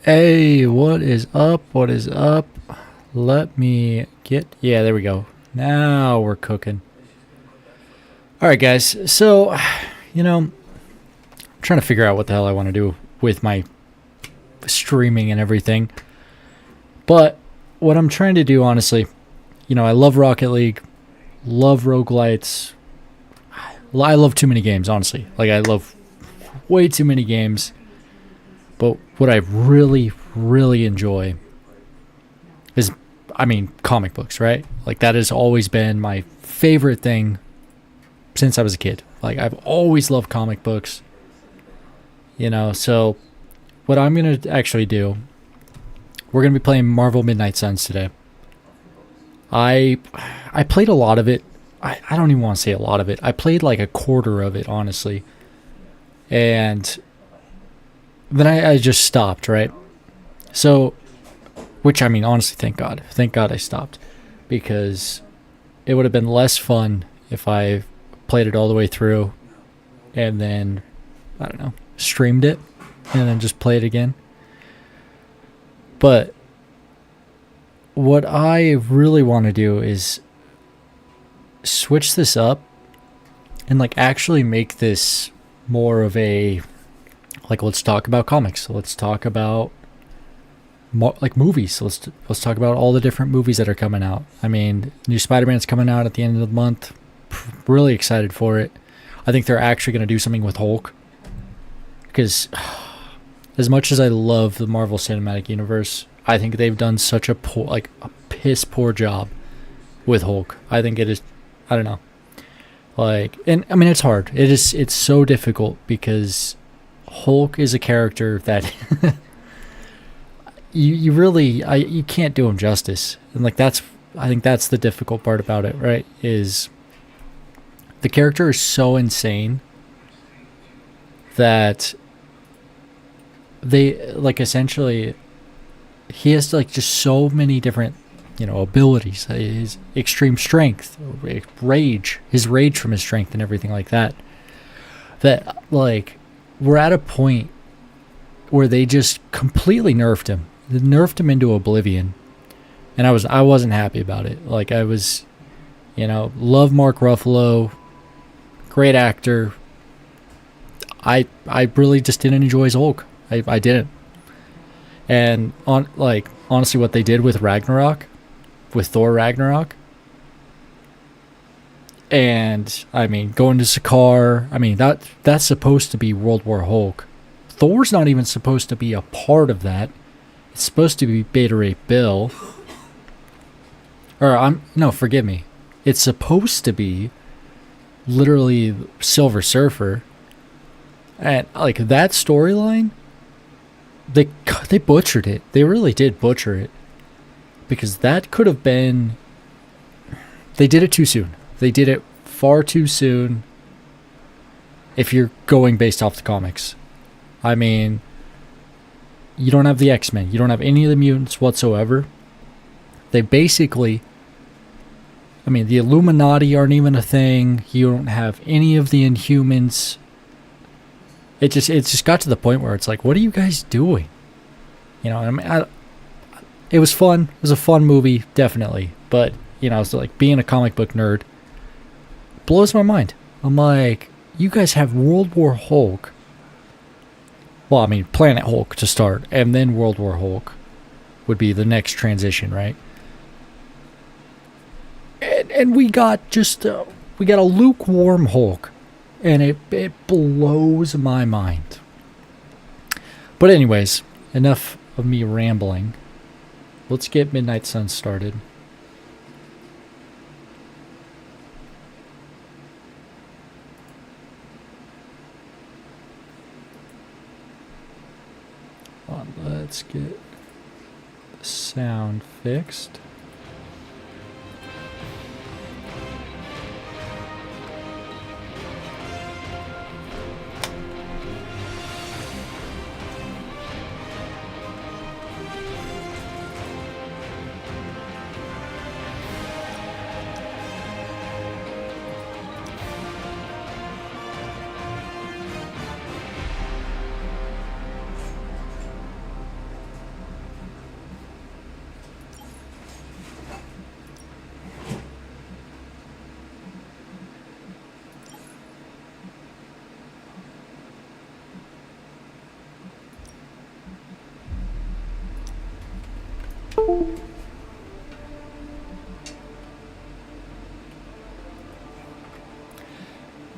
Hey, what is up? What is up? Let me get... Yeah, there we go. Now we're cooking. Alright, guys. So, I'm trying to figure out what the hell I want to do with my streaming and everything. But what I'm trying to do, honestly, I love Rocket League, love roguelites. I love too many games, honestly. Like, I love way too many games. But what I really, really enjoy is, comic books, right? Like, that has always been my favorite thing since I was a kid. Like, I've always loved comic books. So what I'm going to actually do, we're going to be playing Marvel Midnight Suns today. I played a lot of it. I don't even want to say a lot of it. I played like a quarter of it, honestly. And then I just stopped, right? So, which, honestly, thank God. Thank God I stopped. Because it would have been less fun if I played it all the way through and then, I don't know, streamed it and then just play it again. But what I really want to do is switch this up and, like, actually make this more of a... Like, let's talk about comics. Let's talk about movies. Let's talk about all the different movies that are coming out. New Spider-Man's coming out at the end of the month. Really excited for it. I think they're actually going to do something with Hulk. Because as much as I love the Marvel Cinematic Universe, I think they've done such a piss poor job with Hulk. I think it is, I don't know. It's hard. It's so difficult because Hulk is a character that you can't do him justice. And I think that's the difficult part about it, right? Is the character is so insane that they essentially he has just so many different abilities. His extreme strength, his rage from his strength and everything like that. That we're at a point where they just completely nerfed him. They nerfed him into oblivion. And I wasn't happy about it. I was, love Mark Ruffalo, great actor. I really just didn't enjoy his Hulk. I didn't. And honestly, what they did with Ragnarok, with Thor Ragnarok, and going to Sakaar, that's supposed to be World War Hulk. Thor's not even supposed to be a part of that. It's supposed to be Beta Ray Bill. Forgive me. It's supposed to be literally Silver Surfer. And that storyline, they butchered it. They really did butcher it. Because that could have been... They did it too soon. They did it far too soon if you're going based off the comics. You don't have the X-Men. You don't have any of the mutants whatsoever. They basically... the Illuminati aren't even a thing. You don't have any of the Inhumans. It just got to the point where it's what are you guys doing? It was fun. It was a fun movie, definitely. But, being a comic book nerd blows my mind. I'm you guys have World War Hulk. Well, Planet Hulk to start, and then World War Hulk would be the next transition, right? And we got a lukewarm Hulk, and it blows my mind. But anyways, enough of me rambling. Let's get Midnight Suns started. Let's get the sound fixed.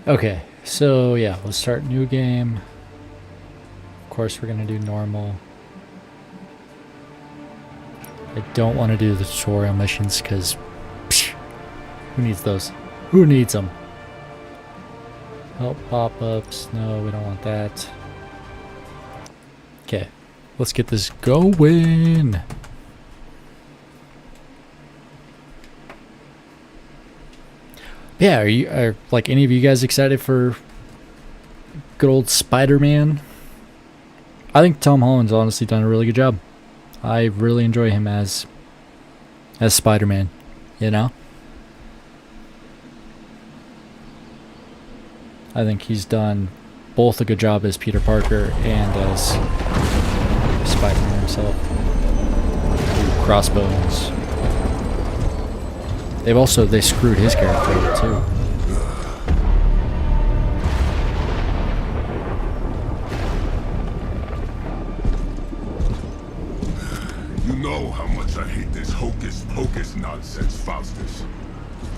Okay, so yeah, let's start new game. Of course, we're gonna do normal. I don't want to do the tutorial missions because who needs those? Who needs them? Help pop-ups. No, we don't want that. Okay, let's get this going. Yeah, are like any of you guys excited for good old Spider-Man? I think Tom Holland's honestly done a really good job. I really enjoy him as Spider-Man, you know? I think he's done both a good job as Peter Parker and as Spider-Man himself. Ooh, Crossbones. They screwed his character over too. You know how much I hate this hocus pocus nonsense, Faustus.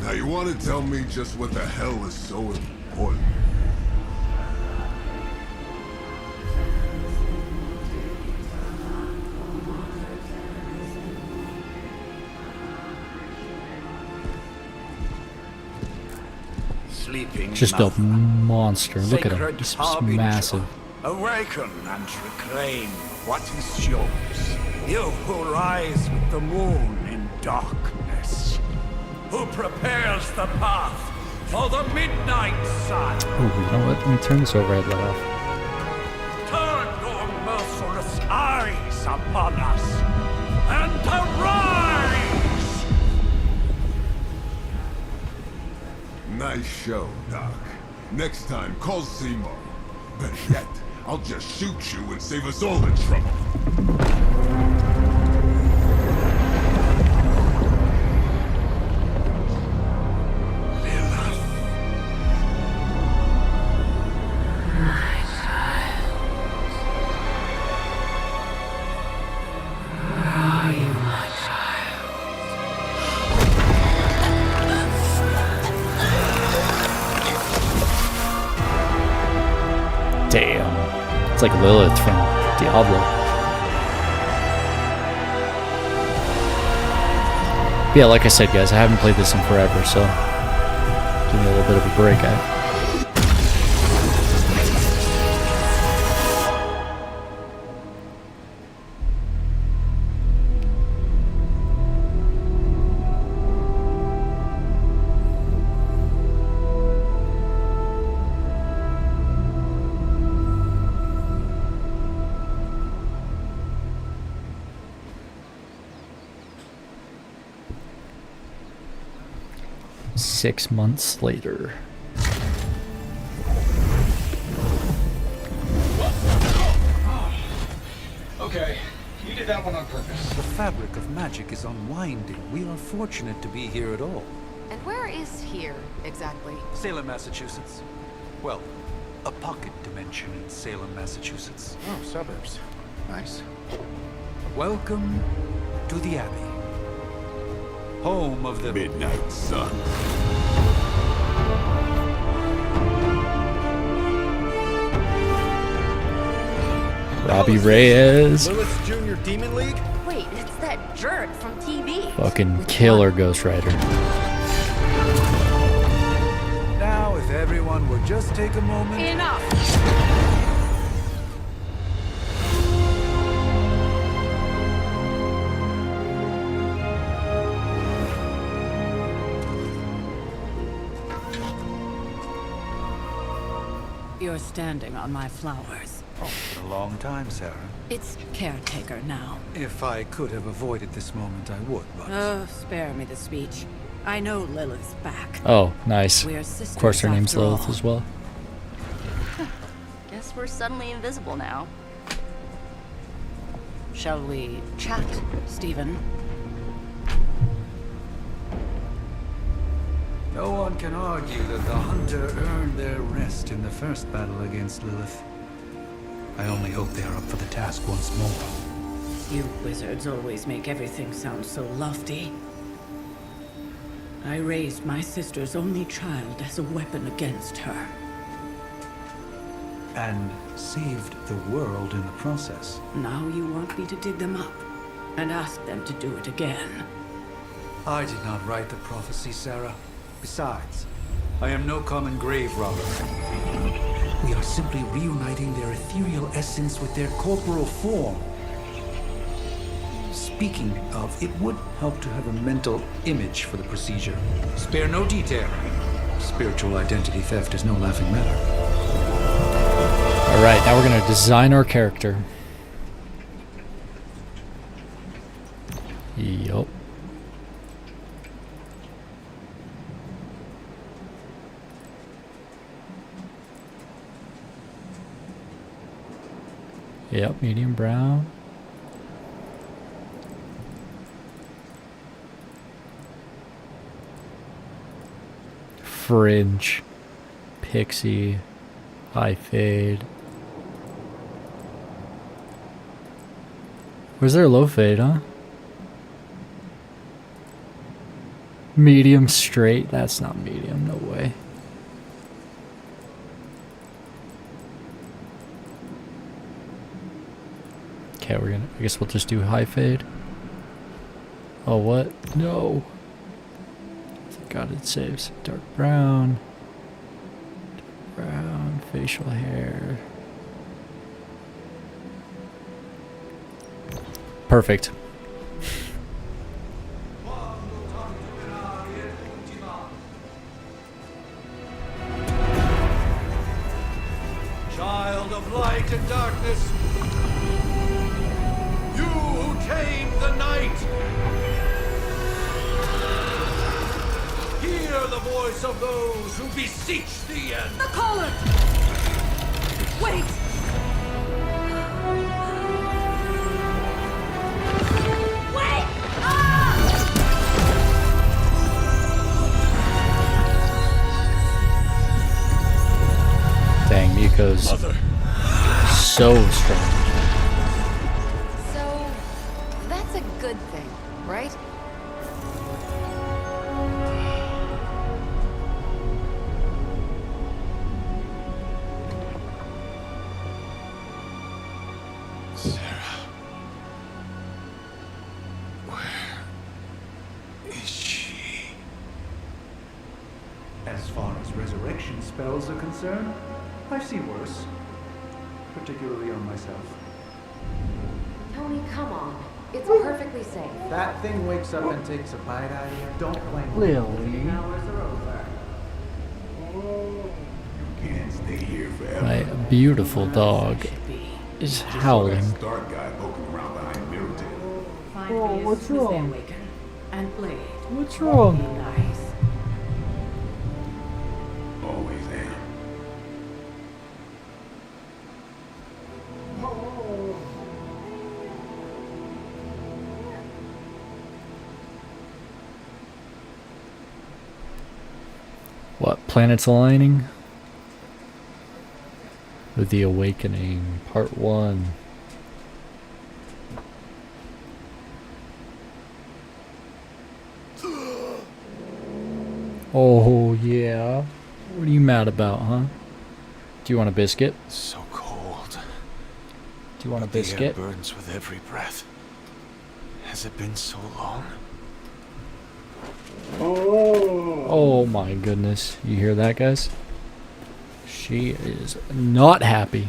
Now you want to tell me just what the hell is so important? Sleeping Just a mother, monster. Look at him. sacred He's harbinger, massive. Awaken and reclaim what is yours. You who rise with the moon in darkness. Who prepares the path for the midnight sun. Oh, you know what? Let me turn this overhead light off. Turn your merciless eyes upon us and arise! Nice show, Doc. Next time, call Seymour. Better yet, I'll just shoot you and save us all the trouble. Damn. It's like Lilith from Diablo. But yeah, like I said, guys, I haven't played this in forever, so give me a little bit of a break. Six months later. Okay, you did that one on purpose. The fabric of magic is unwinding. We are fortunate to be here at all. And where is here, exactly? Salem, Massachusetts. Well, a pocket dimension in Salem, Massachusetts. Oh, suburbs. Nice. Welcome to the Abbey. Home of the Midnight Sun. Robbie Reyes. Lilith Junior Demon League? Wait, it's that jerk from TV. Fucking killer Ghost Rider. Now, if everyone would just take a moment. Enough! You're standing on my flowers. Oh, it's been a long time, Sarah. It's caretaker now. If I could have avoided this moment, I would, but... Oh, spare me the speech. I know Lilith's back. Oh, nice. We're Of sisters course, her name's after Lilith all. as well. Guess we're suddenly invisible now. Shall we chat, Stephen? No one can argue that the Hunter earned their rest in the first battle against Lilith. I only hope they are up for the task once more. You wizards always make everything sound so lofty. I raised my sister's only child as a weapon against her. And saved the world in the process. Now you want me to dig them up and ask them to do it again. I did not write the prophecy, Sarah. Besides, I am no common grave robber. We are simply reuniting their ethereal essence with their corporal form. Speaking of, it would help to have a mental image for the procedure. Spare no detail. Spiritual identity theft is no laughing matter. Alright, now we're going to design our character. Yup. Yep, medium brown. Fringe. Pixie. High fade. Where's their low fade, huh? Medium straight. That's not medium, no way. Okay, I guess we'll just do high fade. Oh, what? No. Thank God it saves. Dark brown. Dark brown, facial hair. Perfect. Child of light and darkness, you who tame the night, hear the voice of those who beseech thee and... The collar! Wait! Wait! Dang, Miko's Mother. so strong. So, that's a good thing, right? Sarah. Where is she? As far as resurrection spells are concerned, I've seen worse. Particularly on myself. Tony, come on. It's perfectly safe. That thing wakes up and takes a bite out of you. Don't blame me. Lily. Hours are over. Can't stay here forever. My beautiful dog Should be. is Saw that howling. Stark guy poking around behind Mirrortail. Find Oh, me what's as soon as they wrong? awaken. And Blade. What's Be wrong? nice. Always am. What, planets aligning? With the Awakening, Part 1. Oh, yeah. What are you mad about, huh? Do you want a biscuit? So cold. Do you want a The air biscuit? burns with every breath. Has it been so long? Oh my goodness. You hear that, guys? She is not happy.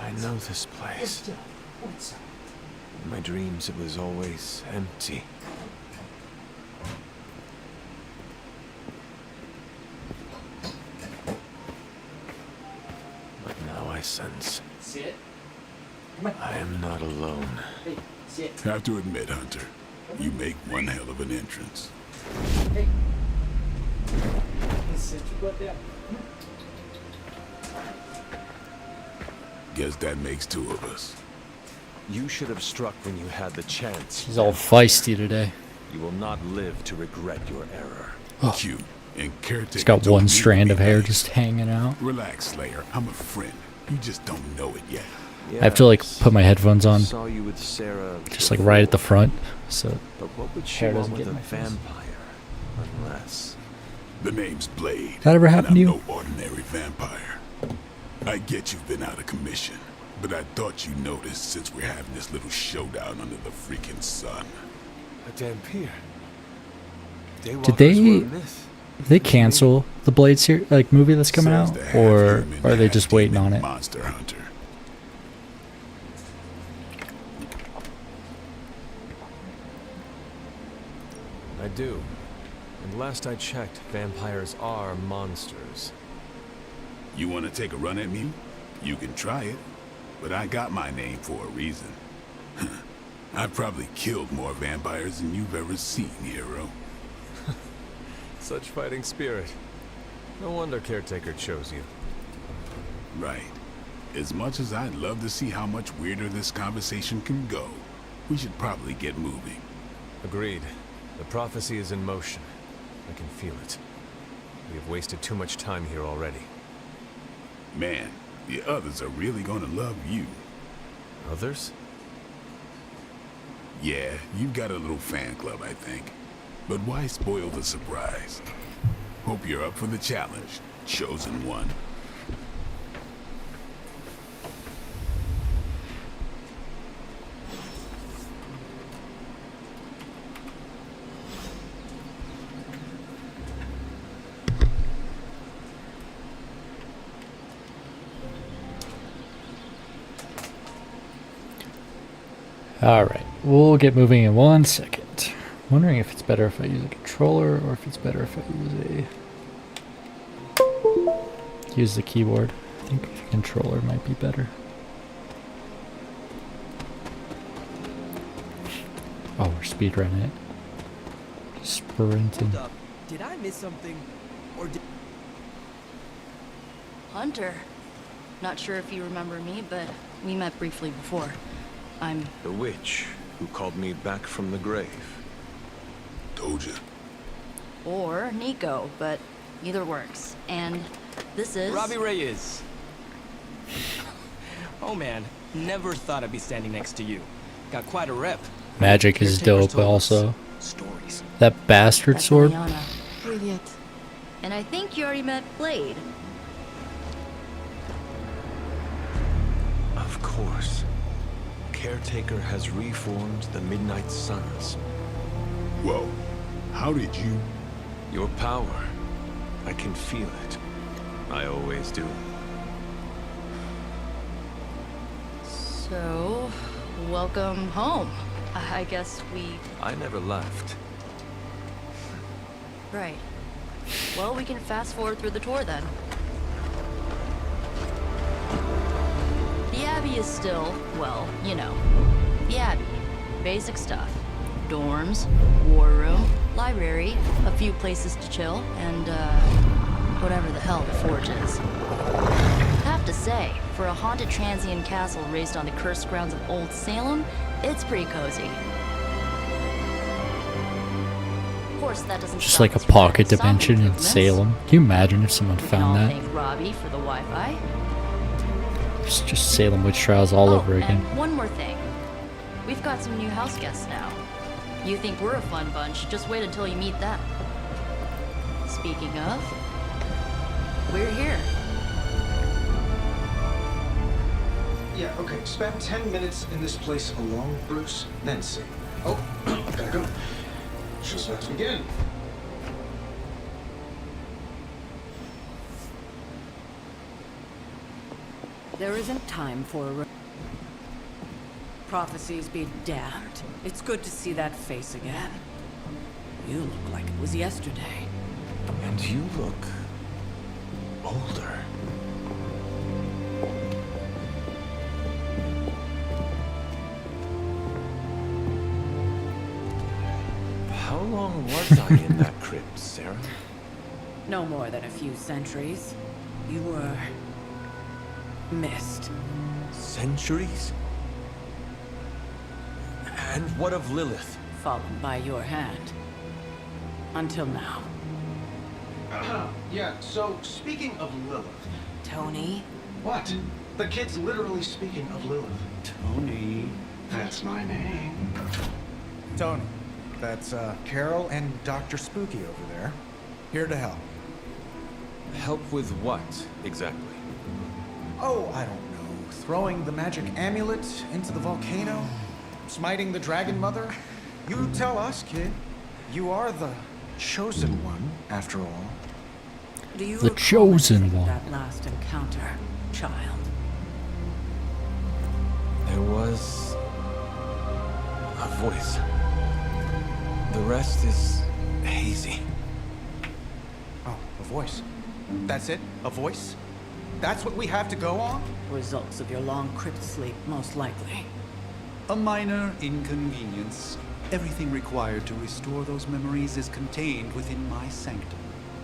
I know this place. In my dreams, it was always empty. But now I sense Sit. I am not alone. Hey, sit. Have to admit, Hunter, you make one hell of an entrance. Hey. Sit your butt down. Guess that makes two of us. You should have struck when you had the chance. She's all feisty today. You will not live to regret your error. Cute. And Caretaker He's got told one me to strand be of hair nice. just hanging out. Relax, Slayer. I'm a friend. You just don't know it yet. I have to like put my headphones on, Saw you with Sarah just like right at the front, so But what would she hair want doesn't with get a in my face. vampire? Unless... The name's Blade. That ever happened to and you? I'm no ordinary vampire. I get you've been out of commission, but I thought you noticed since we're having this little showdown under the freaking sun. A Dampier. Did they cancel the Blade series like movie that's coming Says out, the or half-human, are they just waiting on half-demon it? Monster Hunter. I do. And last I checked, vampires are monsters. You want to take a run at me? You can try it, but I got my name for a reason. I've probably killed more vampires than you've ever seen, hero. Such fighting spirit. No wonder Caretaker chose you. Right. As much as I'd love to see how much weirder this conversation can go, we should probably get moving. Agreed. The prophecy is in motion. I can feel it. We have wasted too much time here already. Man, the others are really gonna love you. Others? Yeah, you've got a little fan club, I think. But why spoil the surprise? Hope you're up for the challenge, chosen one. Alright, we'll get moving in 1 second. Wondering if it's better if I use a controller or if it's better if I use the keyboard. I think a controller might be better. Oh, we're speedrunning it. Sprinting. Did I miss something? Or did... Hunter. Not sure if you remember me, but we met briefly before. I'm... The witch who called me back from the grave. Told you. Or Nico, but either works. And this is... Robbie Reyes. Oh man, never thought I'd be standing next to you. Got quite a rep. Magic is Caretaker's dope told us also. Stories. That bastard That's sword. Liana. Brilliant. And I think you already met Blade. Of course. Caretaker has reformed the Midnight Suns. Whoa, how did you... Your power. I can feel it. I always do. So, welcome home. I guess we... I never left. Right. Well, we can fast forward through the tour then. The Abbey is still, well, you know, the Abbey. Basic stuff. Dorms, war room, library, a few places to chill, and, whatever the hell the Forge is. Have to say, for a haunted transient castle raised on the cursed grounds of Old Salem, it's pretty cozy. Of course, that doesn't Just stop like a us from pocket having some dimension in improvements. Salem. Can you imagine if someone We can all found that? thank Robbie for the Wi-Fi. It's just Salem Witch Trials all over again. And one more thing. We've got some new house guests now. You think we're a fun bunch, just wait until you meet them. Speaking of, we're here. Yeah, okay. Spend 10 minutes in this place alone, Bruce, then see. Oh, gotta go. Show's about to begin. There isn't time for a... Prophecies be damned. It's good to see that face again. You look like it was yesterday. And you look... older. How long was I in that crypt, Sarah? No more than a few centuries. You were... missed. Centuries? And what of Lilith? Fallen by your hand. Until now. Yeah, so speaking of Lilith. Tony? What? The kid's literally speaking of Lilith. Tony. That's my name. Tony. That's, Carol and Dr. Spooky over there. Here to help. Help with what, exactly? Oh, I don't know. Throwing the magic amulet into the volcano? Smiting the Dragon Mother? You tell us, kid. You are the chosen one, after all. Do you The recall chosen anything of one. that last encounter, child? There was a voice. The rest is hazy. Oh, a voice. That's it? A voice? That's what we have to go on? Results of your long crypt sleep, most likely. A minor inconvenience. Everything required to restore those memories is contained within my sanctum.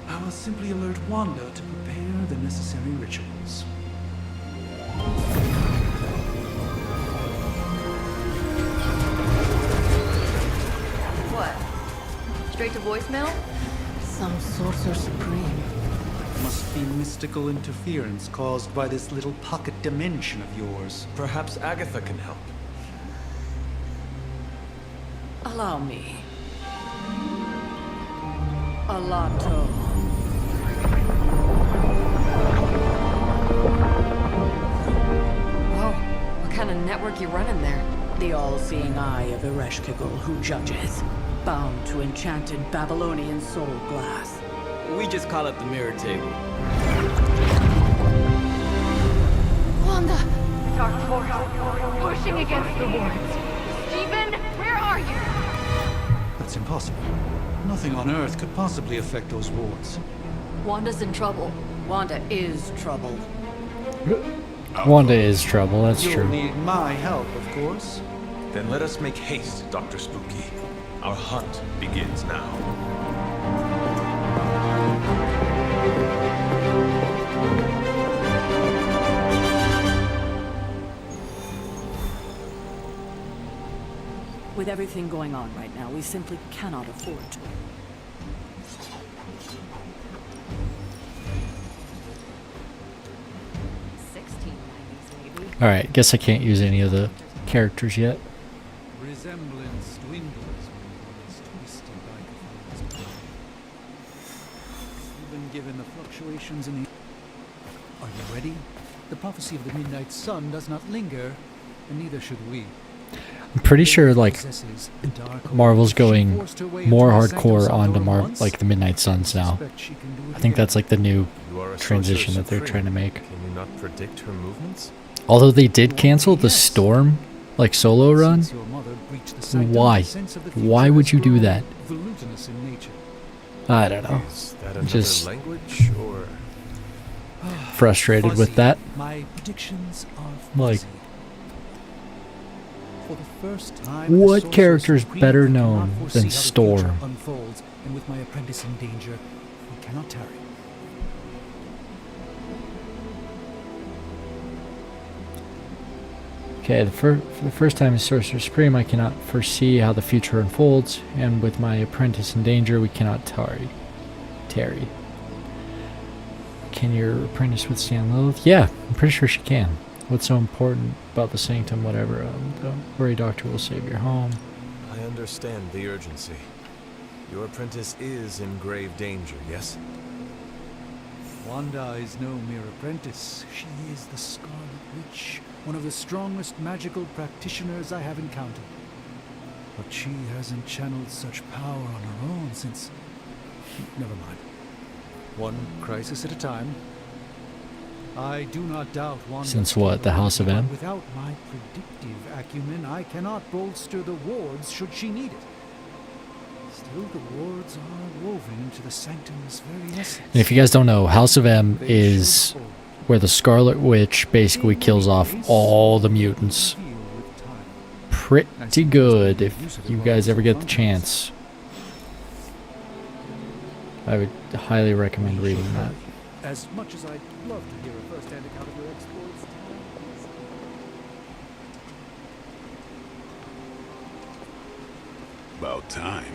I will simply alert Wanda to prepare the necessary rituals. What? Straight to voicemail? Some sorcerer supreme. Must be mystical interference caused by this little pocket dimension of yours. Perhaps Agatha can help. Allow me. Alato. Whoa, what kind of network you running there? The all-seeing eye of Ereshkigal who judges. Bound to enchanted Babylonian soul glass. We just call it the mirror table. Wanda! Dark force, pushing against the wards. Stephen, where are you? That's impossible. Nothing on Earth could possibly affect those wards. Wanda's in trouble. Wanda is trouble. Wanda is trouble, that's You'll true. need my help, of course. Then let us make haste, Dr. Spooky. Our hunt begins now. With everything going on right now, we simply cannot afford to. Alright, guess I can't use any of the characters yet. Resemblance dwindles when one is twisted by Catholicism. Even given the fluctuations in the... Are you ready? The prophecy of the Midnight Sun does not linger, and neither should we. I'm pretty sure like Marvel's going more hardcore onto like the Midnight Suns now. I think that's like the new You are a transition that they're sorcerer trying to make. Can you not predict her movements? Although they did cancel the Storm like solo run. Why? Why would you do that? I don't know. Is that another Just language or frustrated with that. My predictions are Like, fuzzy. For the first time, the what Sorcerer character's Supreme better cannot known foresee than how the future Storm? unfolds, and with my apprentice in danger, we cannot tarry. Okay, for the first time as Sorcerer Supreme, I cannot foresee how the future unfolds, and with my apprentice in danger, we cannot tarry. Can your apprentice withstand Lilith? Yeah, I'm pretty sure she can. What's so important about the sanctum? Whatever. Don't worry, Doctor will save your home. I understand the urgency. Your apprentice is in grave danger, yes? Wanda is no mere apprentice. She is the Scarlet Witch, one of the strongest magical practitioners I have encountered. But she hasn't channeled such power on her own since... Never mind. One crisis at a time. I do not doubt Wanda. Since what, the House of M? But without my predictive acumen, I cannot bolster the wards should she need it. Still, the wards are woven into the sanctum's very essence. And if you guys don't know, House of M is where the Scarlet Witch basically kills off all the mutants. Pretty good if you guys ever get the chance. I would highly recommend reading that. As much as I'd love to hear a first-hand account of your exploits. About time.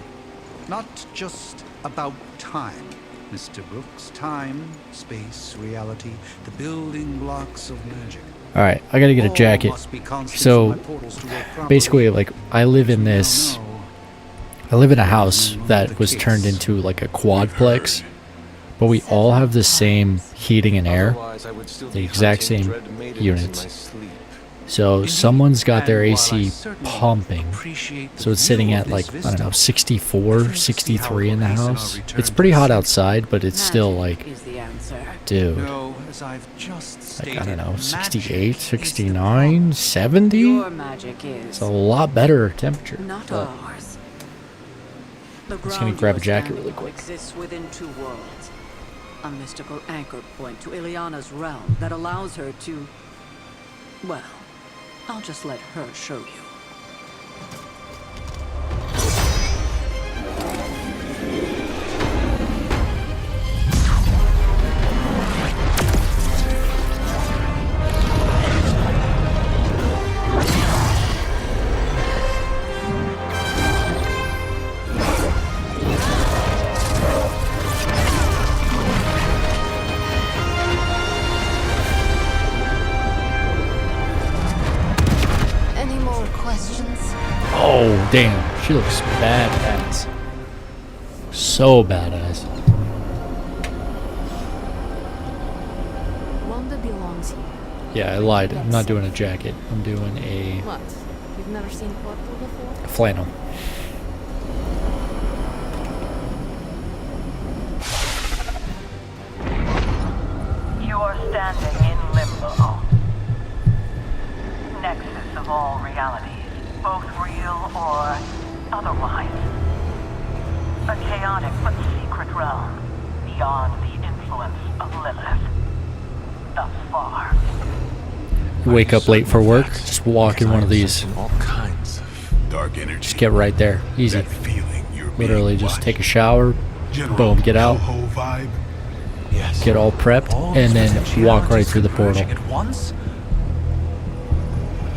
Not just About time, Mr. Brooks. Time, space, reality, the building blocks of magic. All right, I gotta get a jacket. So basically, like, I live in a house that was turned into like a quadplex, but we all have the same heating and air, the exact same units. So someone's got their AC pumping, so it's sitting at like, I don't know, 64, 63 in the house. It's pretty hot outside, but it's still like, dude, like, I don't know, 68, 69, 70? It's a lot better temperature. Not but ours. I'm just gonna grab a jacket really quick. Exists within two worlds. A mystical anchor point to Ileana's realm that allows her to... Well, I'll just let her show you. Oh, damn. She looks badass. So badass. Wanda belongs here. Yeah, I lied. I'm not doing a jacket. I'm doing a What? You've never seen Portal before? flannel. You are standing in limbo. Nexus of all realities, both real or otherwise. A chaotic but secret realm beyond the influence of Lilith. Thus far. You wake up late for work, just walk in one of these. All kinds of dark energy. Just get right there. Easy. That feeling you're Literally just take a shower, General boom, get out, Toho vibe. Yes. get all prepped, and then walk right through the portal. At once?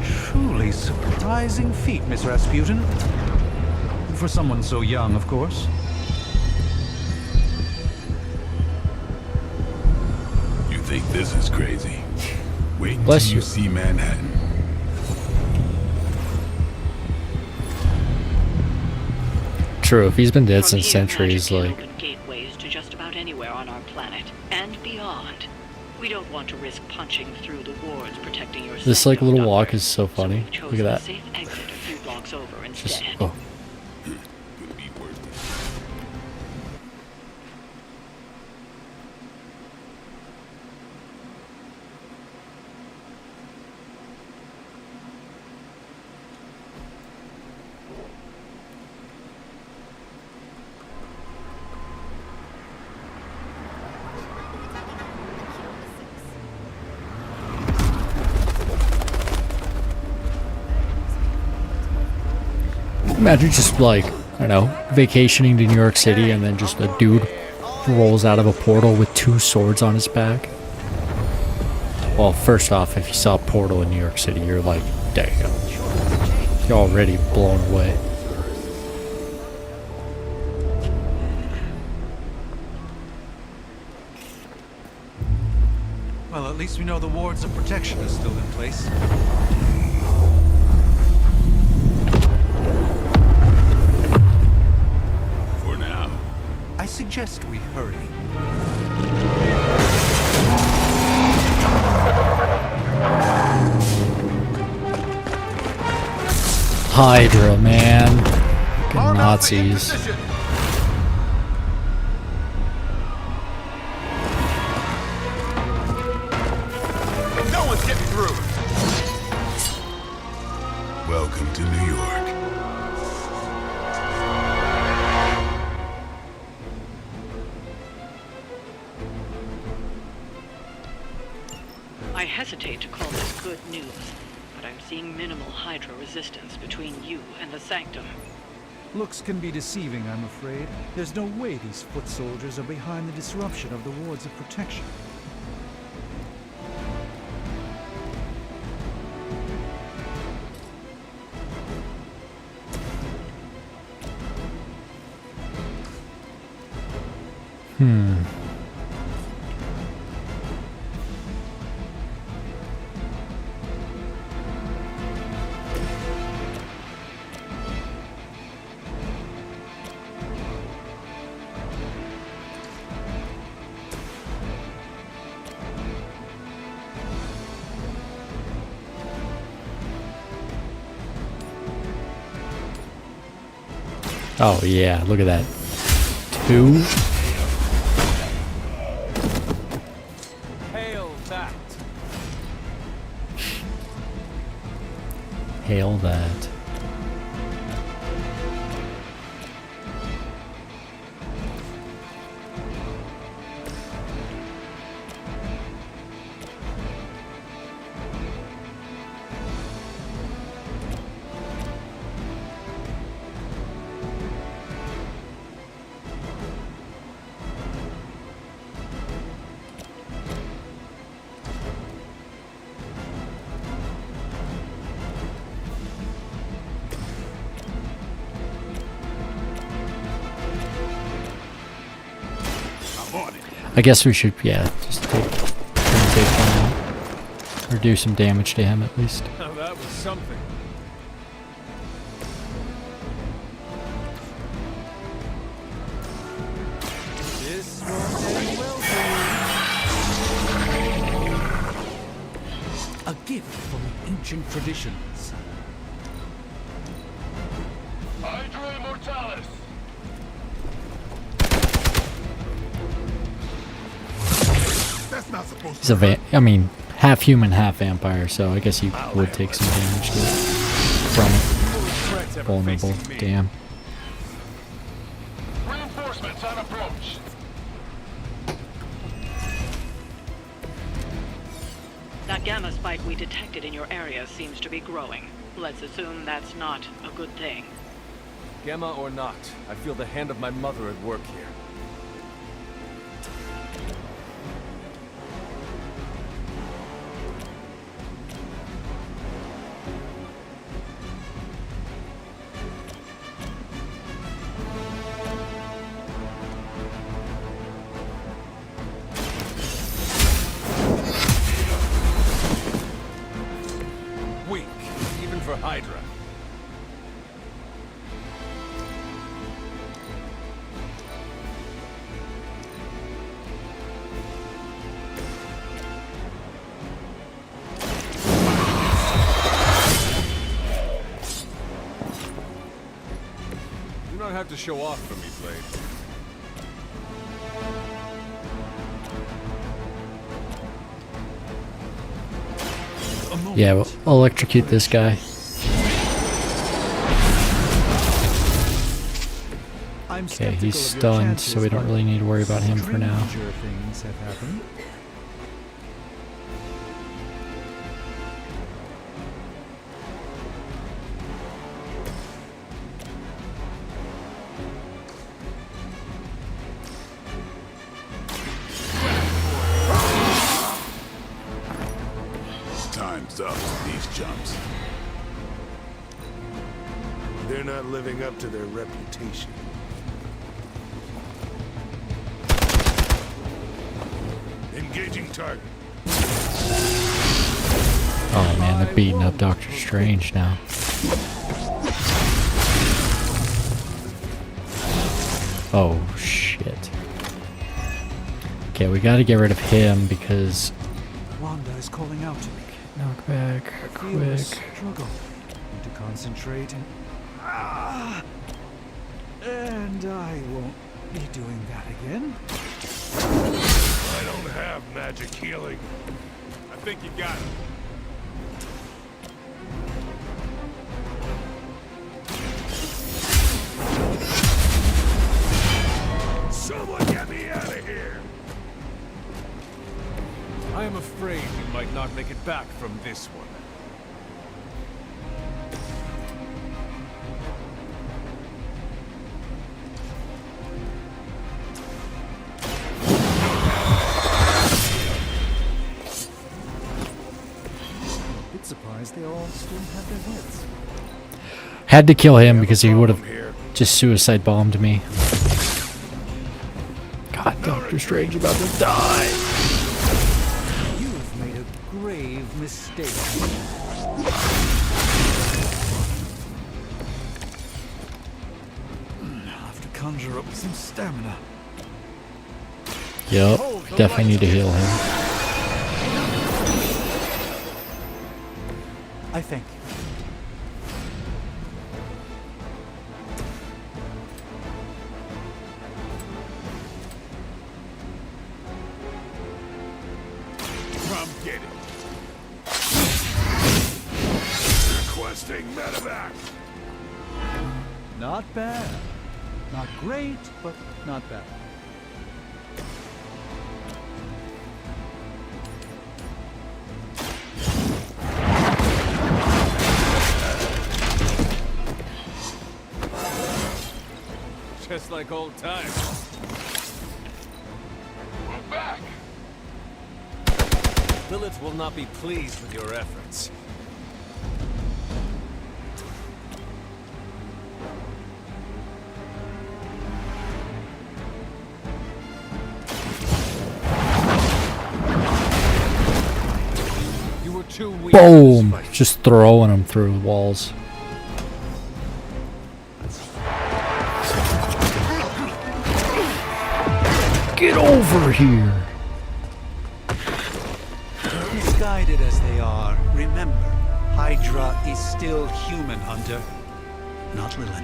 Truly surprising feat, Miss Rasputin. For someone so young, of course. You think this is crazy? Wait Bless until you. you see Manhattan. True, if he's been dead From since here, centuries, magic like, opened gateways to just about anywhere on our planet and beyond. We don't want to risk punching through the wards protecting your this like sector, little Doctor. walk is so funny. We've Look chosen at a that. safe exit a few blocks over instead. Just, oh. Could be worth it. Imagine just like, I don't know, vacationing to New York City and then just a dude rolls out of a portal with 2 swords on his back. Well, first off, if you saw a portal in New York City, you're like, damn. You're already blown away. Well, at least we know the wards of protection is still in place. For now. I suggest we hurry. Hydra, man. Fucking Nazis. No one's getting through. Welcome to New York. I hesitate to call this good news, but I'm seeing minimal Hydra resistance between you and the Sanctum. Looks can be deceiving, I'm afraid. There's no way these foot soldiers are behind the disruption of the wards of protection. Oh yeah, look at that. 2. Hail that. Hail that. I guess we should, yeah, just take him out. Or do some damage to him at least. Now that was something. This won't end well for A gift from ancient traditions. Hydra Immortalis. That's not supposed He's a I mean, half human, half vampire, so I guess he would take some damage to it from it. Vulnerable. Damn. Reinforcements on approach. That gamma spike we detected in your area seems to be growing. Let's assume that's not a good thing. Gamma or not, I feel the hand of my mother at work here. Weak, even for Hydra. You don't have to show off for me, Blade. Yeah, we'll electrocute this guy. Okay, he's stunned, so we don't really need to worry about him for now. Things have happened. Time's up for these jumps. They're not living up to their reputation. Engaging target. Oh man, they're beating up Doctor Strange now. Oh shit. Okay, we gotta get rid of him because... Wanda is calling out to me. Knock back, I feel a quick. struggle. Need to concentrate and... And I won't be doing that again. I don't have magic healing. I think you got it. Someone get me out of here! I am afraid you might not make it back from this one. Bit surprised they all still had their heads. Had to kill him because he would have just suicide bombed me. God, Doctor Strange about to die. You've made a grave mistake. I'll have to conjure up some stamina. Yup, definitely need to heal him. I thank you. Come get it. Requesting medevac. Not bad. Not great, but not bad. Just like old times. We're back. Lilith will not be pleased with your efforts. You were too weak. Boom! Just throwing him through walls. Get over here! Misguided as they are, remember, Hydra is still human, Hunter. Not Lilith.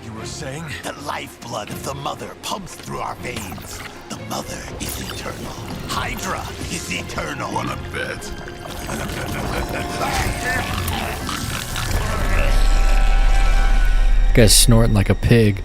You were saying? The lifeblood of the Mother pumps through our veins. The Mother is eternal. Hydra is eternal. Wanna bet? Guy's snorting like a pig.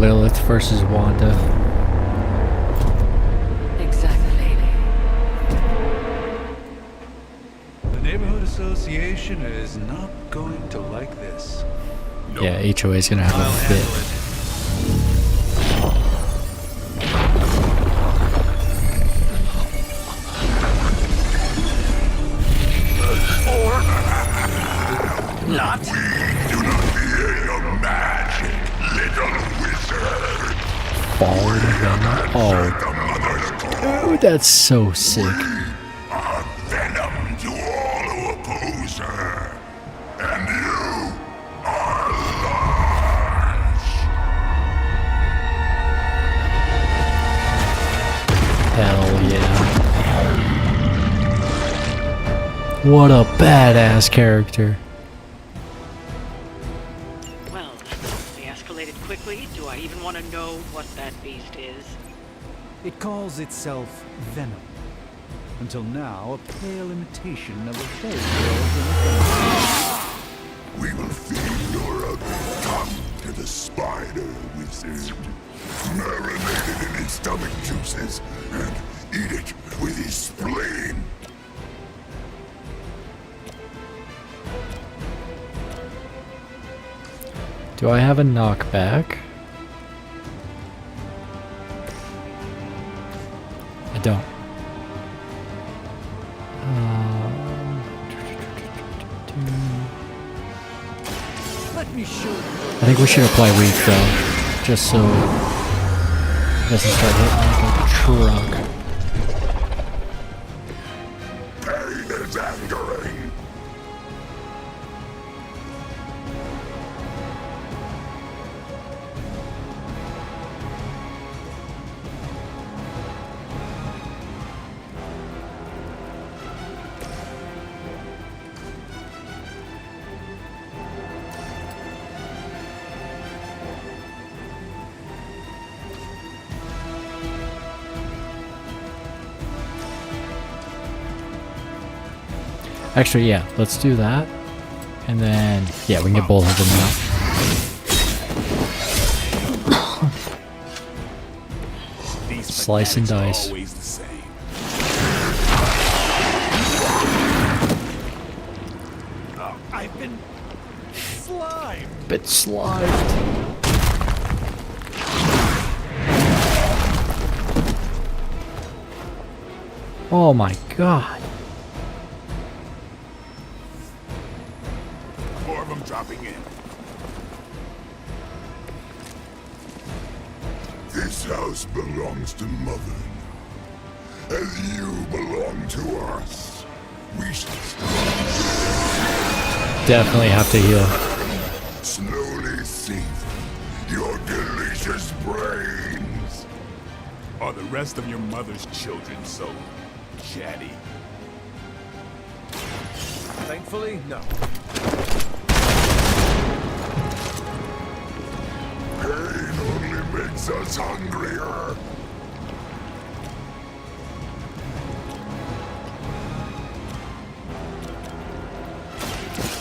Lilith versus Wanda. Exactly, lady. The Neighborhood Association is not going to like this. Yeah, HOA is gonna have a fit. Not. We do not fear your magic, little wizard. Fallen Venom. Oh, that's so sick. Are venom to all who oppose her, and you are large. Hell yeah. What a badass character. Well, they escalated quickly. Do I even want to know what that beast is? It calls itself Venom. Until now, a pale imitation of a fairy tale. We will feed your ugly tongue to the spider wizard, marinated in his stomach juices, and eat it with his spleen. Do I have a knockback? I don't. Let me show you. I think we should apply weak though, just so it doesn't start hitting like a truck. Pain is angering. Actually, yeah, let's do that. And then, yeah, we can get both of them out. Slice and dice. Always the same. Oh, I've been slimed. Bit slimed. Oh my god. More of them dropping in. This house belongs to Mother, as you belong to us. We shall Definitely have to heal. slowly savor your delicious brains. Are the rest of your mother's children so chatty? Thankfully, no. Pain only makes us hungrier.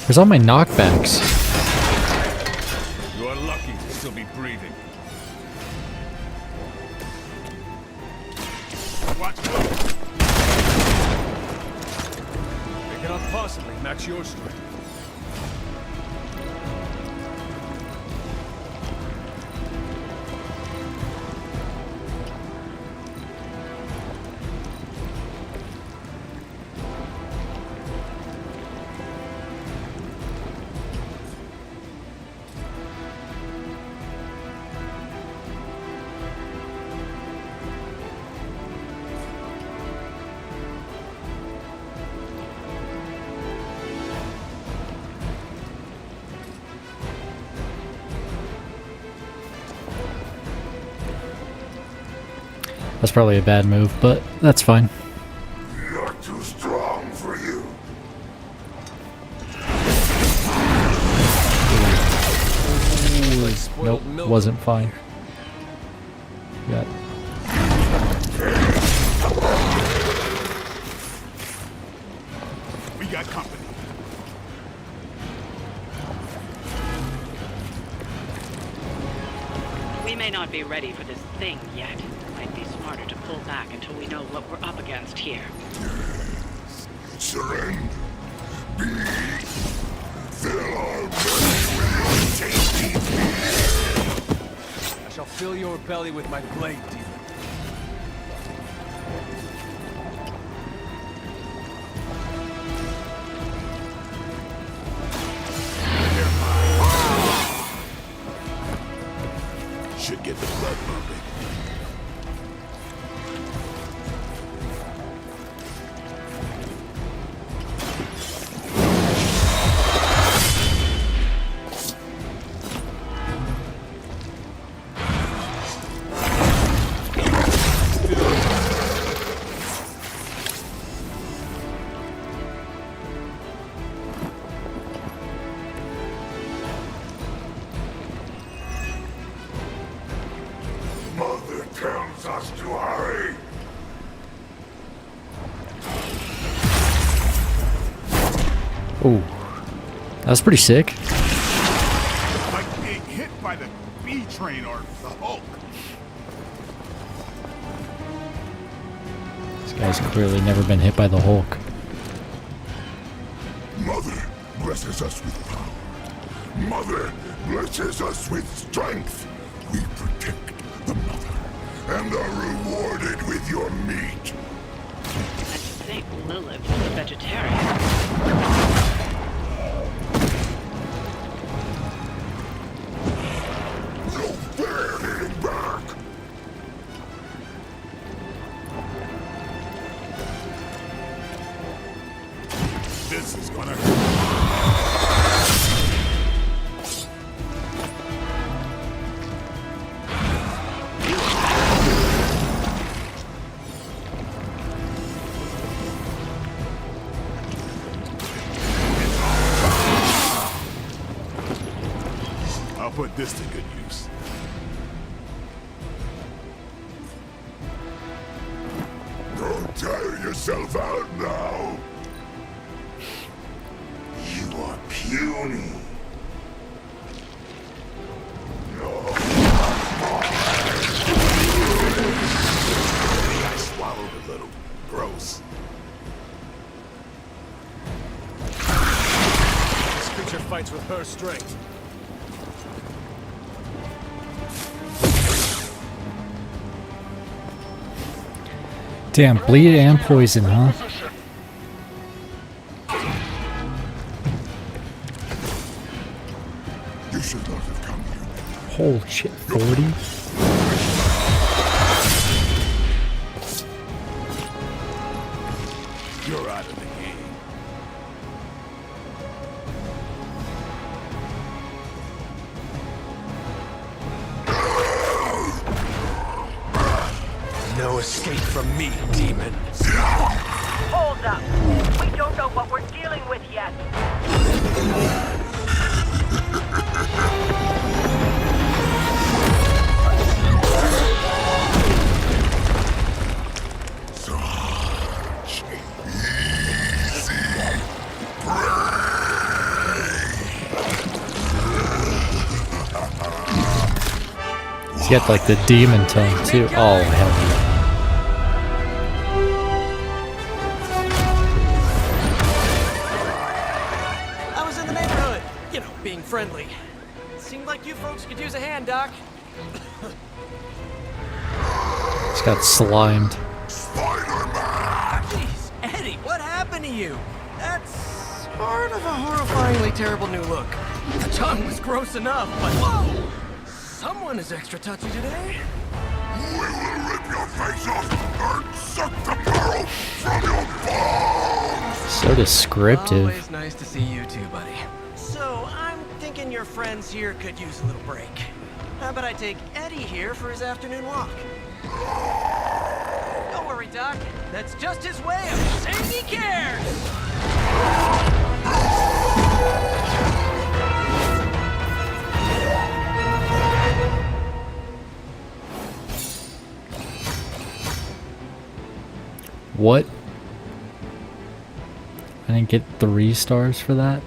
Where's all my knockbacks? You are lucky to still be breathing. Watch out! They cannot possibly match your strength. That's probably a bad move, but that's fine. Not too strong for you. Nope, wasn't fine. Got We got company. We may not be ready for this thing yet. Might be smarter to pull back until we know what we're up against here. Surrender. Be. Fill our belly with your tasty meal. I shall fill your belly with my blade, demon. Should get the blood pumping. Mother tells us to hurry. Ooh. That was pretty sick. Like being hit by the B train or the Hulk. This guy's clearly never been hit by the Hulk. Mother blesses us with power. Mother blesses us with strength. We protect the mother and are rewarded with your meat. I think Lilith was a vegetarian. No fair hitting back. This is gonna hurt. I'll put this to good use. Don't tire yourself out now. puny. I swallowed a little. Gross. This creature fights with her strength. Damn, bleed and poison, huh? You should not have come here. Holy shit, 40? You're out of the game. No escape from me, demon. Hold up. We don't know what we're dealing with yet. Such easy He's got like the demon tone too. Oh, hell yeah. I was in the neighborhood, you know, being friendly. Seemed like you folks could use a hand, Doc. He's got slimed. Jeez, Eddie, what happened to you? That's sort of a horrifyingly terrible new look. The tongue was gross enough, but whoa! Someone is extra touchy today. We will rip your face off and suck the marrow from your bones! So descriptive. Always nice to see you too, buddy. So, I'm thinking your friends here could use a little break. How about I take Eddie here for his afternoon walk? Don't worry, Doc. That's just his way of saying he cares! What? I didn't get 3 stars for that?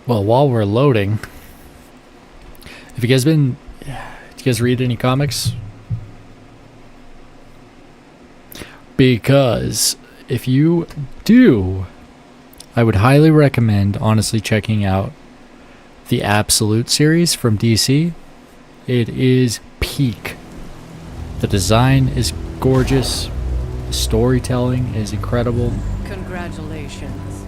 Well, while we're loading, have you guys been, did you guys read any comics? Because if you do, I would highly recommend honestly checking out the Absolute series from DC. It is peak. The design is gorgeous. The storytelling is incredible. Congratulations.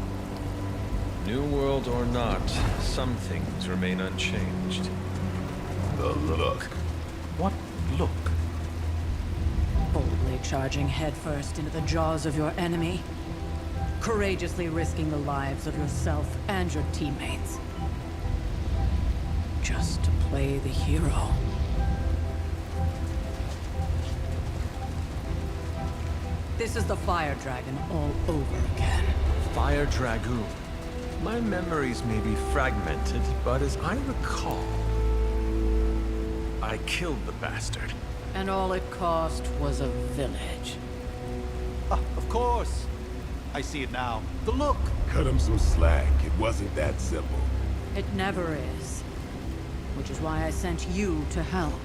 New world or not, some things remain unchanged. The look. What look? Boldly charging headfirst into the jaws of your enemy. Courageously risking the lives of yourself and your teammates. Just to play the hero. This is the Fire Dragon all over again. Fire Dragoon. My memories may be fragmented, but as I recall, I killed the bastard. And all it cost was a village. Of course. I see it now. The look. Cut him some slack. It wasn't that simple. It never is. Which is why I sent you to help.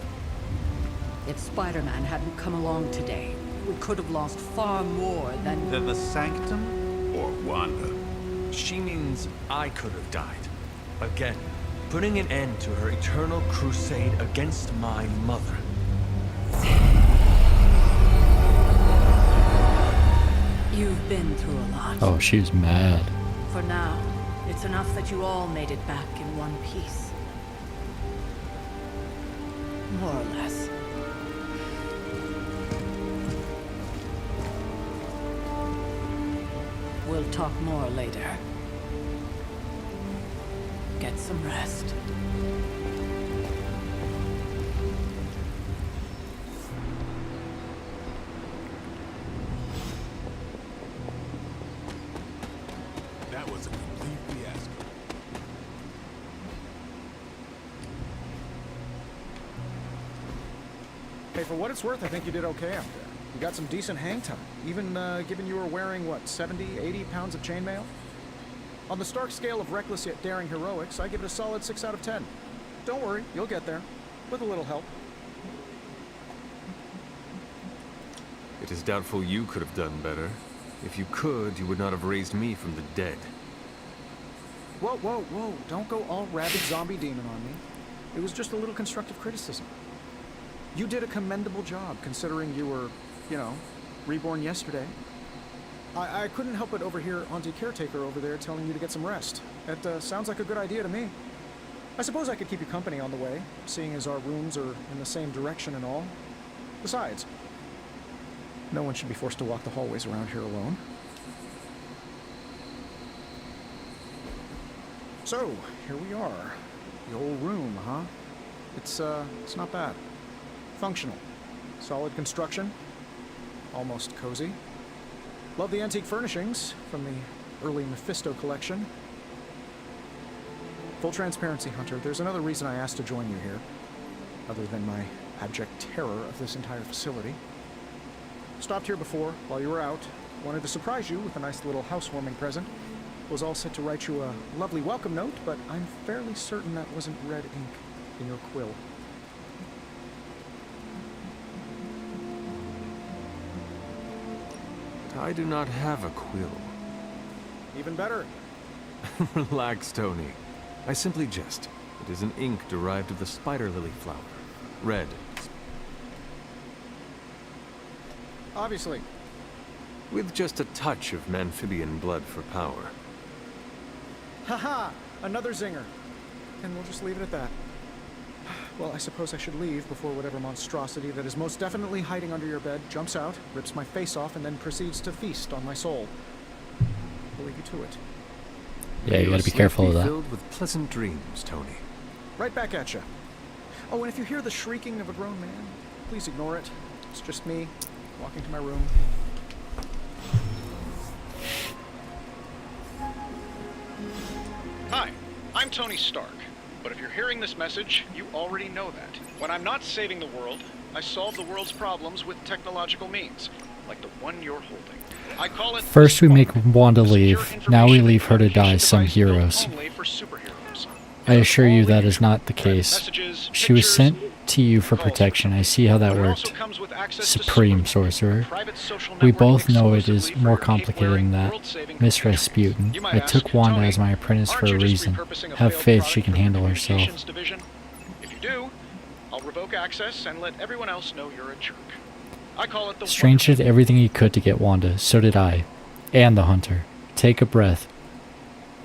If Spider-Man hadn't come along today, we could have lost far more than... The Sanctum? Or Wanda. She means I could have died. Again, putting an end to her eternal crusade against my mother. You've been through a lot. Oh, she's mad. For now, it's enough that you all made it back in one piece. More or less. We'll talk more later. Get some rest. That was a complete fiasco. Hey, for what it's worth, I think you did okay out there. You got some decent hang time, even given you were wearing, what, 70, 80 pounds of chainmail? On the Stark scale of reckless yet daring heroics, I give it a solid 6 out of 10. Don't worry, you'll get there. With a little help. It is doubtful you could have done better. If you could, you would not have raised me from the dead. Whoa, whoa, whoa. Don't go all rabid zombie demon on me. It was just a little constructive criticism. You did a commendable job, considering you were, you know, reborn yesterday. I couldn't help but overhear Auntie Caretaker over there telling you to get some rest. That sounds like a good idea to me. I suppose I could keep you company on the way, seeing as our rooms are in the same direction and all. Besides, no one should be forced to walk the hallways around here alone. So, here we are. The old room, huh? It's not bad. Functional. Solid construction. Almost cozy. Love the antique furnishings from the early Mephisto collection. Full transparency, Hunter, there's another reason I asked to join you here, other than my abject terror of this entire facility. Stopped here before, while you were out. Wanted to surprise you with a nice little housewarming present. Was all set to write you a lovely welcome note, but I'm fairly certain that wasn't red ink in your quill. I do not have a quill. Even better. Relax, Tony. I simply jest. It is an ink derived of the spider lily flower. Red. Obviously. With just a touch of Memphibian blood for power. Haha! Another zinger. And we'll just leave it at that. Well, I suppose I should leave before whatever monstrosity that is most definitely hiding under your bed jumps out, rips my face off, and then proceeds to feast on my soul. I'll leave you to it. Yeah, you gotta be careful of that. Filled with pleasant dreams, Tony. Right back at you. Oh, and if you hear the shrieking of a grown man, please ignore it. It's just me, walking to my room. Hi, I'm Tony Stark. But if you're hearing this message, you already know that. When I'm not saving the world, I solve the world's problems with technological means, like the one you're holding. I call it First we make Wanda leave, now we leave her to die some heroes. I assure you that is not the case. She was sent to you for protection. I see how that worked. Supreme Sorcerer. We both know it is more complicated than that. Miss Rasputin. I took Wanda as my apprentice for a reason. Have faith she can handle herself. If you do, I'll revoke access and let everyone else know you're a jerk. I call it the Strange did everything he could to get Wanda. So did I. And the Hunter. Take a breath.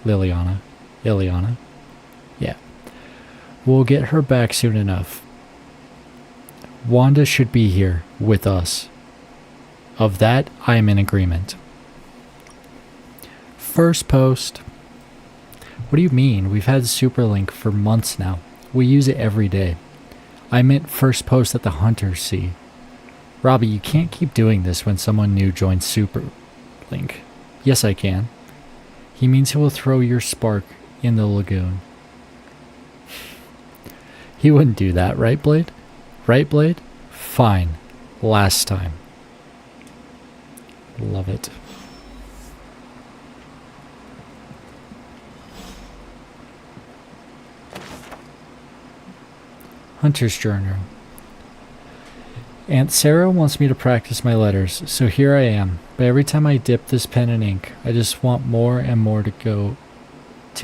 Liliana. Ileana. Yeah. We'll get her back soon enough. Wanda should be here with us. Of that, I am in agreement. First post. What do you mean? We've had Superlink for months now. We use it every day. I meant first post that the Hunters see. Robbie, you can't keep doing this when someone new joins Superlink. Yes, I can. He means he will throw your spark in the lagoon. He wouldn't do that, right, Blade? Right, Blade? Fine. Last time. Love it. Hunter's Journal. Aunt Sarah wants me to practice my letters, so here I am. But every time I dip this pen in ink, I just want more and more to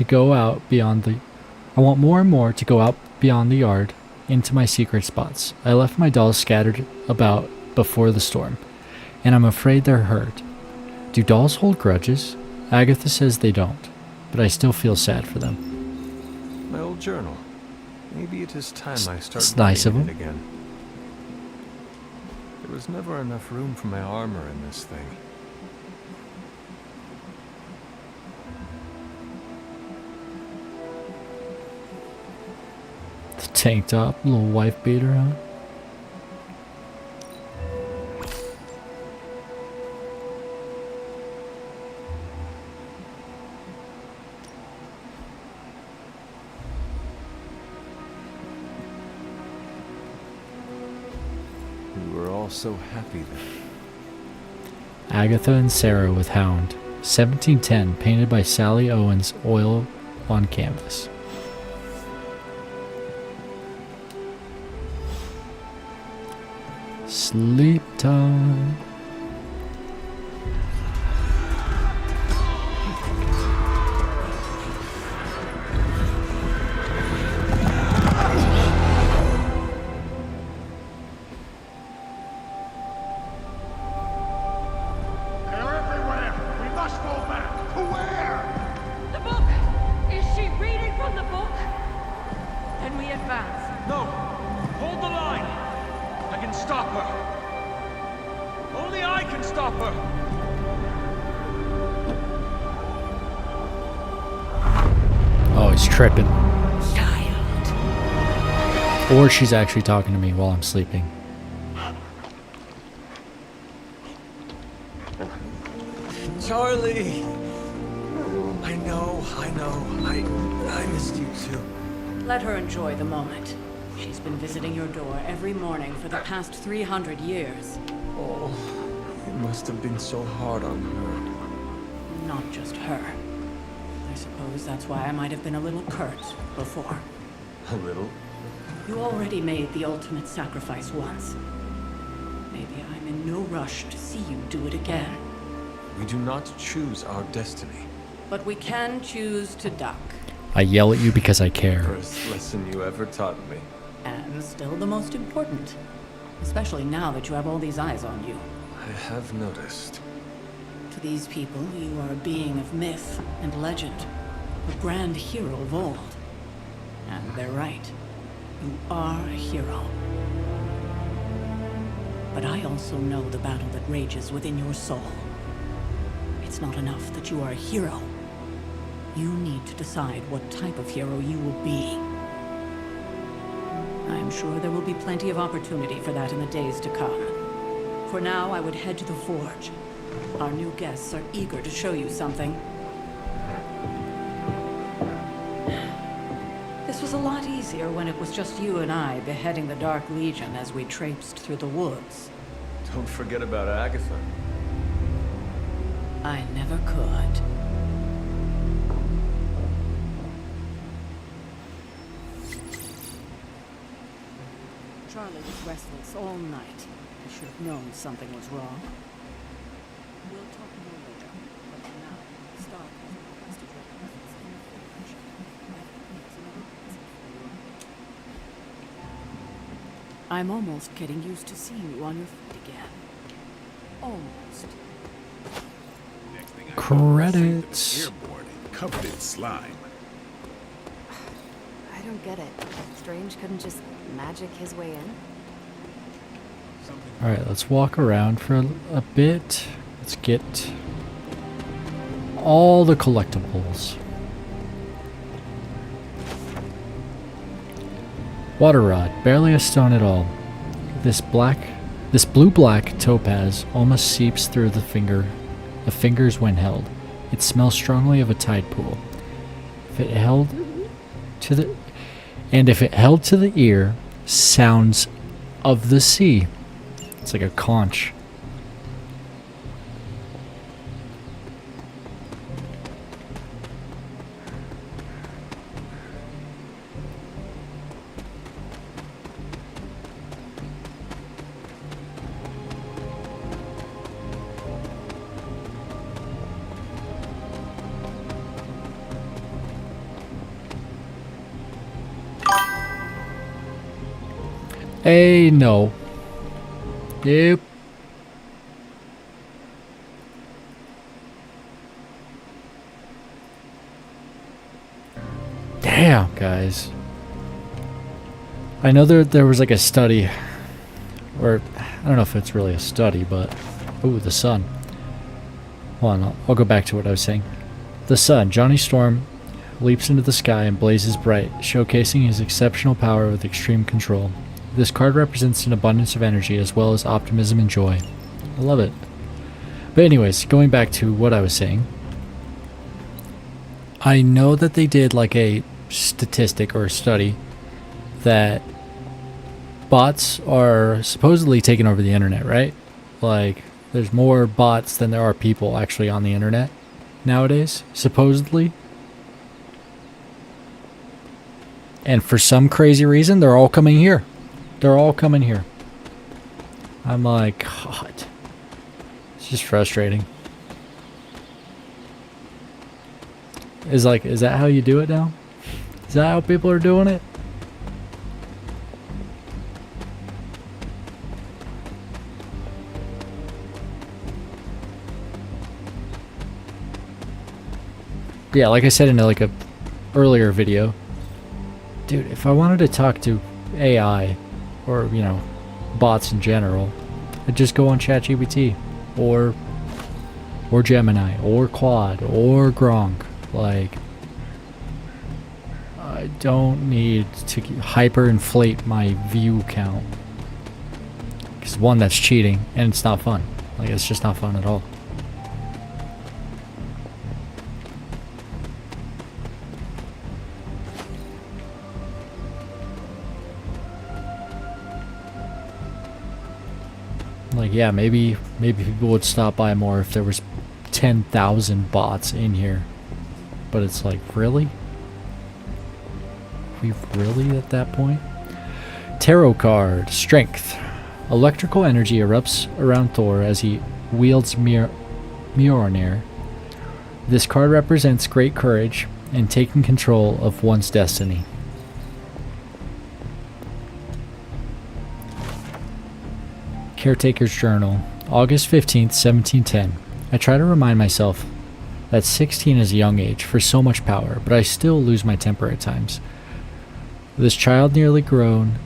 go out beyond the... I want more and more to go out beyond the yard, into my secret spots. I left my dolls scattered about before the storm, and I'm afraid they're hurt. Do dolls hold grudges? Agatha says they don't, but I still feel sad for them. My old journal. Maybe it is time I start It's nice of reading him. it again. There was never enough room for my armor in this thing. The tank top, little wife beater, huh? all so happy then. Agatha and Sarah with Hound. 1710, painted by Sally Owens, oil on canvas. Sleep time. They're everywhere! We must fall back! To where? The book! Is she reading from the book? Can we advance? No! Hold the line! I can stop her! Only I can stop her! Oh, he's tripping. Or she's actually talking to me while I'm sleeping. Charlie! I know. I missed you too. Let her enjoy the moment. She's been visiting your door every morning for the past 300 years. Oh, it must have been so hard on her. Not just her. I suppose that's why I might have been a little curt before. A little? You already made the ultimate sacrifice once. Maybe I'm in no rush to see you do it again. We do not choose our destiny. But we can choose to duck. I yell at you because I care. First lesson you ever taught me. And still the most important. Especially now that you have all these eyes on you. I have noticed. To these people, you are a being of myth and legend. A grand hero of old. And they're right. You are a hero. But I also know the battle that rages within your soul. It's not enough that you are a hero. You need to decide what type of hero you will be. I'm sure there will be plenty of opportunity for that in the days to come. For now, I would head to the forge. Our new guests are eager to show you something. This was a lot easier when it was just you and I beheading the Dark Legion as we traipsed through the woods. Don't forget about Agatha. I never could. Charlie was restless all night. I should have known something was wrong. We'll talk more later, but for now, Stark has requested your presence in the forge. I'm almost getting used to seeing you on your feet again. Almost. Credits. Airborne and covered in slime. I don't get it. Strange couldn't just magic his way in? Alright, let's walk around for a bit. Let's get all the collectibles. Water rod, barely a stone at all. This blue-black topaz almost seeps through the fingers when held. It smells strongly of a tide pool. If it held to the ear, sounds of the sea. It's like a conch. Hey, no. Yep. Damn, guys. I know there was like a study, or I don't know if it's really a study, but ooh, the sun. Hold on, I'll go back to what I was saying. The sun, Johnny Storm, leaps into the sky and blazes bright, showcasing his exceptional power with extreme control. This card represents an abundance of energy as well as optimism and joy. I love it. But anyways, going back to what I was saying. I know that they did like a statistic or a study that bots are supposedly taking over the internet, right? Like, there's more bots than there are people actually on the internet nowadays, supposedly. And for some crazy reason, they're all coming here. They're all coming here. I'm like, God. It's just frustrating. Is that how you do it now? Is that how people are doing it? Yeah, like I said in like a earlier video, dude, if I wanted to talk to AI or, you know, bots in general, I'd just go on ChatGPT or Gemini or Claude or Gronk. Like, I don't need to hyperinflate my view count. Because one, that's cheating, and it's not fun. Like, it's just not fun at all. Like, yeah, maybe people would stop by more if there was 10,000 bots in here. But it's like, really? We really at that point? Tarot card, Strength. Electrical energy erupts around Thor as he wields Mjolnir. This card represents great courage and taking control of one's destiny. Caretaker's Journal, August 15th, 1710. I try to remind myself that 16 is a young age for so much power, but I still lose my temper at times. This child, nearly grown,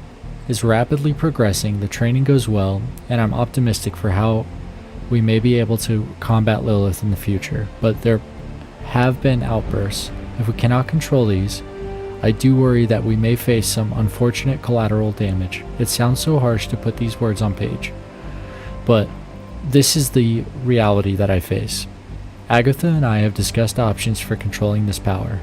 is rapidly progressing, the training goes well, and I'm optimistic for how we may be able to combat Lilith in the future, but there have been outbursts. If we cannot control these, I do worry that we may face some unfortunate collateral damage. It sounds so harsh to put these words on page, but this is the reality that I face. Agatha and I have discussed options for controlling this power,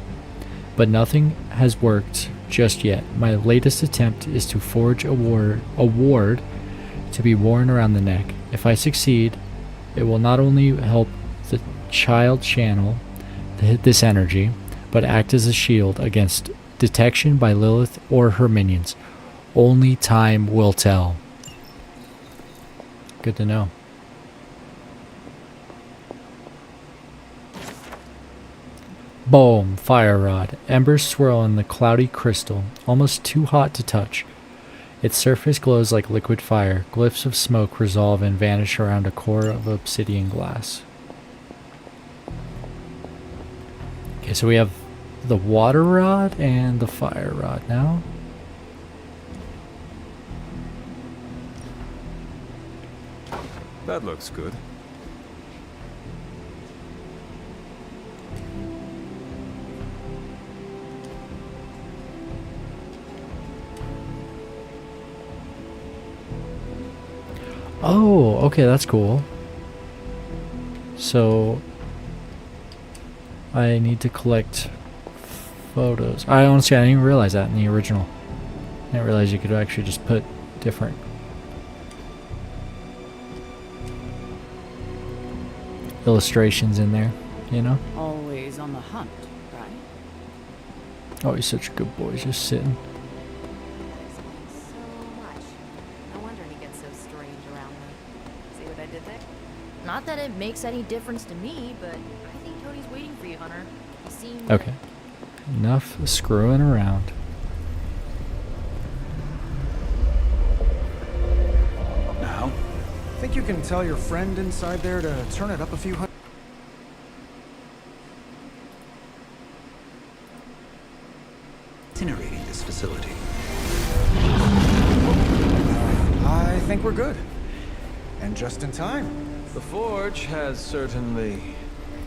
but nothing has worked just yet. My latest attempt is to forge a ward to be worn around the neck. If I succeed, it will not only help the child channel this energy, but act as a shield against detection by Lilith or her minions. Only time will tell. Good to know. Boom, fire rod. Embers swirl in the cloudy crystal, almost too hot to touch. Its surface glows like liquid fire. Glyphs of smoke resolve and vanish around a core of obsidian glass. Okay, so we have the water rod and the fire rod now. That looks good. Oh, okay, that's cool. So I need to collect photos. I honestly, I didn't even realize that in the original. I didn't realize you could actually just put different illustrations in there, you know? Always on the hunt, right? Oh, he's such a good boy, he's just sitting. Not that it makes any difference to me, but I think Tony's waiting for you, Hunter. He seemed... Okay. Enough screwing around. Now? Think you can tell your friend inside there to turn it up a few hundred? Incinerating this facility. I think we're good. And just in time. The forge has certainly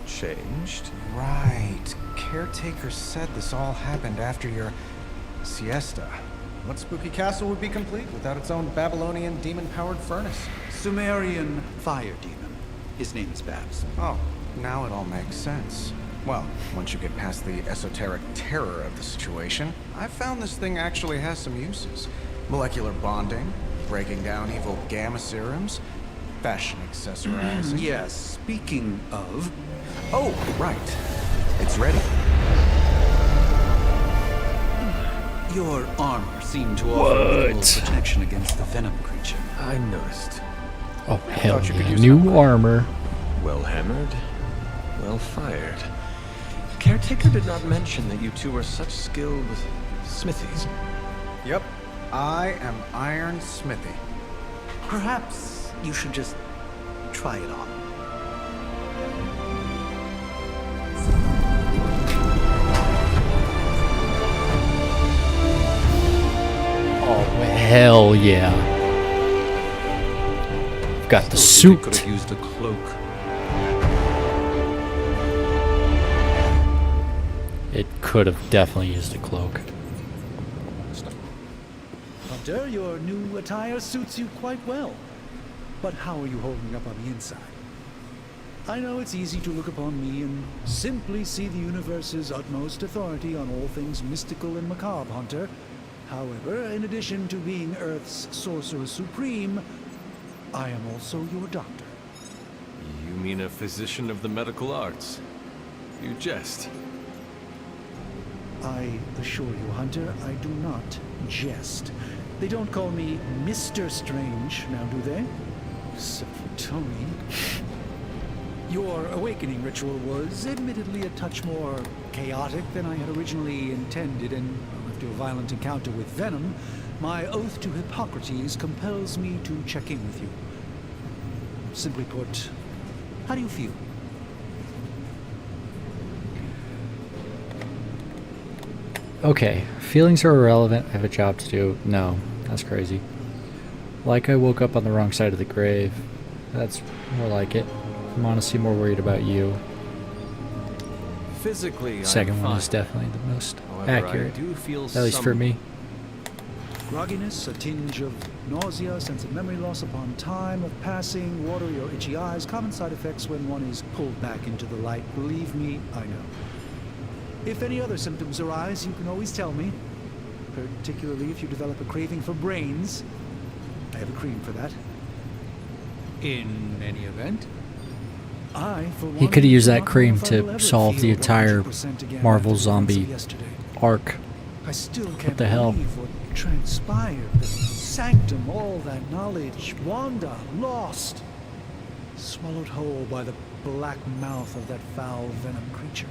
changed. Right. Caretaker said this all happened after your siesta. What spooky castle would be complete without its own Babylonian demon-powered furnace? Sumerian fire demon. His name is Babs. Oh, now it all makes sense. Well, once you get past the esoteric terror of the situation, I've found this thing actually has some uses. Molecular bonding, breaking down evil gamma serums, fashion accessorizing. Yes, speaking of... Oh, right. It's ready. Your armor seemed to offer little protection against the venom creature. I noticed. Oh, hell thought you could yeah. use New armor. Well hammered, well fired. Caretaker did not mention that you two were such skilled smithies. Yep, I am Iron Smithy. Perhaps you should just try it on. Oh, hell yeah. Got the suit. Could have used a cloak. It could have definitely used a cloak. Hunter, your new attire suits you quite well. But how are you holding up on the inside? I know it's easy to look upon me and simply see the universe's utmost authority on all things mystical and macabre, Hunter. However, in addition to being Earth's sorcerer supreme, I am also your doctor. You mean a physician of the medical arts? You jest. I assure you, Hunter, I do not jest. They don't call me Mr. Strange, now do they? Except for Tony. Your awakening ritual was admittedly a touch more chaotic than I had originally intended, and after a violent encounter with Venom, my oath to Hippocrates compels me to check in with you. Simply put, how do you feel? Okay, feelings are irrelevant. I have a job to do. No, that's crazy. Like I woke up on the wrong side of the grave. That's more like it. I'm honestly more worried about you. Physically, Second I'm one fine. is definitely the most However, accurate. I do feel At least for me. Grogginess, a tinge of nausea, sense of memory loss upon time of passing, watery or itchy eyes, common side effects when one is pulled back into the light. Believe me, I know. If any other symptoms arise, you can always tell me. Particularly if you develop a craving for brains. I have a cream for that. In any event, I, for one, He could have used do that not know cream if I will to ever solve the feel entire 100% again Marvel after the events of zombie yesterday. arc. I still What can't the hell? believe what transpired. The sanctum, all that knowledge, Wanda, lost. Swallowed whole by the black mouth of that foul venom creature.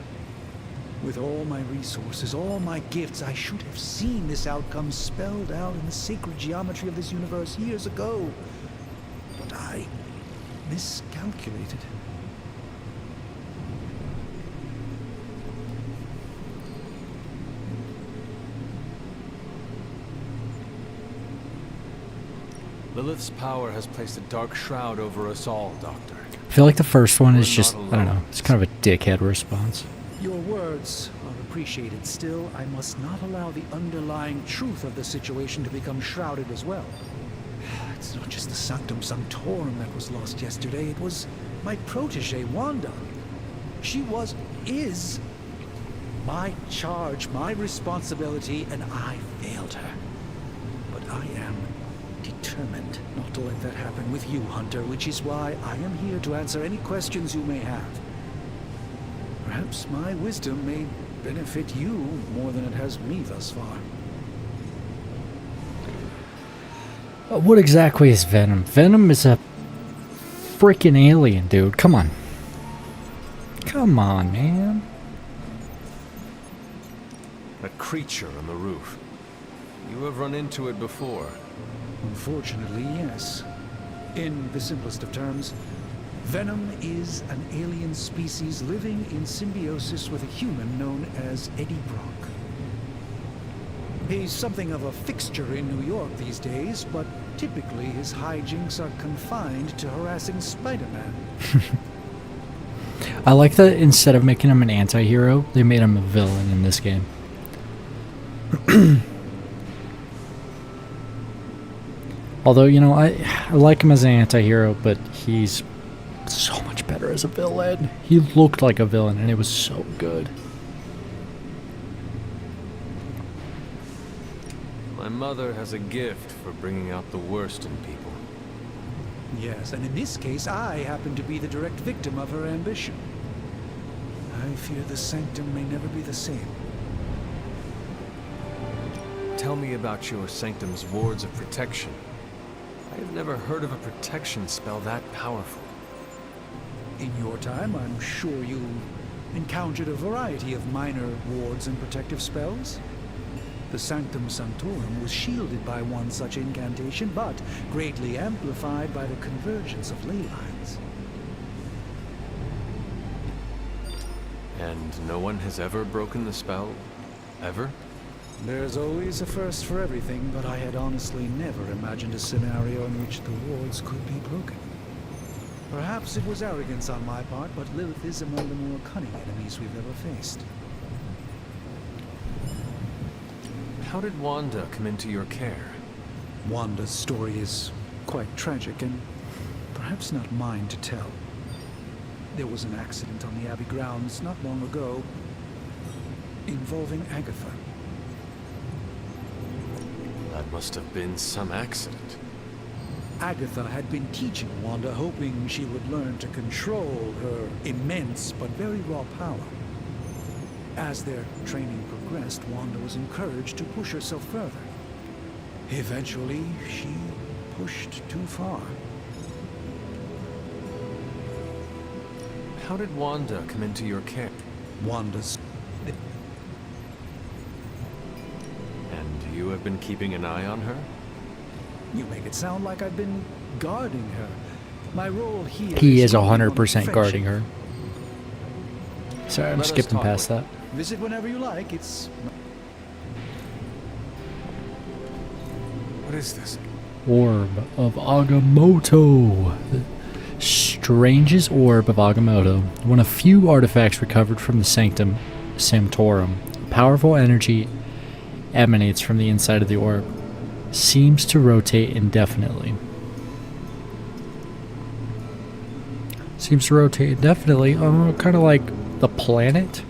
With all my resources, all my gifts, I should have seen this outcome spelled out in the sacred geometry of this universe years ago. But I miscalculated. Lilith's power has placed a dark shroud over us all, Doctor. I feel like the first one is We're just, not I don't know, alone. it's kind of a dickhead response. Your words are appreciated. Still, I must not allow the underlying truth of the situation to become shrouded as well. It's not just the Sanctum Sanctorum that was lost yesterday. It was my protege, Wanda. She is my charge, my responsibility, and I failed her. But I am determined not to let that happen with you, Hunter, which is why I am here to answer any questions you may have. Perhaps my wisdom may benefit you more than it has me thus far. What exactly is Venom? Venom is a freaking alien, dude. Come on. Come on, man. That creature on the roof. You have run into it before. Unfortunately, yes. In the simplest of terms, Venom is an alien species living in symbiosis with a human known as Eddie Brock. He's something of a fixture in New York these days, but typically his hijinks are confined to harassing Spider-Man. I like that instead of making him an anti-hero, they made him a villain in this game. Although, you know, I like him as an anti-hero, but he's so much better as a villain. He looked like a villain, and it was so good. My mother has a gift for bringing out the worst in people. Yes, and in this case, I happen to be the direct victim of her ambition. I fear the Sanctum may never be the same. Tell me about your Sanctum's wards of protection. I have never heard of a protection spell that powerful. In your time, I'm sure you encountered a variety of minor wards and protective spells. The Sanctum Sanctorum was shielded by one such incantation, but greatly amplified by the convergence of ley lines. And no one has ever broken the spell? Ever? There's always a first for everything, but I had honestly never imagined a scenario in which the wards could be broken. Perhaps it was arrogance on my part, but Lilith is among the more cunning enemies we've ever faced. How did Wanda come into your care? Wanda's story is quite tragic and perhaps not mine to tell. There was an accident on the Abbey grounds not long ago involving Agatha. That must have been some accident. Agatha had been teaching Wanda, hoping she would learn to control her immense but very raw power. As their training progressed, Wanda was encouraged to push herself further. Eventually, she pushed too far. How did Wanda come into your care? Wanda's... And you have been keeping an eye on her? You make it sound like I've been guarding her. My role here He is one of 100% guarding friendship. her. Sorry, I'm Let us skipping talk past with- that. Visit whenever you like, it's... What is this? Orb of Agamotto. The strangest orb of Agamotto. One of few artifacts recovered from the Sanctum Sanctorum. Powerful energy emanates from the inside of the orb. Seems to rotate indefinitely. Seems to rotate indefinitely. Oh, kind of like the planet.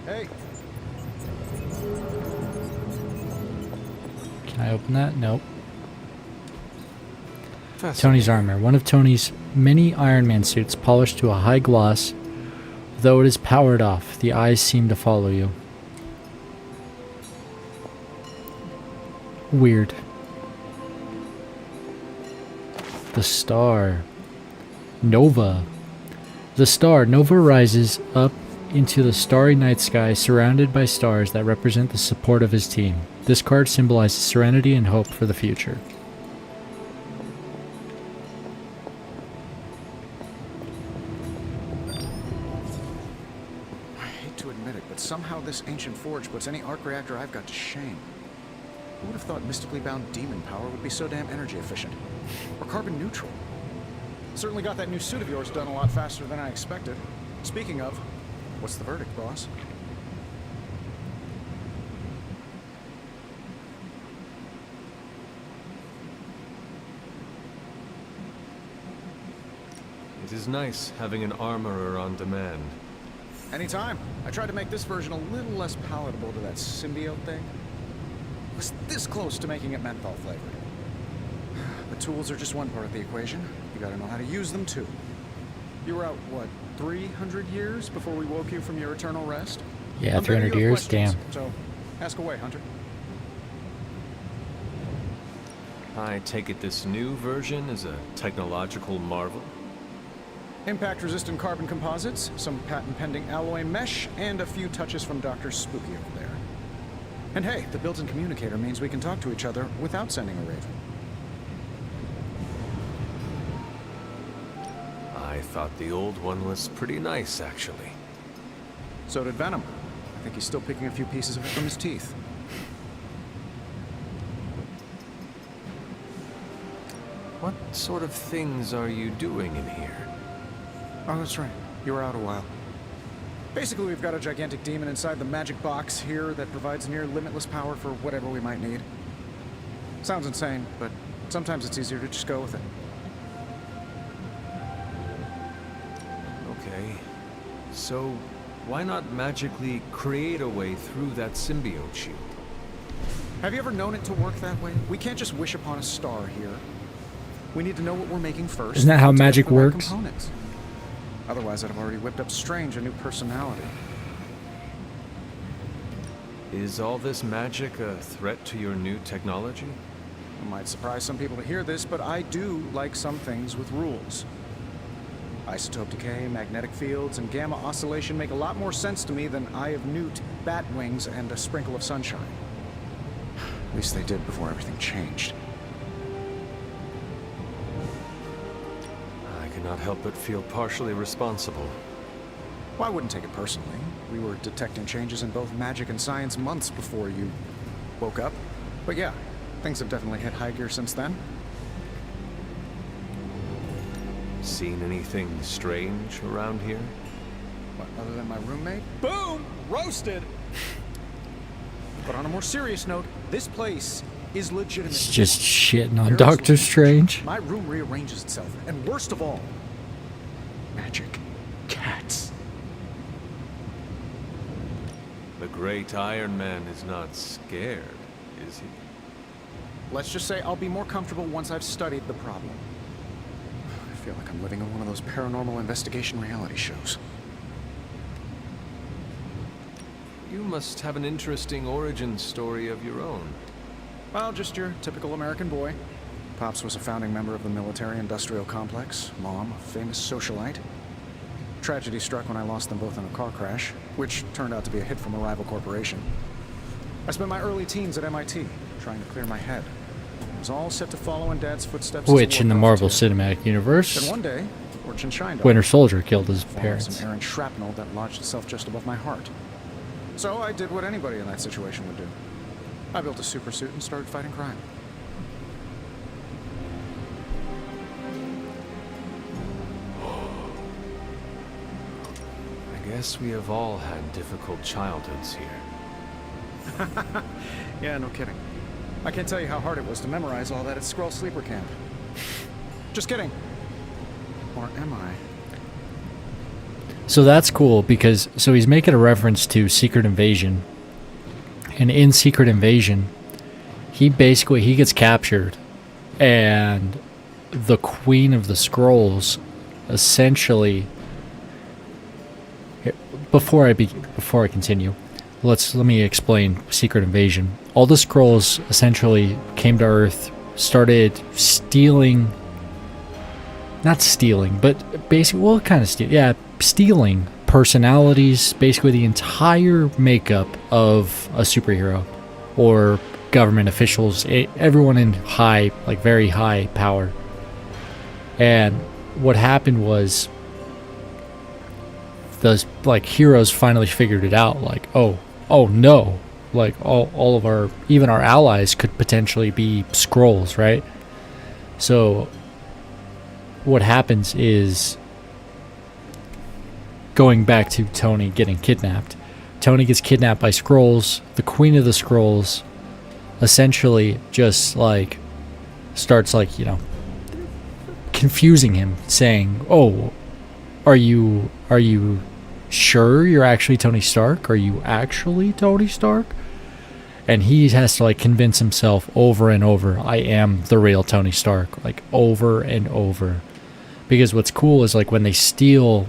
Hey. Can I open that? Nope. Tony's armor. One of Tony's many Iron Man suits polished to a high gloss. Though it is powered off, the eyes seem to follow you. Weird. The star. Nova. The star. Nova rises up into the starry night sky surrounded by stars that represent the support of his team. This card symbolizes serenity and hope for the future. I hate to admit it, but somehow this ancient forge puts any arc reactor I've got to shame. Who would have thought mystically bound demon power would be so damn energy efficient? Or carbon neutral? Certainly got that new suit of yours done a lot faster than I expected. Speaking of, what's the verdict, boss? It is nice having an armorer on demand. Anytime. I tried to make this version a little less palatable to that symbiote thing. Was this close to making it menthol flavored. The tools are just one part of the equation. You gotta know how to use them too. You were out, what, 300 years before we woke you from your eternal rest? Yeah, I'm betting 300 you have years? questions, Damn. So, ask away, Hunter. I take it this new version is a technological marvel? Impact-resistant carbon composites, some patent-pending alloy mesh, and a few touches from Dr. Spooky over there. And hey, the built-in communicator means we can talk to each other without sending a raven. I thought the old one was pretty nice, actually. So did Venom. I think he's still picking a few pieces of it from his teeth. What sort of things are you doing in here? Oh, that's right. You were out a while. Basically, we've got a gigantic demon inside the magic box here that provides near limitless power for whatever we might need. Sounds insane, but sometimes it's easier to just go with it. Okay. So, Why not magically create a way through that symbiote shield? Have you ever known it to work that way? We can't just wish upon a star here. We need to know what we're making first. Isn't that how to get magic the right works? components. Otherwise, I'd have already whipped up Strange a new personality. Is all this magic a threat to your new technology? It might surprise some people to hear this, but I do like some things with rules. Isotope decay, magnetic fields, and gamma oscillation make a lot more sense to me than Eye of Newt, bat wings, and a sprinkle of sunshine. At least they did before everything changed. I cannot help but feel partially responsible. Well, I wouldn't take it personally. We were detecting changes in both magic and science months before you woke up. But yeah, things have definitely hit high gear since then. Seen anything strange around here? What, other than my roommate? Boom! Roasted! But on a more serious note, this place is legitimate. It's just shitting on Doctor Strange. My room rearranges itself, and worst of all, magic cats. The great Iron Man is not scared, is he? Let's just say I'll be more comfortable once I've studied the problem. I feel like I'm living in one of those paranormal investigation reality shows. You must have an interesting origin story of your own. Well, just your typical American boy. Pops was a founding member of the military-industrial complex. Mom, a famous socialite. Tragedy struck when I lost them both in a car crash, which turned out to be a hit from a rival corporation. I spent my early teens at MIT, trying to clear my head. It was all set to follow in Dad's footsteps. Which, in the Marvel Cinematic Universe, Then one day, fortune shined on Winter me. Soldier killed his Following parents. some errant shrapnel that lodged itself just above my heart. So I did what anybody in that situation would do. I built a super suit and started fighting crime. I guess we have all had difficult childhoods here. Yeah, no kidding. I can't tell you how hard it was to memorize all that at Skrull Sleeper Camp. Just kidding. Or am I? So that's cool because he's making a reference to Secret Invasion. And in Secret Invasion, he gets captured, and the Queen of the Skrulls essentially. Before I continue, let me explain Secret Invasion. All the Skrulls essentially came to Earth, started stealing. Not stealing, but basically, well, kind of steal. Yeah, stealing personalities, basically the entire makeup of a superhero or government officials, everyone in high, like very high power. And what happened was the heroes finally figured it out, like, oh no, like all of our, even our allies could potentially be Skrulls, right? So what happens is, going back to Tony getting kidnapped. Tony gets kidnapped by Skrulls. The Queen of the Skrulls essentially just starts confusing him, saying, "Oh, are you sure you're actually Tony Stark? Are you actually Tony Stark?" And he has to convince himself over and over, "I am the real Tony Stark," over and over. Because what's cool is when they steal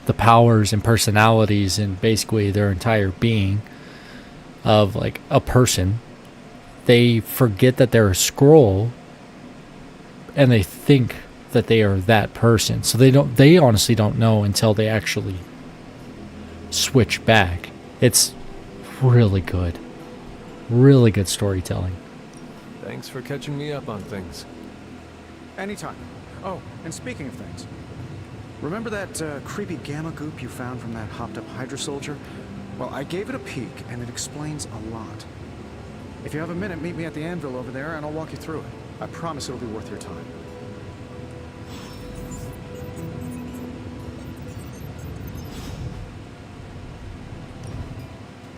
the powers and personalities and basically their entire being of a person, they forget that they're a Skrull, and they think that they are that person. So they honestly don't know until they actually switch back. It's really good storytelling. Thanks for catching me up on things. Anytime. Oh, and speaking of things, remember that creepy gamma goop you found from that hopped-up Hydra soldier? Well, I gave it a peek, and it explains a lot. If you have a minute, meet me at the anvil over there, and I'll walk you through it. I promise it'll be worth your time.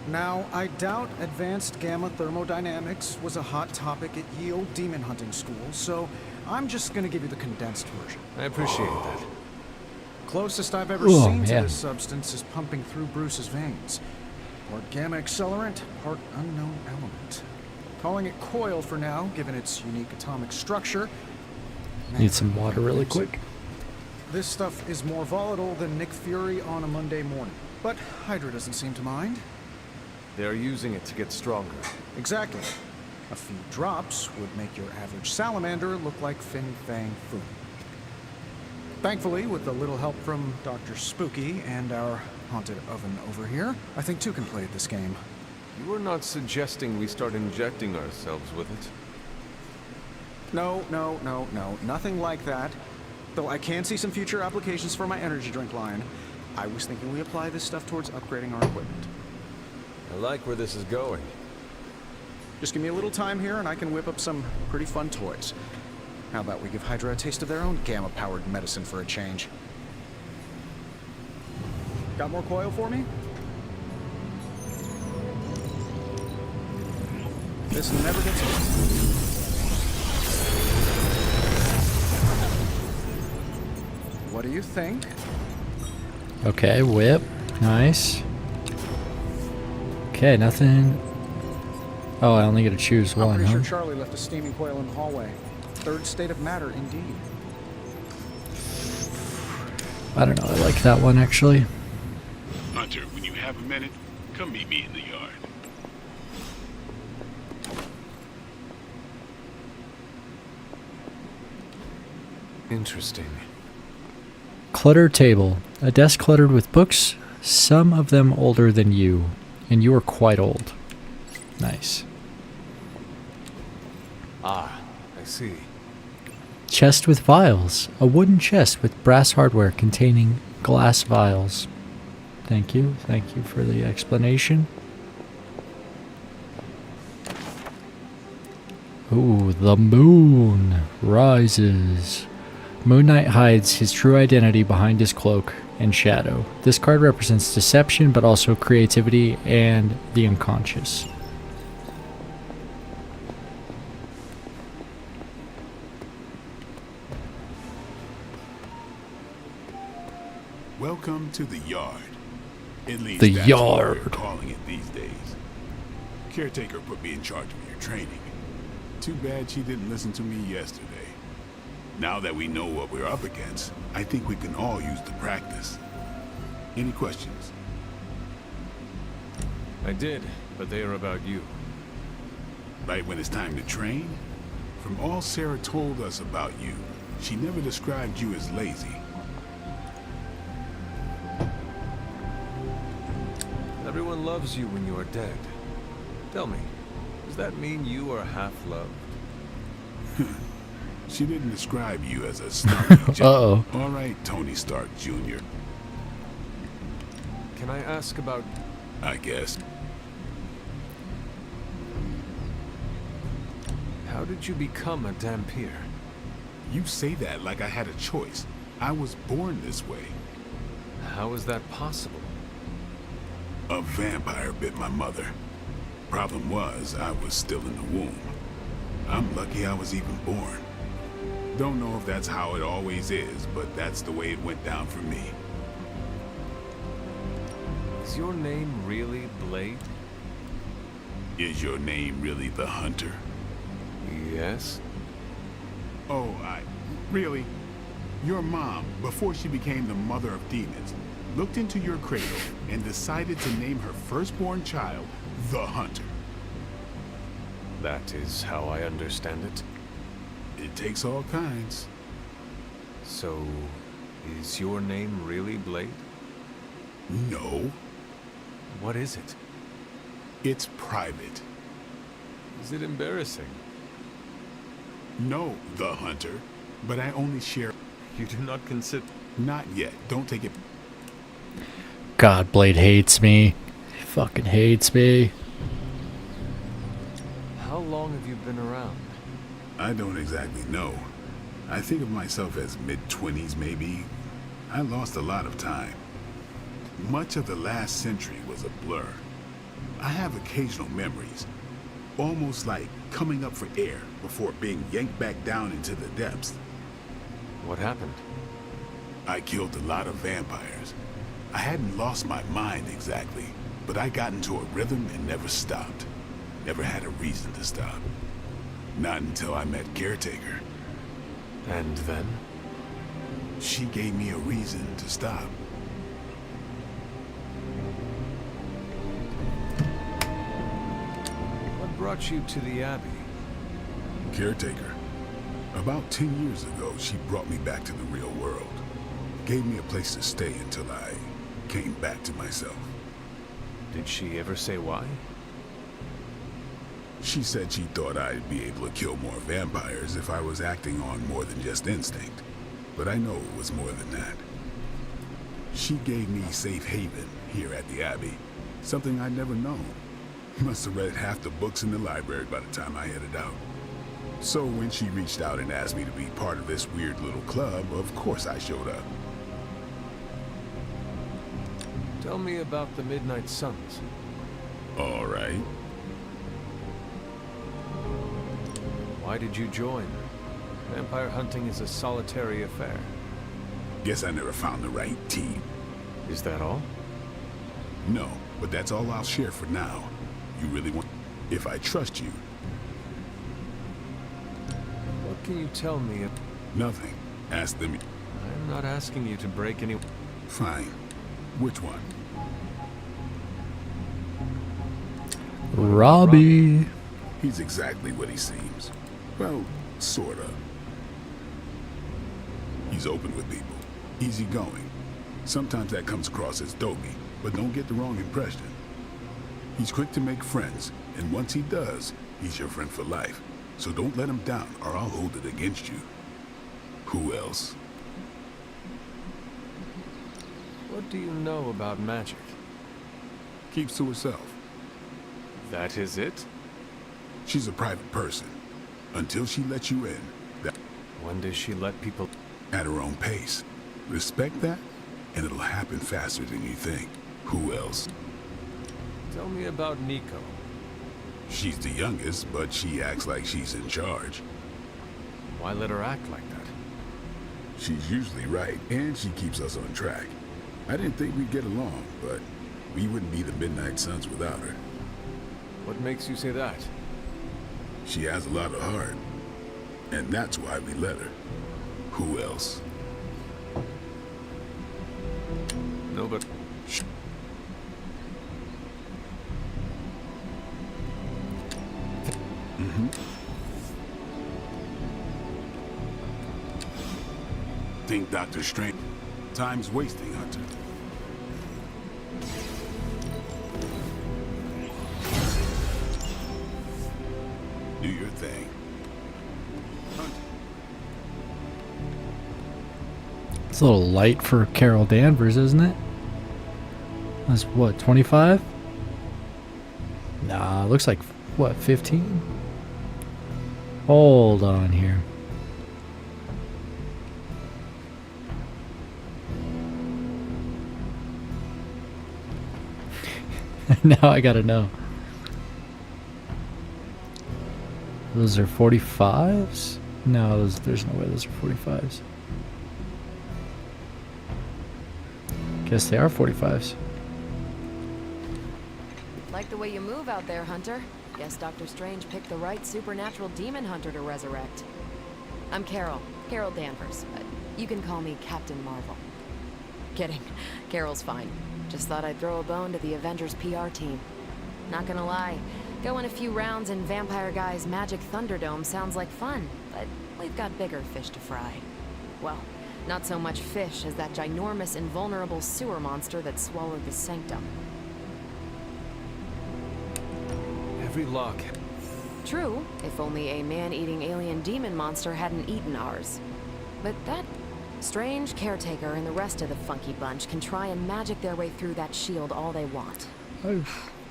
Now, I doubt advanced gamma thermodynamics was a hot topic at Yield Demon Hunting School, so I'm just gonna give you the condensed version. I appreciate that. closest I've ever Oh, seen to man. this substance is pumping through Bruce's veins. Part gamma accelerant, part unknown element. Calling it coil for now, given its unique atomic structure. Need some water really quick. This stuff is more volatile than Nick Fury on a Monday morning. But Hydra doesn't seem to mind. They're using it to get stronger. Exactly. A few drops would make your average salamander look like Fin Fang Foom. Thankfully, with a little help from Dr. Spooky and our haunted oven over here, I think two can play at this game. You are not suggesting we start injecting ourselves with it? No, nothing like that. Though I can see some future applications for my energy drink line. I was thinking we apply this stuff towards upgrading our equipment. I like where this is going. Just give me a little time here and I can whip up some pretty fun toys. How about we give Hydra a taste of their own gamma-powered medicine for a change? Got more coil for me? This never gets old. What do you think? Okay, whip. Nice. Okay, nothing. Oh, I only get to choose I'm one, pretty huh? sure Charlie left a steaming coil in the hallway. Third state of matter, indeed. I don't know. I like that one, actually. Hunter, when you have a minute, come meet me in the yard. Interesting. Cluttered table. A desk cluttered with books, some of them older than you. And you are quite old. Nice. Ah, I see. Chest with vials. A wooden chest with brass hardware containing glass vials. Thank you. Thank you for the explanation. Ooh, the moon rises. Moon Knight hides his true identity behind his cloak and shadow. This card represents deception, but also creativity and the unconscious. Welcome to the yard. At least The that's yard. what we're calling it these days. Caretaker put me in charge of your training. Too bad she didn't listen to me yesterday. Now that we know what we're up against, I think we can all use the practice. Any questions? I did, but they are about you. Right when it's time to train? From all Sarah told us about you, she never described you as lazy. Everyone loves you when you are dead. Tell me, does that mean you are half-loved? She didn't describe you as a snarky Uh-oh. All right, Tony Stark Jr. Can I ask about... I guess. How did you become a Dampier? You say that like I had a choice. I was born this way. How is that possible? A vampire bit my mother. Problem was, I was still in the womb. I'm lucky I was even born. Don't know if that's how it always is, but that's the way it went down for me. Is your name really Blade? Is your name really the Hunter? Yes. Oh, really? Your mom, before she became the mother of demons, looked into your cradle and decided to name her firstborn child the Hunter. That is how I understand it. It takes all kinds. So, is your name really Blade? No. What is it? It's private. Is it embarrassing? No, the Hunter. But I only share... You do not consider... Not yet. Don't take it... God, Blade hates me. He fucking hates me. How long have you been around? I don't exactly know. I think of myself as mid-20s, maybe. I lost a lot of time. Much of the last century was a blur. I have occasional memories, almost like coming up for air before being yanked back down into the depths. What happened? I killed a lot of vampires. I hadn't lost my mind exactly, but I got into a rhythm and never stopped. Never had a reason to stop. Not until I met Caretaker. And then? She gave me a reason to stop. What brought you to the Abbey? Caretaker. About 10 years ago, she brought me back to the real world. Gave me a place to stay until I came back to myself. Did she ever say why? She said she thought I'd be able to kill more vampires if I was acting on more than just instinct. But I know it was more than that. She gave me safe haven here at the Abbey. Something I'd never known. Must have read half the books in the library by the time I headed out. So when she reached out and asked me to be part of this weird little club, of course I showed up. Tell me about the Midnight Suns. All right. Why did you join? Vampire hunting is a solitary affair. Guess I never found the right team. Is that all? No, but that's all I'll share for now. You really want... If I trust you... What can you tell me? Nothing. Ask them. I'm not asking you to break any... Fine. Which one? Robbie. He's exactly what he seems. Well, sorta. He's open with people. Easygoing. Sometimes that comes across as dopey, but don't get the wrong impression. He's quick to make friends, and once he does, he's your friend for life. So don't let him down, or I'll hold it against you. Who else? What do you know about magic? Keeps to herself. That is it? She's a private person. Until she lets you in. When does she let people... At her own pace. Respect that, and it'll happen faster than you think. Who else? Tell me about Nico. She's the youngest, but she acts like she's in charge. Why let her act like that? She's usually right, and she keeps us on track. I didn't think we'd get along, but we wouldn't be the Midnight Suns without her. What makes you say that? She has a lot of heart, and that's why we let her. Who else? No, but... Think Dr. Strange. Time's wasting, Hunter. Do your thing. It's a little light for Carol Danvers, isn't it? That's what, 25? Nah, looks like, what, 15? Hold on here. Now I gotta know. Those are 45s? No, there's no way those are 45s. Guess they are 45s. Like the way you move out there, Hunter. Guess Dr. Strange picked the right supernatural demon hunter to resurrect. I'm Carol Danvers, but you can call me Captain Marvel. Kidding. Carol's fine. Just thought I'd throw a bone to the Avengers PR team. Not gonna lie, going a few rounds in Vampire Guy's Magic Thunderdome sounds like fun, but we've got bigger fish to fry. Well, not so much fish as that ginormous invulnerable sewer monster that swallowed the Sanctum. Every lock. True, if only a man-eating alien demon monster hadn't eaten ours. But that Strange, Caretaker, and the rest of the funky bunch can try and magic their way through that shield all they want.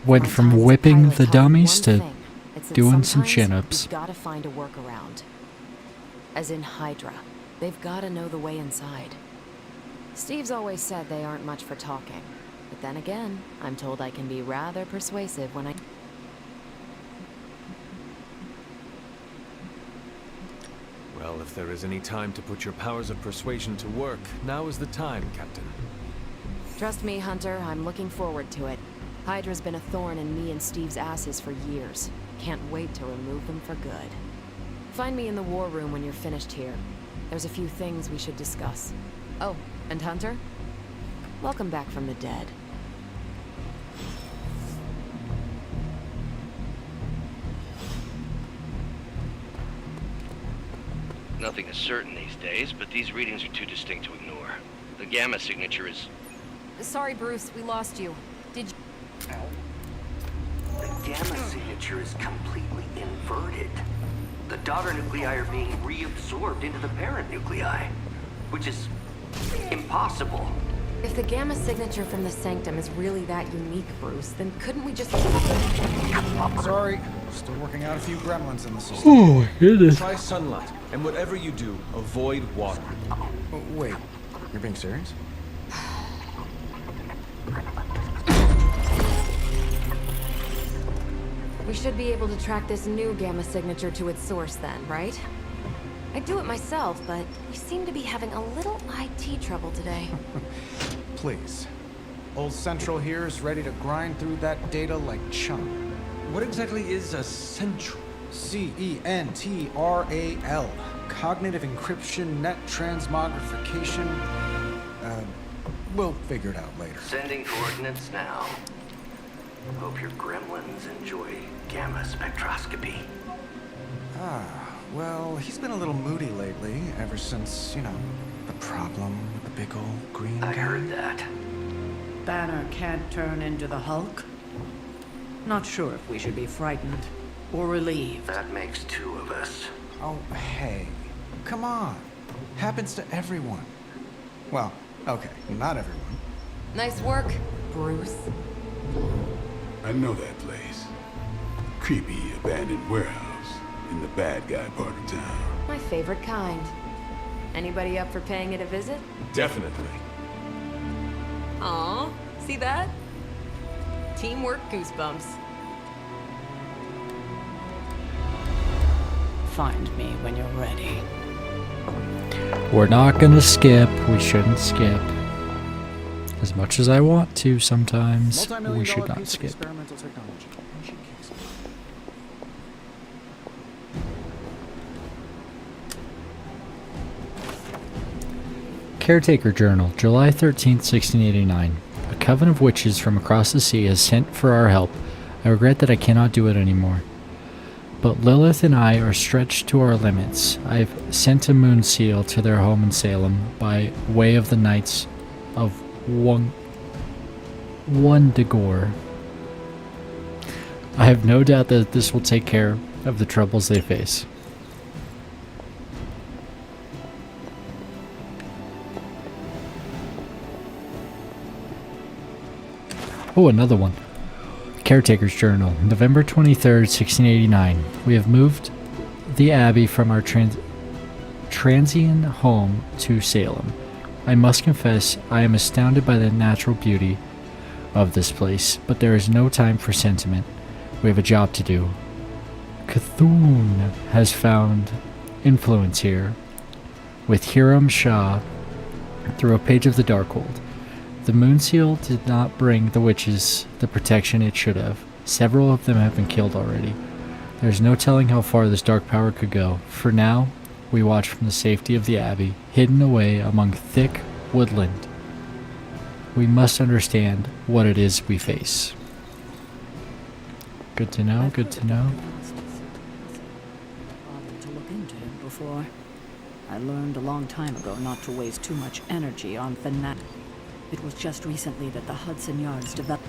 Went from whipping the dummies to doing some chin-ups. You've gotta find a workaround. As in Hydra. They've gotta know the way inside. Steve's always said they aren't much for talking. But then again, I'm told I can be rather persuasive when I... Well, if there is any time to put your powers of persuasion to work, now is the time, Captain. Trust me, Hunter, I'm looking forward to it. Hydra's been a thorn in me and Steve's asses for years. Can't wait to remove them for good. Find me in the war room when you're finished here. There's a few things we should discuss. Oh, and Hunter? Welcome back from the dead. Nothing is certain these days, but these readings are too distinct to ignore. The gamma signature is... Sorry, Bruce, we lost you. Did you... The gamma signature is completely inverted. The daughter nuclei are being reabsorbed into the parent nuclei, which is impossible. If the gamma signature from the Sanctum is really that unique, Bruce, then couldn't we just... Sorry, still working out a few gremlins in the system. Oh, goodness. Try sunlight, and whatever you do, avoid water. Oh, wait, you're being serious? We should be able to track this new gamma signature to its source then, right? I'd do it myself, but we seem to be having a little IT trouble today. Please. Old Central here is ready to grind through that data like chum. What exactly is a Central? CENTRAL. Cognitive encryption, net transmogrification. We'll figure it out later. Sending coordinates now. Hope your gremlins enjoy gamma spectroscopy. Well, he's been a little moody lately, ever since, you know, the problem with the big old green guy. I heard that. Banner can't turn into the Hulk? Not sure if we should be frightened or relieved. That makes two of us. Oh, hey. Come on. Happens to everyone. Well, okay, not everyone. Nice work, Bruce. I know that place. Creepy abandoned warehouse in the bad guy part of town. My favorite kind. Anybody up for paying it a visit? Definitely. Aw, see that? Teamwork goosebumps. Find me when you're ready. We're not gonna skip. We shouldn't skip. As much as I want to sometimes, we should not skip. Experimental technology. Caretaker Journal, July 13th, 1689. A coven of witches from across the sea has sent for our help. I regret that I cannot do it anymore. But Lilith and I are stretched to our limits. I've sent a moon seal to their home in Salem by way of the Knights of Wundagore. I have no doubt that this will take care of the troubles they face. Oh, another one. Caretaker's Journal, November 23rd, 1689. We have moved the Abbey from our transient home to Salem. I must confess, I am astounded by the natural beauty of this place, but there is no time for sentiment. We have a job to do. Cthulhu has found influence here with Hiram Shah through a page of the Darkhold. The moon seal did not bring the witches the protection it should have. Several of them have been killed already. There is no telling how far this dark power could go. For now, we watch from the safety of the Abbey, hidden away among thick woodland. We must understand what it is we face. Good to know, good to know. Bothered to look into him before. I learned a long time ago not to waste too much energy on fanatic. It was just recently that the Hudson Yards developed.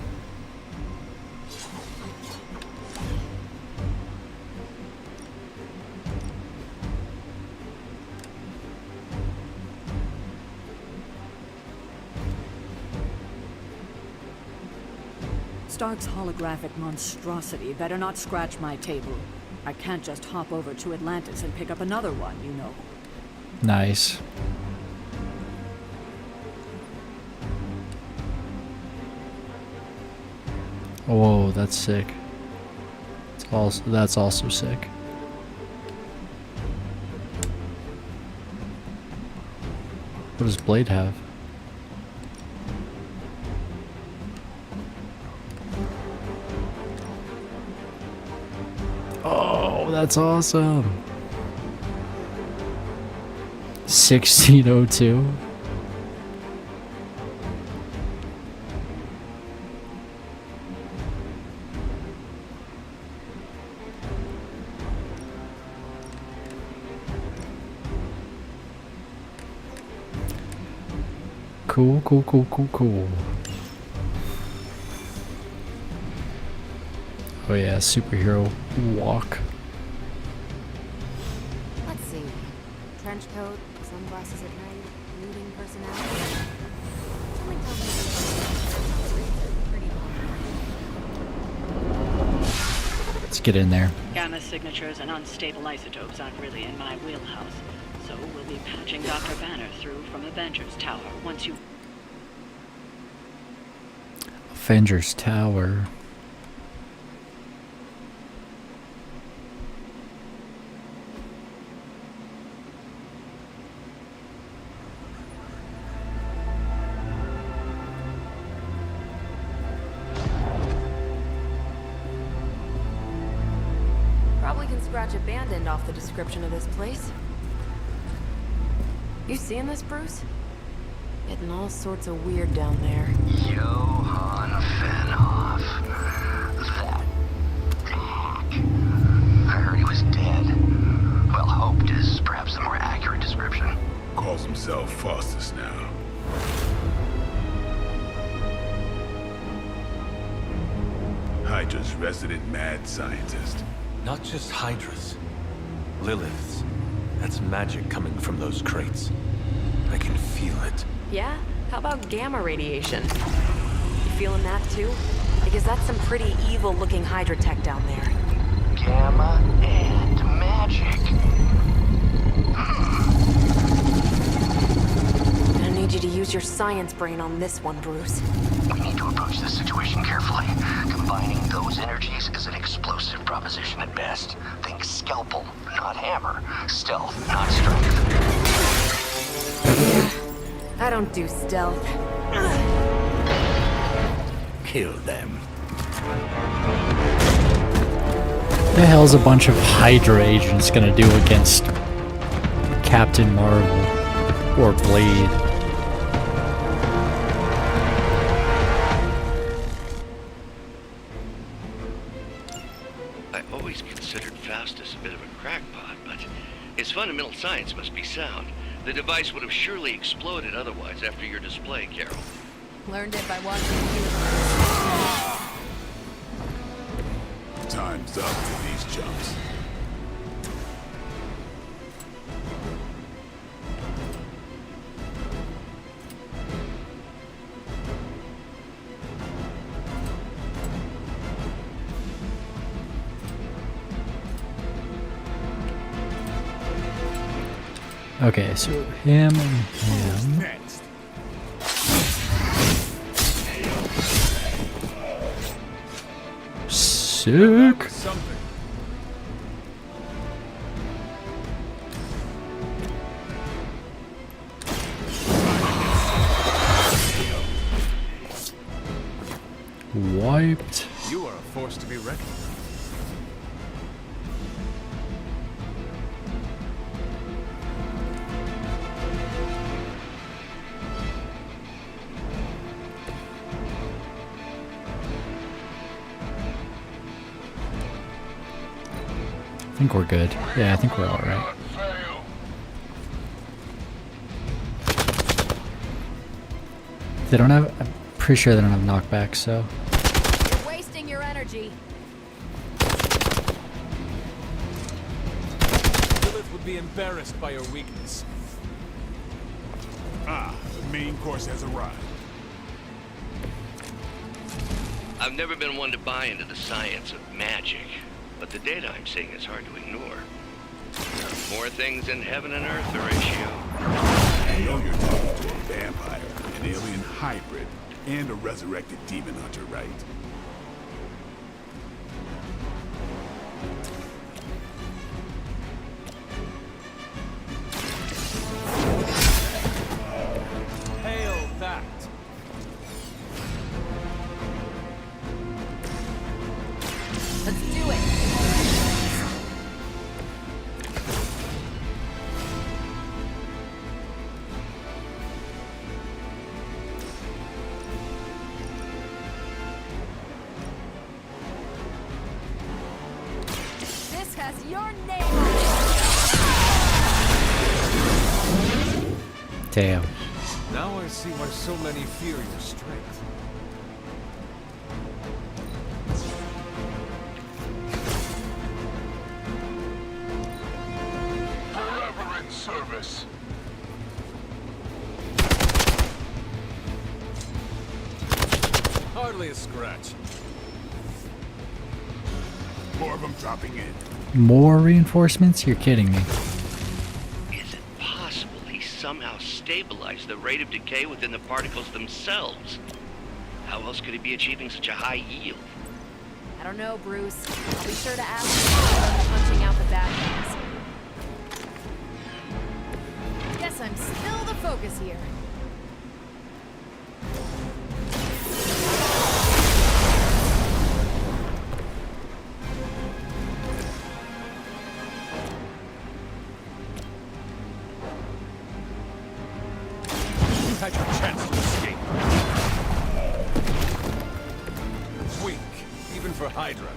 Stark's holographic monstrosity better not scratch my table. I can't just hop over to Atlantis and pick up another one, you know. Nice. Whoa, that's sick. That's also sick. What does Blade have? Oh, that's awesome. 1602. Cool, cool, cool, cool, cool. Oh yeah, superhero walk. Let's see. Trench coat, sunglasses at night, brooding personality. Something tells me Let's get in there. Gamma signatures and unstable isotopes aren't really in my wheelhouse. So we'll be patching Dr. Banner through from Avengers Tower once you... Avengers Tower. probably can scratch abandoned off the description of this place. You seeing this, Bruce? Getting all sorts of weird down there. Johann Fenhoff. That hack. I heard he was dead. Well, hoped is perhaps the more accurate description. Calls himself Faustus now. Hydra's resident mad scientist. Not just Hydra's. Lilith's. That's magic coming from those crates. I can feel it. Yeah? How about gamma radiation? You feeling that too? Because that's some pretty evil-looking Hydra tech down there. Gamma and magic. I need you to use your science brain on this one, Bruce. We need to approach this situation carefully. Combining those energies is an explosive proposition at best. Think scalpel, not hammer. Stealth, not strength. I don't do stealth. Kill them. The hell's a bunch of Hydra agents gonna do against Captain Marvel or Blade? I always considered Faustus a bit of a crackpot, but his fundamental science must be sound. The device would have surely exploded otherwise after your display, Carol. Learned it by watching you. Time's up for these chumps. Okay, so him and him. Next. Sick. Something. Wiped. You are a force to be reckoned with. I think we're good. Yeah, I think we're alright. They don't have... I'm pretty sure they don't have knockback, so... You're wasting your energy. Lilith would be embarrassed by your weakness. Ah, the main course has arrived. I've never been one to buy into the science of magic, but the data I'm seeing is hard to ignore. There are more things in heaven and earth, Horatio. I know you're talking to a vampire, an alien hybrid, and a resurrected demon hunter, right? Let's do it. This has your name on it. Damn. Now I see why so many fear your strength. Forever in service. Hardly a scratch. More of them dropping in. More reinforcements? You're kidding me. Is it possible he somehow stabilized the rate of decay within the particles themselves? How else could he be achieving such a high yield? I don't know, Bruce. I'll be sure to ask you about punching out the bad guys. Guess I'm still the focus here. You had your chance to escape. Weak, even for Hydra.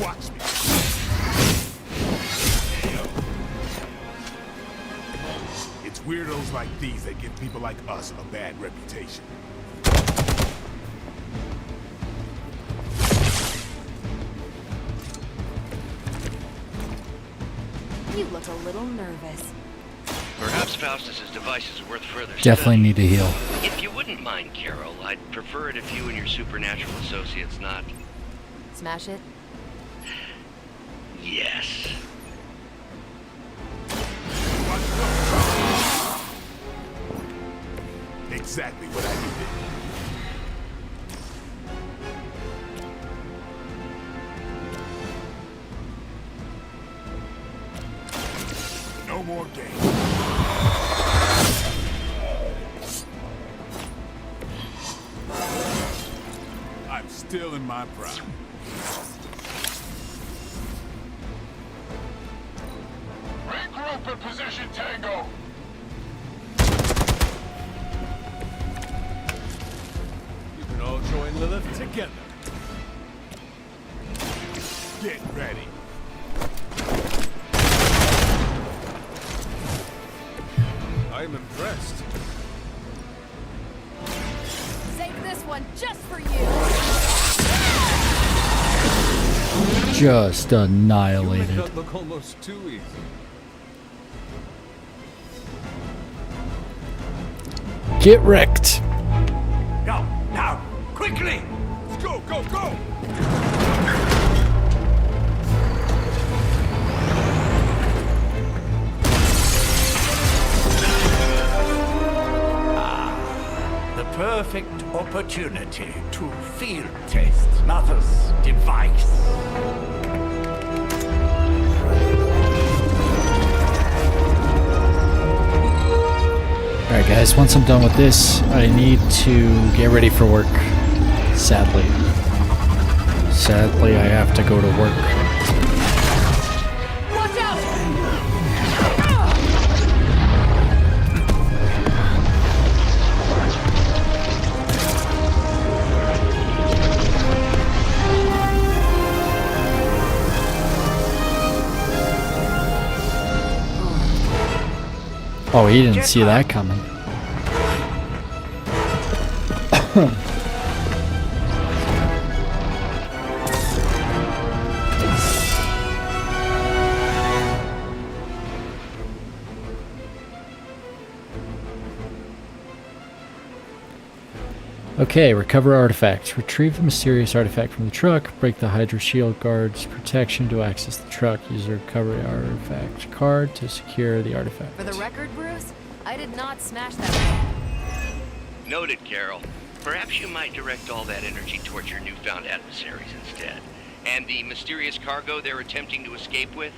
Watch me. It's weirdos like these that give people like us a bad reputation. You look a little nervous. Perhaps Faustus's device is worth further Definitely study. need to heal. If you wouldn't mind, Carol, I'd prefer it if you and your supernatural associates not... Smash it? Yes. Exactly what I needed. No more games. I'm still in my prime. Regroup in position, Tango. You can all join Lilith together. Get ready. I'm impressed. Save this one just for you. Just You make annihilated. that look almost too easy. Get wrecked. Go, now, quickly! Let's go, go, go! The perfect opportunity to field test Mother's device. Alright guys, once I'm done with this, I need to get ready for work. Sadly. Sadly, I have to go to work. Watch out! Oh, he didn't see that coming. Okay, recover artifact. Retrieve the mysterious artifact from the truck. Break the Hydra shield guard's protection to access the truck. Use the recovery artifact card to secure the artifact. For the record, Bruce, I did not smash that. Noted, Carol. Perhaps you might direct all that energy towards your newfound adversaries instead. And the mysterious cargo they're attempting to escape with?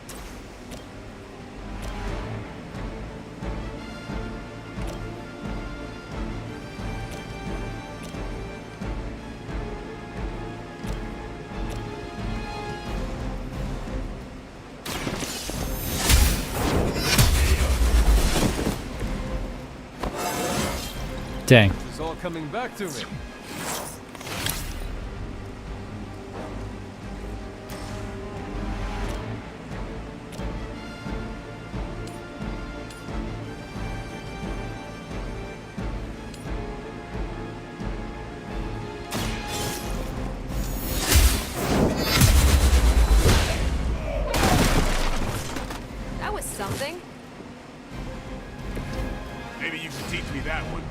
Dang. It's all coming back to me. That was something. Maybe you can teach me that one.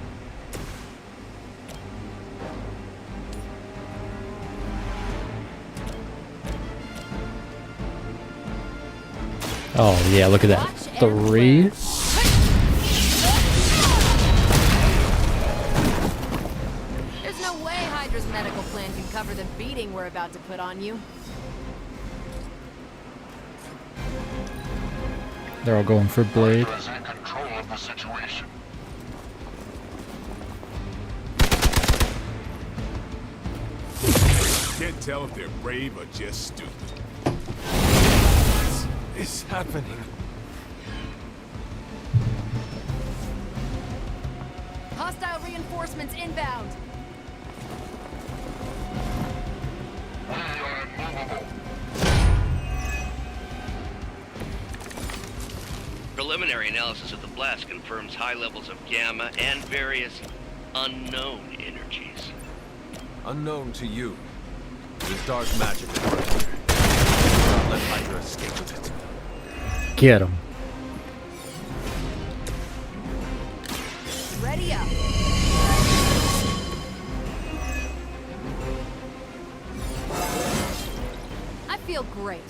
Oh yeah, look at that. 3. There's no way Hydra's medical plan can cover the beating we're about to put on you. They're all going for Blade. Hydra is in control of the situation. Can't tell if they're brave or just stupid. It's happening. Hostile reinforcements inbound. We are immovable. Preliminary analysis of the blast confirms high levels of gamma and various unknown energies. Unknown to you. There's dark magic at work here. Do not let Hydra escape with it. Get him. Ready up. I feel great.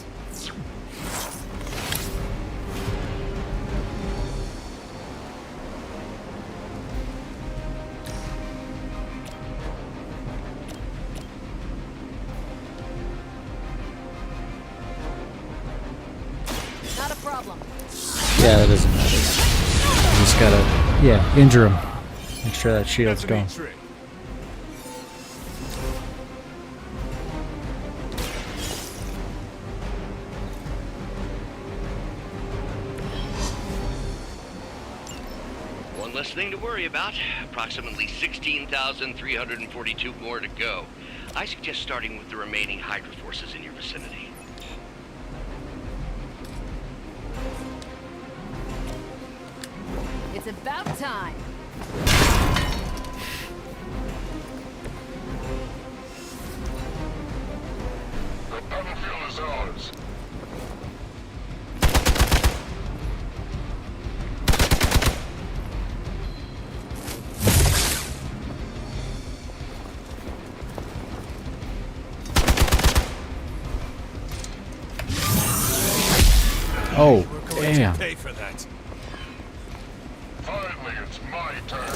Not a problem. Yeah, that doesn't matter. Just gotta, yeah, injure him. Make sure that shield's going. One less thing to worry about. Approximately 16,342 more to go. I suggest starting with the remaining Hydra forces in your vicinity. It's about time. The battlefield is ours. Oh, We're going damn. to pay for that. Finally, it's my turn.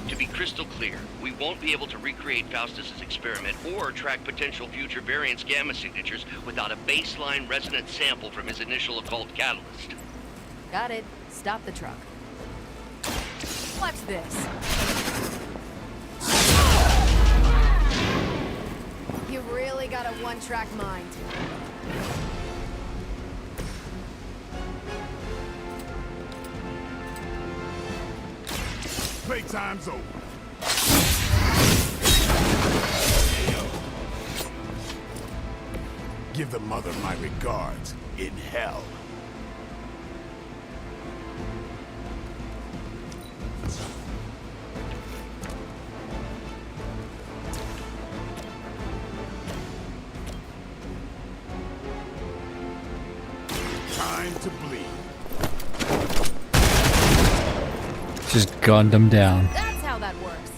To be crystal clear, we won't be able to recreate Faustus's experiment or track potential future variants' gamma signatures without a baseline resonance sample from his initial occult catalyst. Got it. Stop the truck. Watch this. You really got a one-track mind. Playtime's over. Give the mother my regards in hell. Time to bleed. Just gunned him down. That's how that works.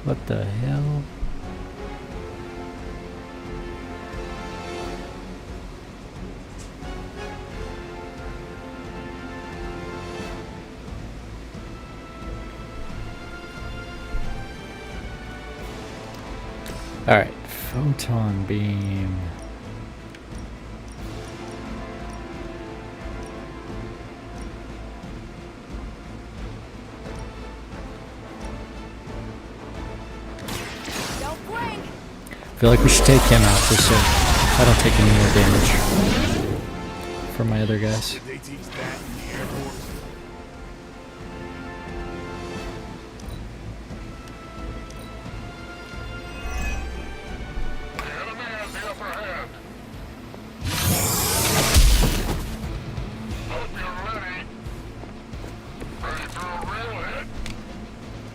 What the hell? All right, Photon beam. I feel like we should take him out just so I don't take any more damage from my other guys. Did they teach that in the Air Force?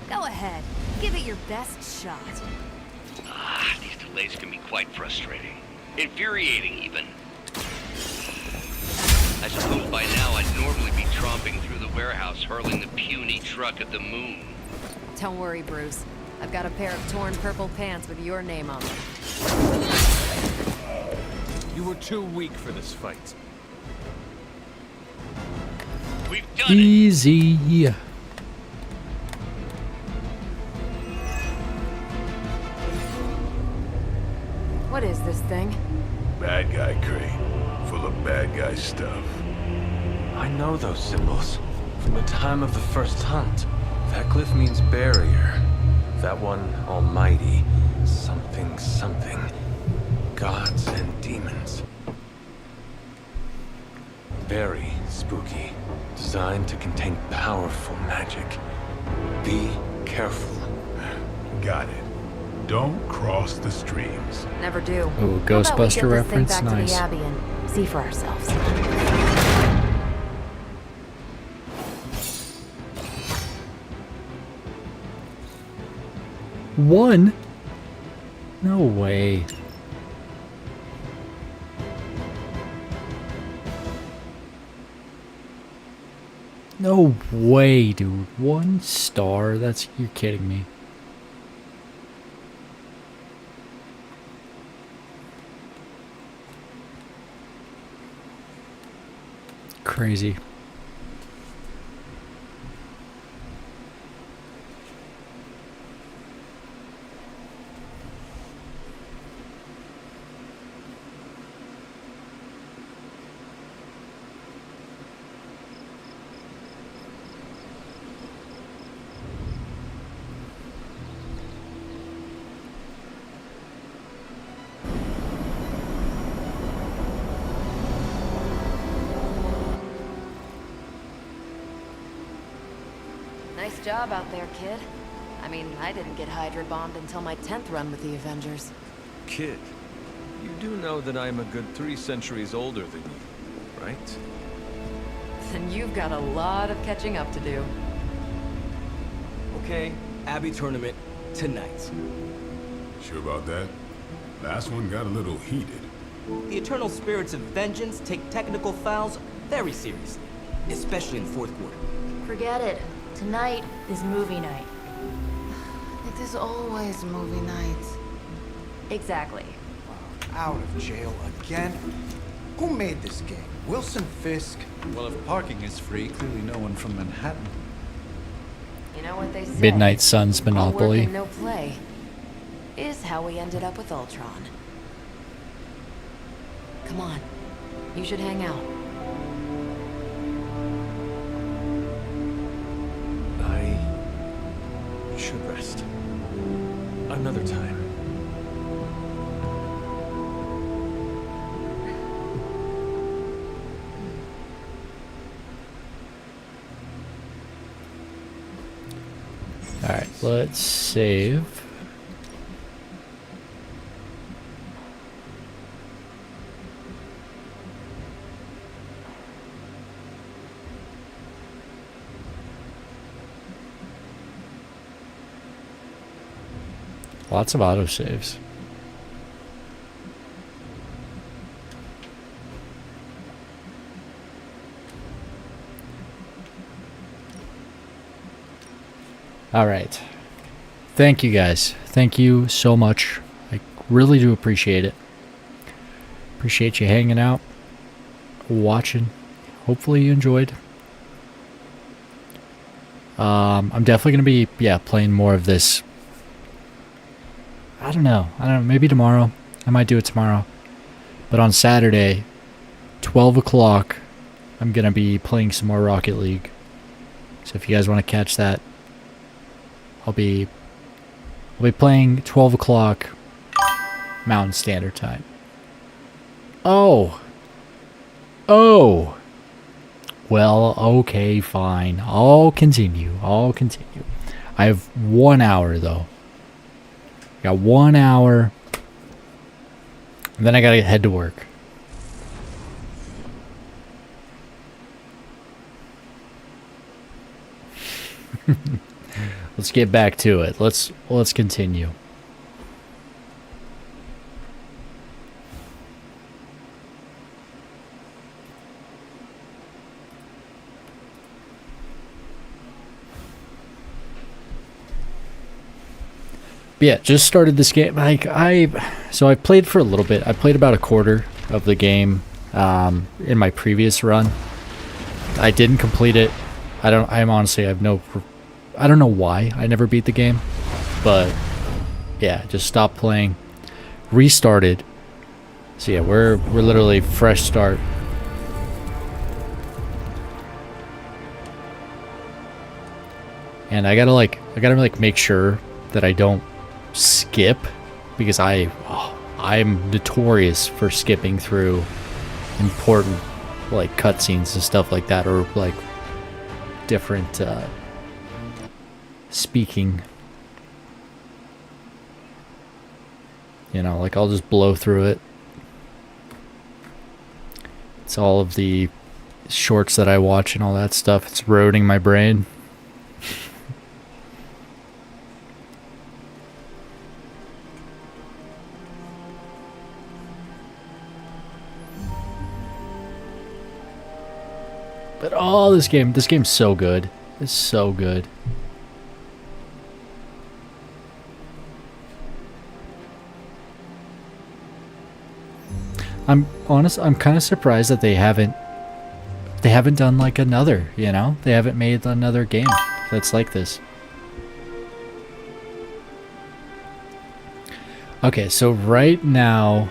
Go ahead. Give it your best shot. These delays can be quite frustrating. Infuriating, even. I suppose by now I'd normally be tromping through the warehouse, hurling the puny truck at the moon. Don't worry, Bruce. I've got a pair of torn purple pants with your name on them. You were too weak for this fight. We've done Easy. What is this thing? Bad guy crate. Full of bad guy stuff. I know those symbols from the time of the first hunt. That glyph means barrier. That one, almighty. Something, something. Gods and demons. Very spooky. Designed to contain powerful magic. Be careful. Got it. Don't cross the streams. Never do. Ooh, How about we Ghostbuster get this thing reference, back nice. to the Abbey and see for ourselves. One? No way. No way, dude. 1 star? That's, you're kidding me. Crazy. Nice job out there, kid. I mean, I didn't get Hydra bombed until my 10th run with the Avengers. Kid, you do know that I'm a good 3 centuries older than you, right? Then you've got a lot of catching up to do. Okay, Abbey tournament tonight. Sure about that? Last one got a little heated. The Eternal Spirits of Vengeance take technical fouls very seriously, especially in the 4th quarter. Forget it. Tonight is movie night. It is always movie night. Exactly. Out of jail again? Who made this game? Wilson Fisk? Well, if parking is free, clearly no one from Manhattan. You know what they say? Midnight Suns All work Monopoly. and no play is how we ended up with Ultron. Come on. You should hang out. I should rest. Another time. Alright, let's save. Lots of autosaves. All right. Thank you guys. Thank you so much. I really do appreciate it. Appreciate you hanging out, watching. Hopefully you enjoyed. I'm definitely going to be, playing more of this I don't know. Maybe tomorrow. I might do it tomorrow. But on Saturday, 12 o'clock, I'm going to be playing some more Rocket League. So if you guys want to catch that, I'll be playing 12 o'clock Mountain Standard Time. Oh. Well, okay, fine. I'll continue. I have 1 hour, though. Got 1 hour. And then I gotta head to work. Let's get back to it. Let's continue. But yeah, just started this game. So I played for a little bit. I played about a quarter of the game in my previous run. I didn't complete it. I don't know why I never beat the game, but yeah, just stopped playing, restarted. So yeah, we're literally fresh start. And I gotta make sure that I don't skip, because I'm notorious for skipping through important like cutscenes and stuff like that, or like different speaking. You know, like I'll just blow through it. It's all of the shorts that I watch and all that stuff. It's eroding my brain. But oh, this game's so good. It's so good. I'm kind of surprised that they haven't done like another, you know? They haven't made another game that's like this. Okay, so right now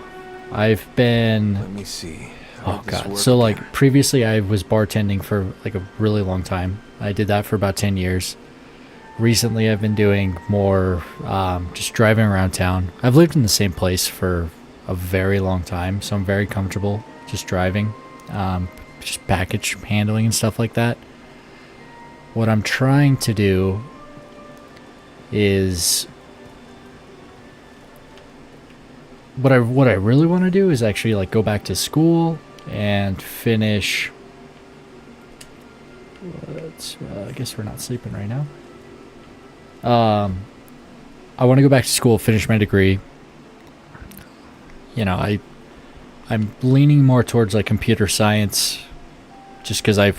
I've been, let me see. Oh god. So like previously I was bartending for like a really long time. I did that for about 10 years. Recently I've been doing more just driving around town. I've lived in the same place for a very long time, so I'm very comfortable just driving, just package handling and stuff like that. What I'm trying to do is what I really want to do is actually like go back to school and finish. I guess we're not sleeping right now. I want to go back to school, finish my degree. You know, I'm leaning more towards like computer science, just because I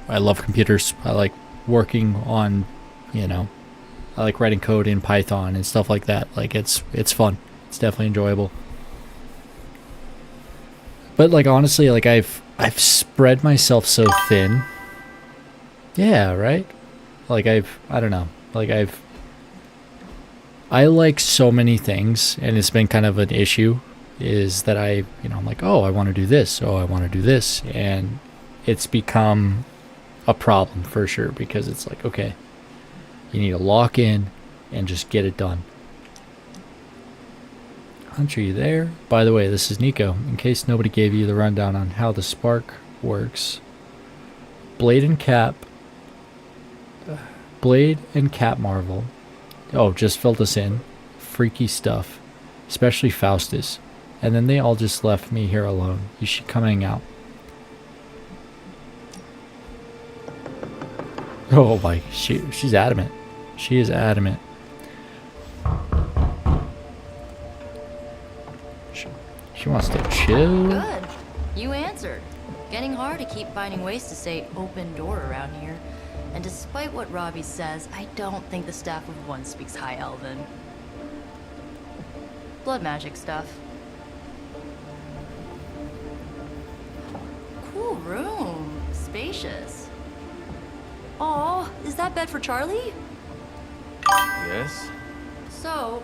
love computers. I like working on, you know, I like writing code in Python and stuff like that. Like it's fun. It's definitely enjoyable. But like honestly, like I've spread myself so thin. Yeah, right? Like I don't know. Like I like so many things, and it's been kind of an issue, is that I'm like, oh, I want to do this. Oh, I want to do this. And it's become a problem for sure, because it's like, okay, you need to lock in and just get it done. Hunter, you there? By the way, this is Nico. In case nobody gave you the rundown on how the spark works. Blade and Cap Marvel. Oh, just filled us in. Freaky stuff. Especially Faustus. And then they all just left me here alone. You should come hang out. Oh my, she's adamant. She is adamant. She wants to chill. Good. You answered. Getting hard to keep finding ways to say open door around here. And despite what Robbie says, I don't think the staff of one speaks High Elven. Blood magic stuff. Cool room. Spacious. Aw, is that bed for Charlie? Yes? So,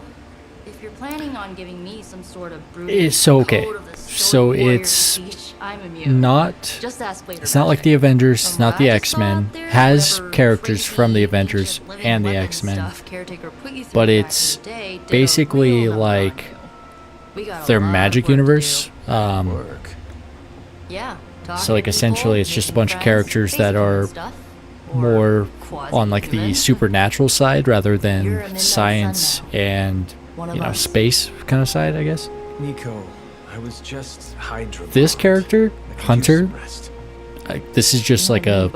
If you're planning on giving me some sort of brutal It's okay. code of the So sword warrior it's speech, I'm immune. not. Just ask Blader It's not like Magic. the Avengers. It's From not what the I just saw X-Men. out there, Has whatever characters from the crazy Avengers ancient living and the weapon X-Men, stuff Caretaker put you through but back in it's the day did a basically real number on like you. We got a their lot of magic work to universe. Yeah. So like essentially, it's just a bunch of characters that are more on like the supernatural side rather than science and space kind of side, I guess. Nico, I was just Hydra. This character, Hunter, this is just like a,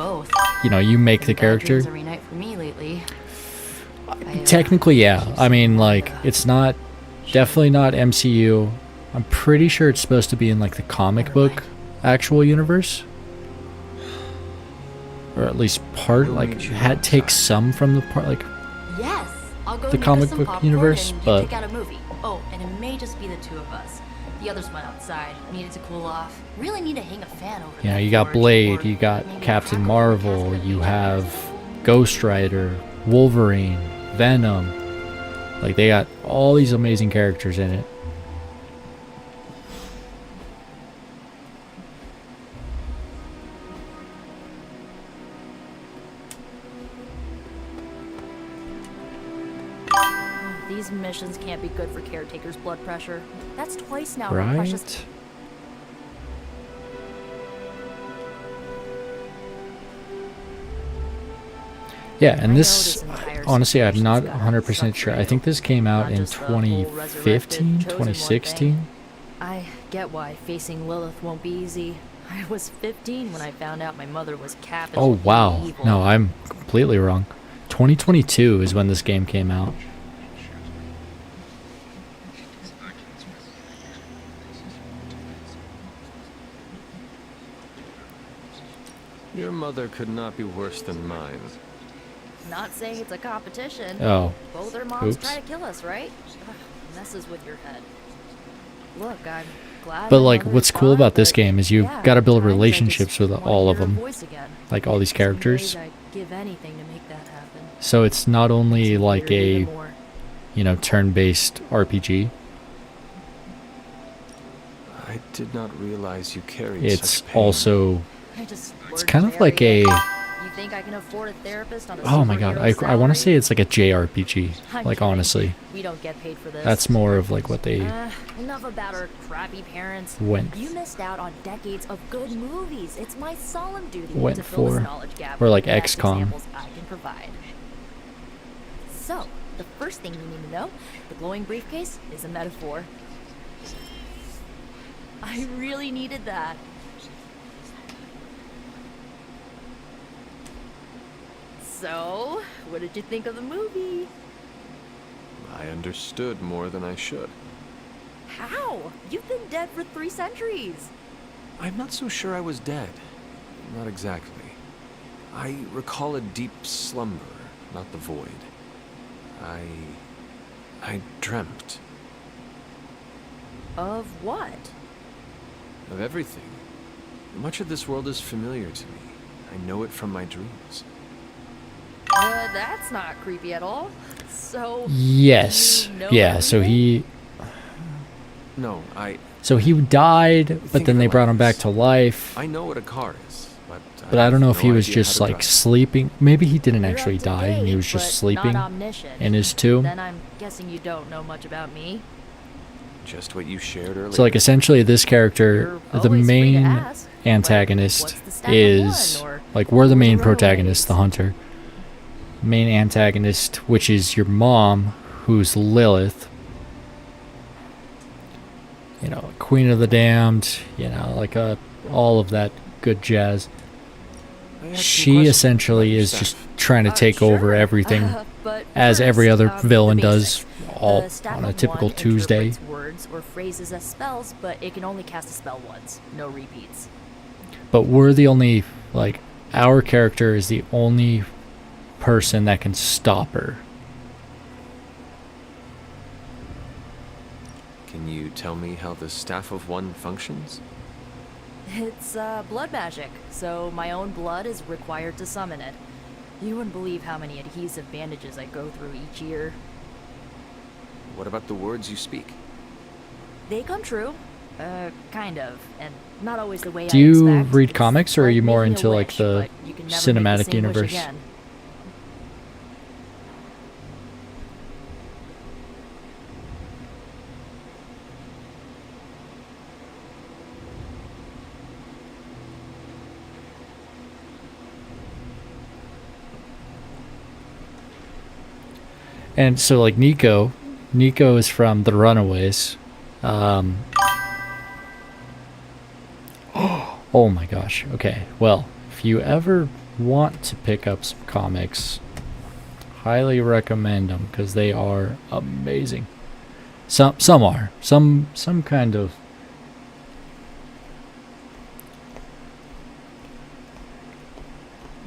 you make the character. Every night for me lately. Technically, yeah. I mean, like, it's not, definitely not MCU. I'm pretty sure it's supposed to be in like the comic book actual universe, or at least part. Like, had takes some from the part, like Yes, I'll go the make comic us some book popcorn universe, and you but pick out a movie. Oh, and it may just be the two of us. The others went outside, needed to cool off. Really need to hang a fan over you got Blade, you got Captain Marvel, you have Ghost Rider, Wolverine, Venom. Like, they got all these amazing characters in it. These missions can't be good for Caretaker's blood pressure. That's twice now. Her precious. Right? Yeah, and this, honestly, I'm not 100% sure. I think this came out in 2015, 2016. I get why facing Lilith won't be easy. I was 15 when I found out my mother was capitally Oh, wow. evil. No, I'm completely wrong. 2022 is when this game came out. Your mother could not be worse than mine. Not saying it's a competition. Oh. Both our moms Oops. try to kill us, right? Ugh, messes with your head. Look, I'm glad. But my like, mother what's is cool fine, about this but game is you've yeah, got to build times I just relationships with wanna all of hear her them, voice again. like all these Some characters. days I'd give anything to make that happen. So it's not only like a, even more. turn-based RPG. I did not realize you carried It's such pain. also, I just it's work kind of very like a, hard. You think I can afford a therapist on a oh my god, superhero I want to salary? say it's like a JRPG. I'm Like, kidding. honestly. We don't get paid for this. That's more of like what they Enough about our crappy parents. went You missed out on decades of good movies. It's my solemn duty Went to fill this for. knowledge gap Or with like the best XCOM. examples I can provide. So, the first thing you need to know, the glowing briefcase is a metaphor. I really needed that. So, what did you think of the movie? I understood more than I should. How? You've been dead for 3 centuries. I'm not so sure I was dead. Not exactly. I recall a deep slumber, not the void. I dreamt Of what? of everything. Much of this world is familiar to me. I know it from my dreams. That's not creepy at all. So. Yes. you know Yeah, so he No, so he died, but then they brought him back to life. I know what a car is, But I don't know have if he no was idea just how to like drive. sleeping. Maybe he didn't You're actually up to die and he date, was just but sleeping not omniscient. in his tomb. Then I'm guessing you don't know much about me. Just what you shared earlier. So like essentially this character, You're the always free to main ask. antagonist What's the stack of is one, or like we're the main runaways? protagonist, the hunter. Main antagonist, which is your mom, who's Lilith. Queen of the Damned, like all of that good jazz. She essentially is just trying to take over everything, But as every first, other the villain basics. does, all The staff on a of typical one Tuesday. interprets words or phrases as spells, but it can only cast a spell once. No repeats. But we're the only, our character is the only person that can stop her. Can you tell me how the Staff of One functions? It's blood magic, so my own blood is required to summon it. You wouldn't believe how many adhesive bandages I go through each year. What about the words you speak? They come true. Kind of. And not always the way Do I you expect. read It's comics, or are like you more making a into like wish, the but you can never make the cinematic same wish universe? again. And so like Nico is from The Runaways. Oh my gosh. Okay. Well, if you ever want to pick up some comics, highly recommend them because they are amazing. Some are. Some kind of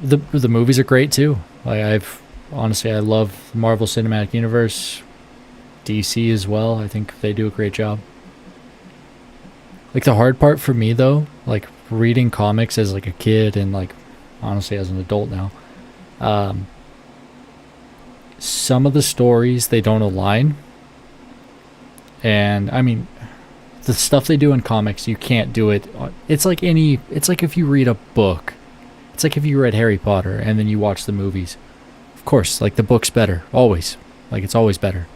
the movies are great too. Like honestly, I love the Marvel Cinematic Universe, DC as well. I think they do a great job. Like the hard part for me though, like reading comics as like a kid and like honestly as an adult now, some of the stories they don't align. And I mean, the stuff they do in comics, you can't do it. It's like if you read a book. It's like if you read Harry Potter and then you watch the movies. Of course, like the book's better, always. Like it's always better.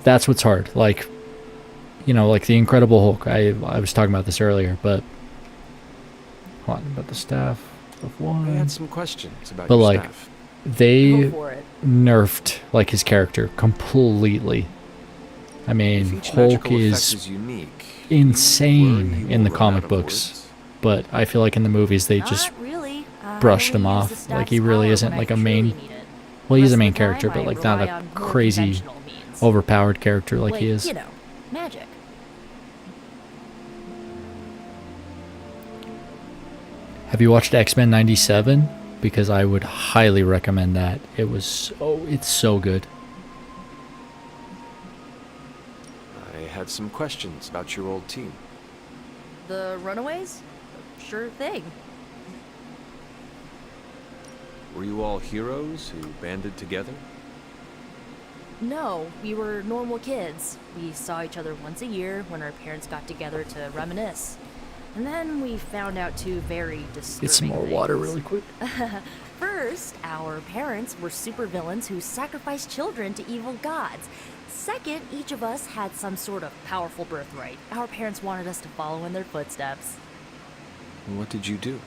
That's what's hard. Like, you know, like the Incredible Hulk. I was talking about this earlier, but hold on, about the staff of one. I had some questions about But your like, staff. they Go for it. nerfed like his character completely. I mean, If each Hulk magical effect is is unique, insane you in the will run comic out of books, words. but I feel like in the movies they just Not really. I brushed him only use the off. staff's Like he really power isn't when I like a truly main. need it. Well, he's Rest a of main the character, time, but I like not rely a on more crazy, conventional means. overpowered character like he is. You know, magic. Have you watched X-Men '97? Because I would highly recommend that. It's so good. I had some questions about your old team. The Runaways? Sure thing. Were you all heroes who banded together? No, we were normal kids. We saw each other once a year when our parents got together to reminisce. And then we found out two very disturbing Get some more water things. really quick. First, our parents were supervillains who sacrificed children to evil gods. Second, each of us had some sort of powerful birthright. Our parents wanted us to follow in their footsteps. What did you do?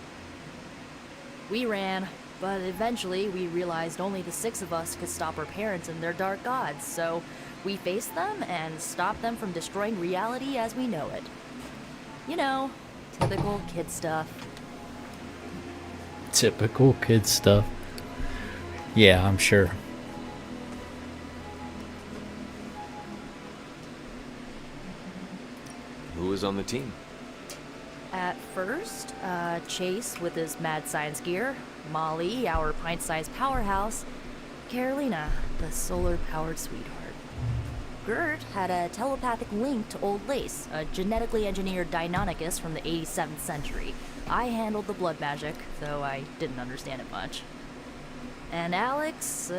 We ran, but eventually we realized only the 6 of us could stop our parents and their dark gods, so we faced them and stopped them from destroying reality as we know it. You know, typical kid stuff. Typical kid stuff. Yeah, I'm sure. Who was on the team? At first, Chase with his mad science gear, Molly, our pint-sized powerhouse, Carolina, the solar-powered sweetheart. Gert had a telepathic link to Old Lace, a genetically engineered Deinonychus from the 87th century. I handled the blood magic, though I didn't understand it much. And Alex,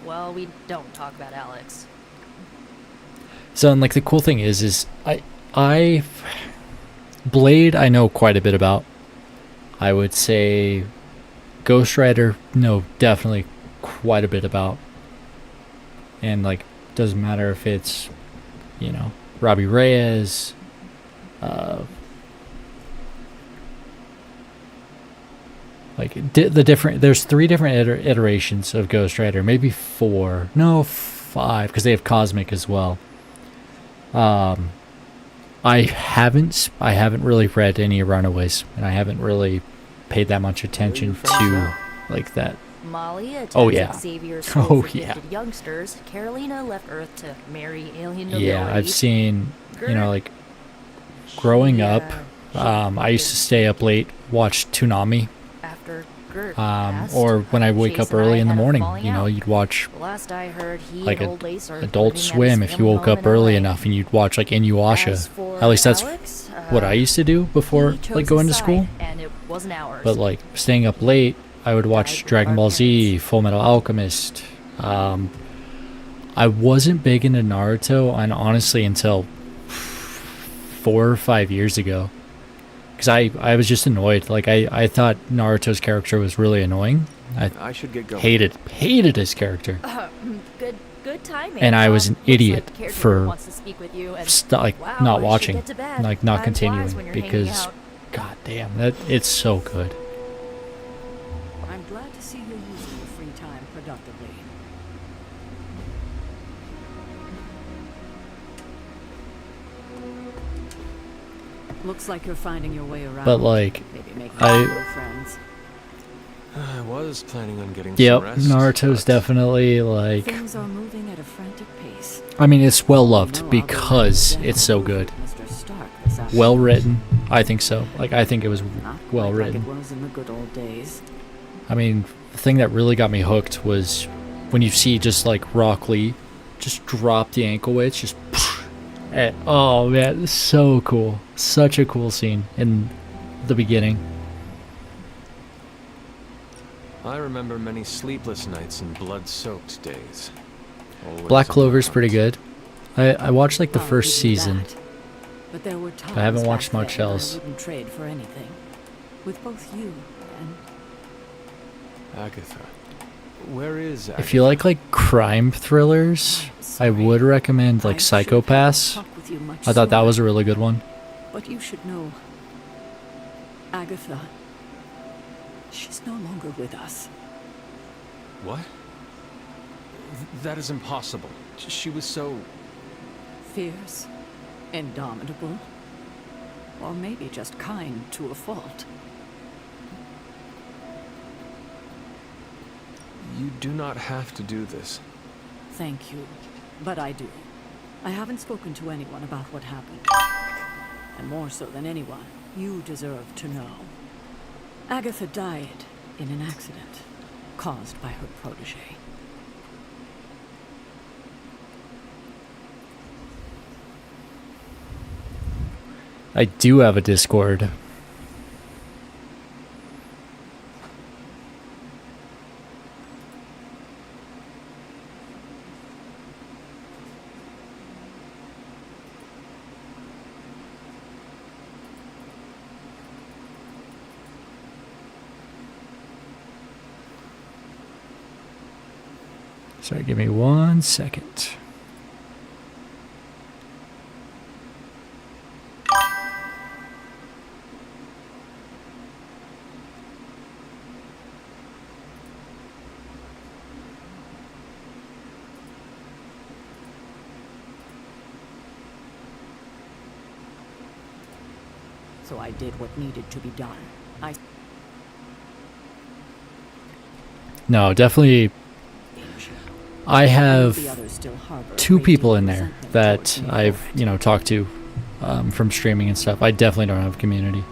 well, we don't talk about Alex. So, and like the cool thing is I Blade I know quite a bit about. I would say Ghost Rider, no, definitely quite a bit about. And like, doesn't matter if it's, you know, Robbie Reyes, like the different. There's 3 different iterations of Ghost Rider, maybe 4, no 5, because they have Cosmic as well. I haven't really read any Runaways, and I haven't really paid that much attention to like that. Molly attends Oh, yeah. Xavier's school for gifted youngsters. Carolina left Earth to marry alien nobility. Yeah, I've seen, you know, like growing up, I used to stay up late, watch Toonami. After Gert Or when I wake Chase up and early I in the had a morning, falling you know, out. you'd watch Last I heard, he like and Old Lace are Adult living at his Swim if you family woke home up in early LA. enough, and you'd watch like Inuyasha. As for At least that's Alex, what I used to do before he chose like going to his school. side, and it wasn't ours. But like staying up late, I would watch Dragon Ball Z, Full Metal Alchemist, I wasn't big into Naruto, and honestly until 4 or 5 years ago, because I was just annoyed. Like I thought Naruto's character was really annoying. I should get going. Hated his character. Good timing. And I was an idiot like for wants to speak with you and, wow, not I watching, should get to bed. like not Time flies continuing, when you're hanging because out. god damn, that it's so good. I'm glad to see you're using your free time productively. Looks like you're finding your way around. But like, Maybe making new friends. I was planning on getting yep, some rest. Naruto's definitely like. Things are moving at a frantic pace. I mean, it's well loved because it's so good. Well written, I think so. Like I think it was well written. Like it was in the good old days. I mean, the thing that really got me hooked was when you see just like Rock Lee just drop the ankle weights, just. And, oh man, so cool. Such a cool scene in the beginning. I remember many sleepless nights and blood-soaked days. Always Black on Clover's the pretty hunt. good. I watched like the first season. But there were times I haven't back watched much then else. I wouldn't trade for anything. With both you and Agatha. Where is Agatha? If you like crime thrillers, I would recommend like Psychopaths. I thought that was a really good one. But you should know, Agatha, she's no longer with us. What? That is impossible. She was so... Fierce, indomitable, or maybe just kind to a fault. You do not have to do this. Thank you, but I do. I haven't spoken to anyone about what happened. And more so than anyone, you deserve to know. Agatha died in an accident caused by her protege. I do have a Discord. Sorry, give me 1 second. So I did what needed to be done. No, definitely. I have 2 people in there that I've, talked to from streaming and stuff. I definitely don't have a community.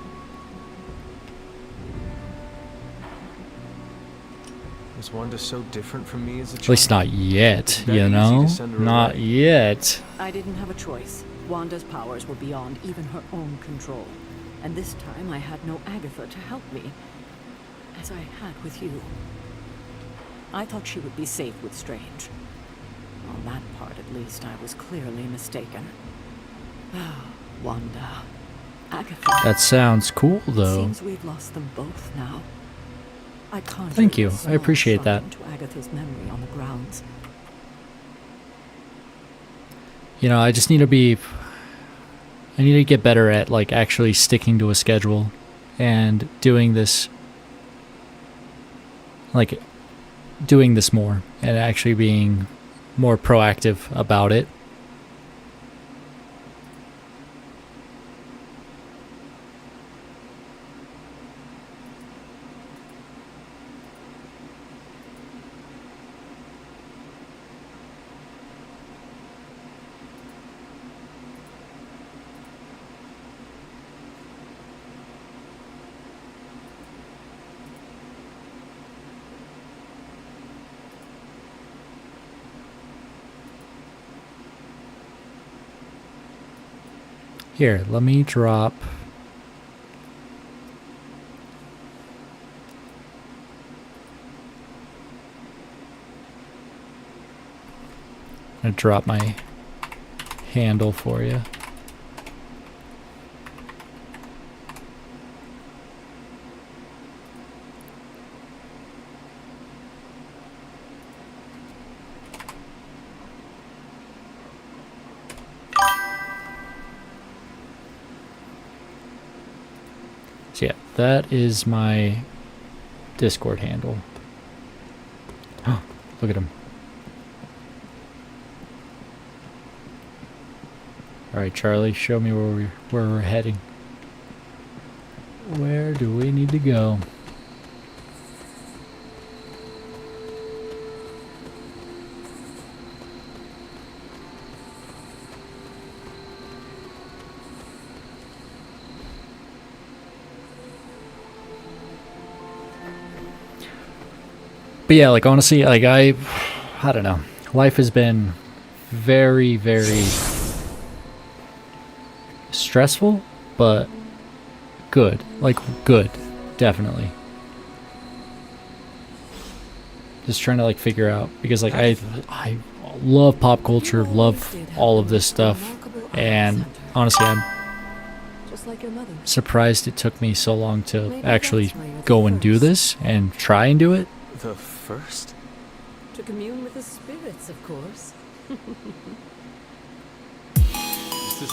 Was Wanda so different from me as a child? At least not yet, Not yet. I didn't have a choice. Wanda's powers were beyond even her own control. And this time I had no Agatha to help me, as I had with you. I thought she would be safe with Strange. On that part, at least, I was clearly mistaken. Wanda. Agatha. That sounds cool, though. Seems we've lost them both now. I conjured Thank you. a I small appreciate that. shrine to Agatha's memory on the grounds. I just need to be... I need to get better at, actually sticking to a schedule and doing this... doing this more and actually being more proactive about it. Here, let me drop... gonna drop my handle for you. So yeah, that is my Discord handle. Look at him. Alright, Charlie, show me where we're heading. Where do we need to go? But yeah, like honestly, like I don't know. Life has been very, very stressful, but good. Like good, definitely. Just trying to like figure out, because like I love pop culture, love all of this stuff, and honestly, I'm surprised it took me so long to actually go and do this and try and do it. The first? To commune with the spirits, of course.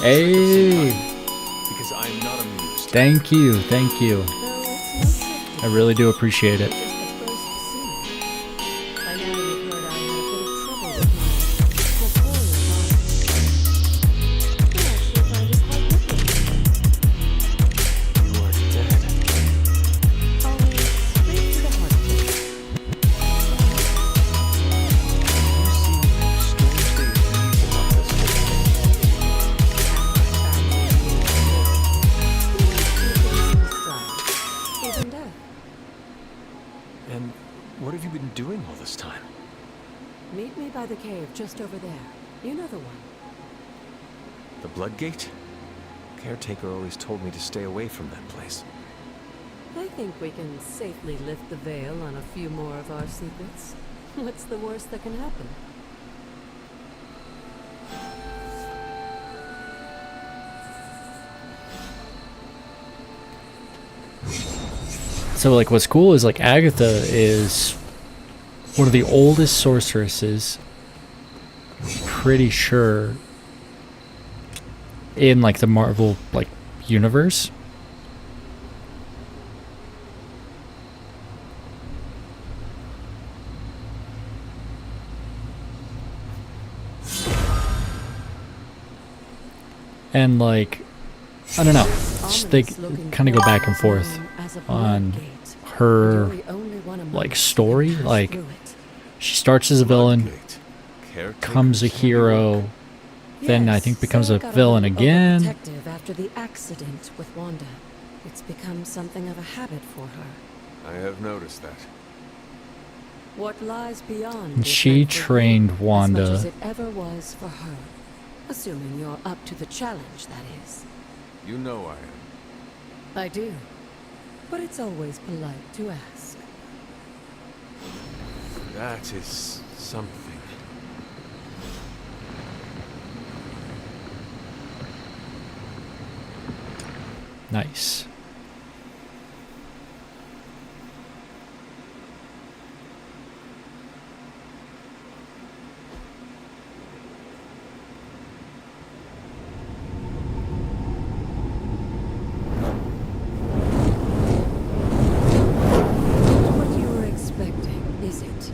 Hey! Because I am not amused. Thank you, thank you. I really do appreciate it. Just over there. You know the one. The Bloodgate? Caretaker always told me to stay away from that place. I think we can safely lift the veil on a few more of our secrets. What's the worst that can happen? So like what's cool is like Agatha is one of the oldest sorceresses, pretty sure, in like the Marvel like universe. And like I don't know, they kind of go back and forth on her like story. Like she starts as a villain, becomes a hero, then I think becomes a villain again. After the accident with Wanda, it's become something of a habit for her. I have noticed that. What lies beyond? And she trained Wanda. As much as it ever was for her, assuming you're up to the challenge, that is. You know I am. I do, but it's always polite to ask. That is something. Nice. What you were expecting, is it?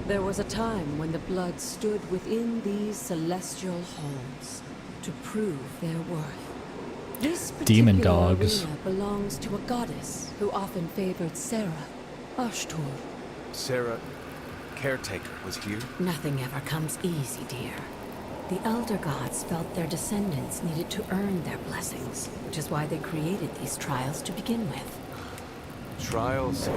There was a time when the blood stood within these celestial halls to prove their worth. This Demon particular dogs. arena belongs to a goddess who often favored Sarah, Ashtur. Sarah, Caretaker, was here? Nothing ever comes easy, dear. The Elder Gods felt their descendants needed to earn their blessings, which is why they created these trials to begin with. Trials?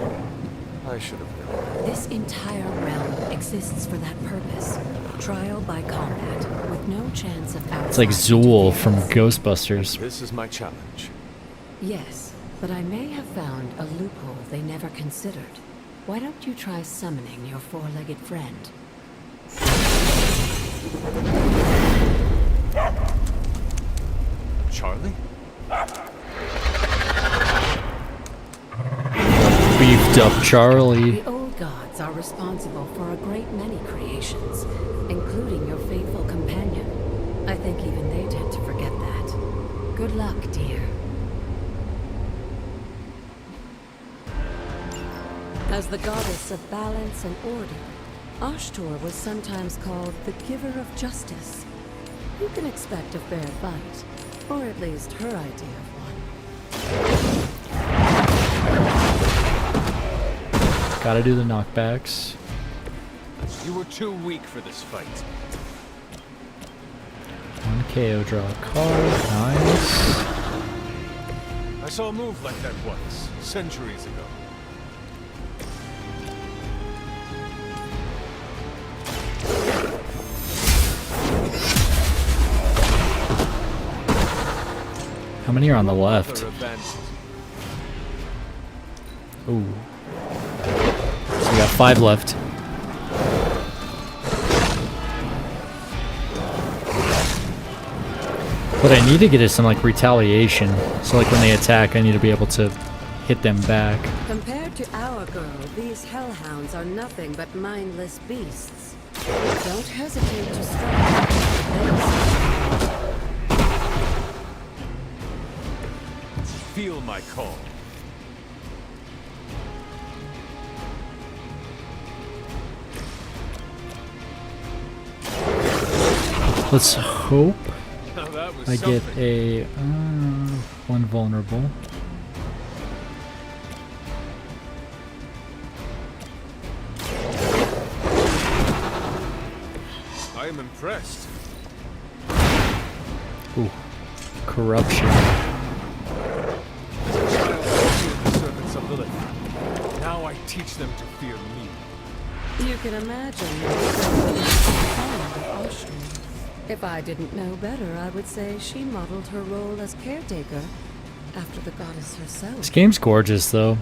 I should have known. This entire realm exists for that purpose. Trial by combat, with no chance of outside. It's like Zool from Ghostbusters. This is my challenge. Yes, but I may have found a loophole they never considered. Why don't you try summoning your four-legged friend? Charlie? Beefed up Charlie. The old gods are responsible for a great many creations, including your faithful companion. I think even they tend to forget that. Good luck, dear. As the goddess of balance and order, Ashtor was sometimes called the giver of justice. You can expect a fair fight, or at least her idea of one. Gotta do the knockbacks. You were too weak for this fight. One KO, draw a card. Nice. I saw a move like that once, centuries ago. How many are on the left? Ooh. So we got 5 left. What I need to get is some like retaliation. So like when they attack, I need to be able to hit them back. Compared to our girl, these hellhounds are nothing but mindless beasts. Don't hesitate to strike. Feel my call. Let's hope That was I get something. a one vulnerable. I am impressed. Ooh, corruption. As a child, I feared the servants of Lilith. Now I teach them to fear me. You can imagine if I didn't know better, I would say she modeled her role as caretaker after the goddess herself. This game's gorgeous, though.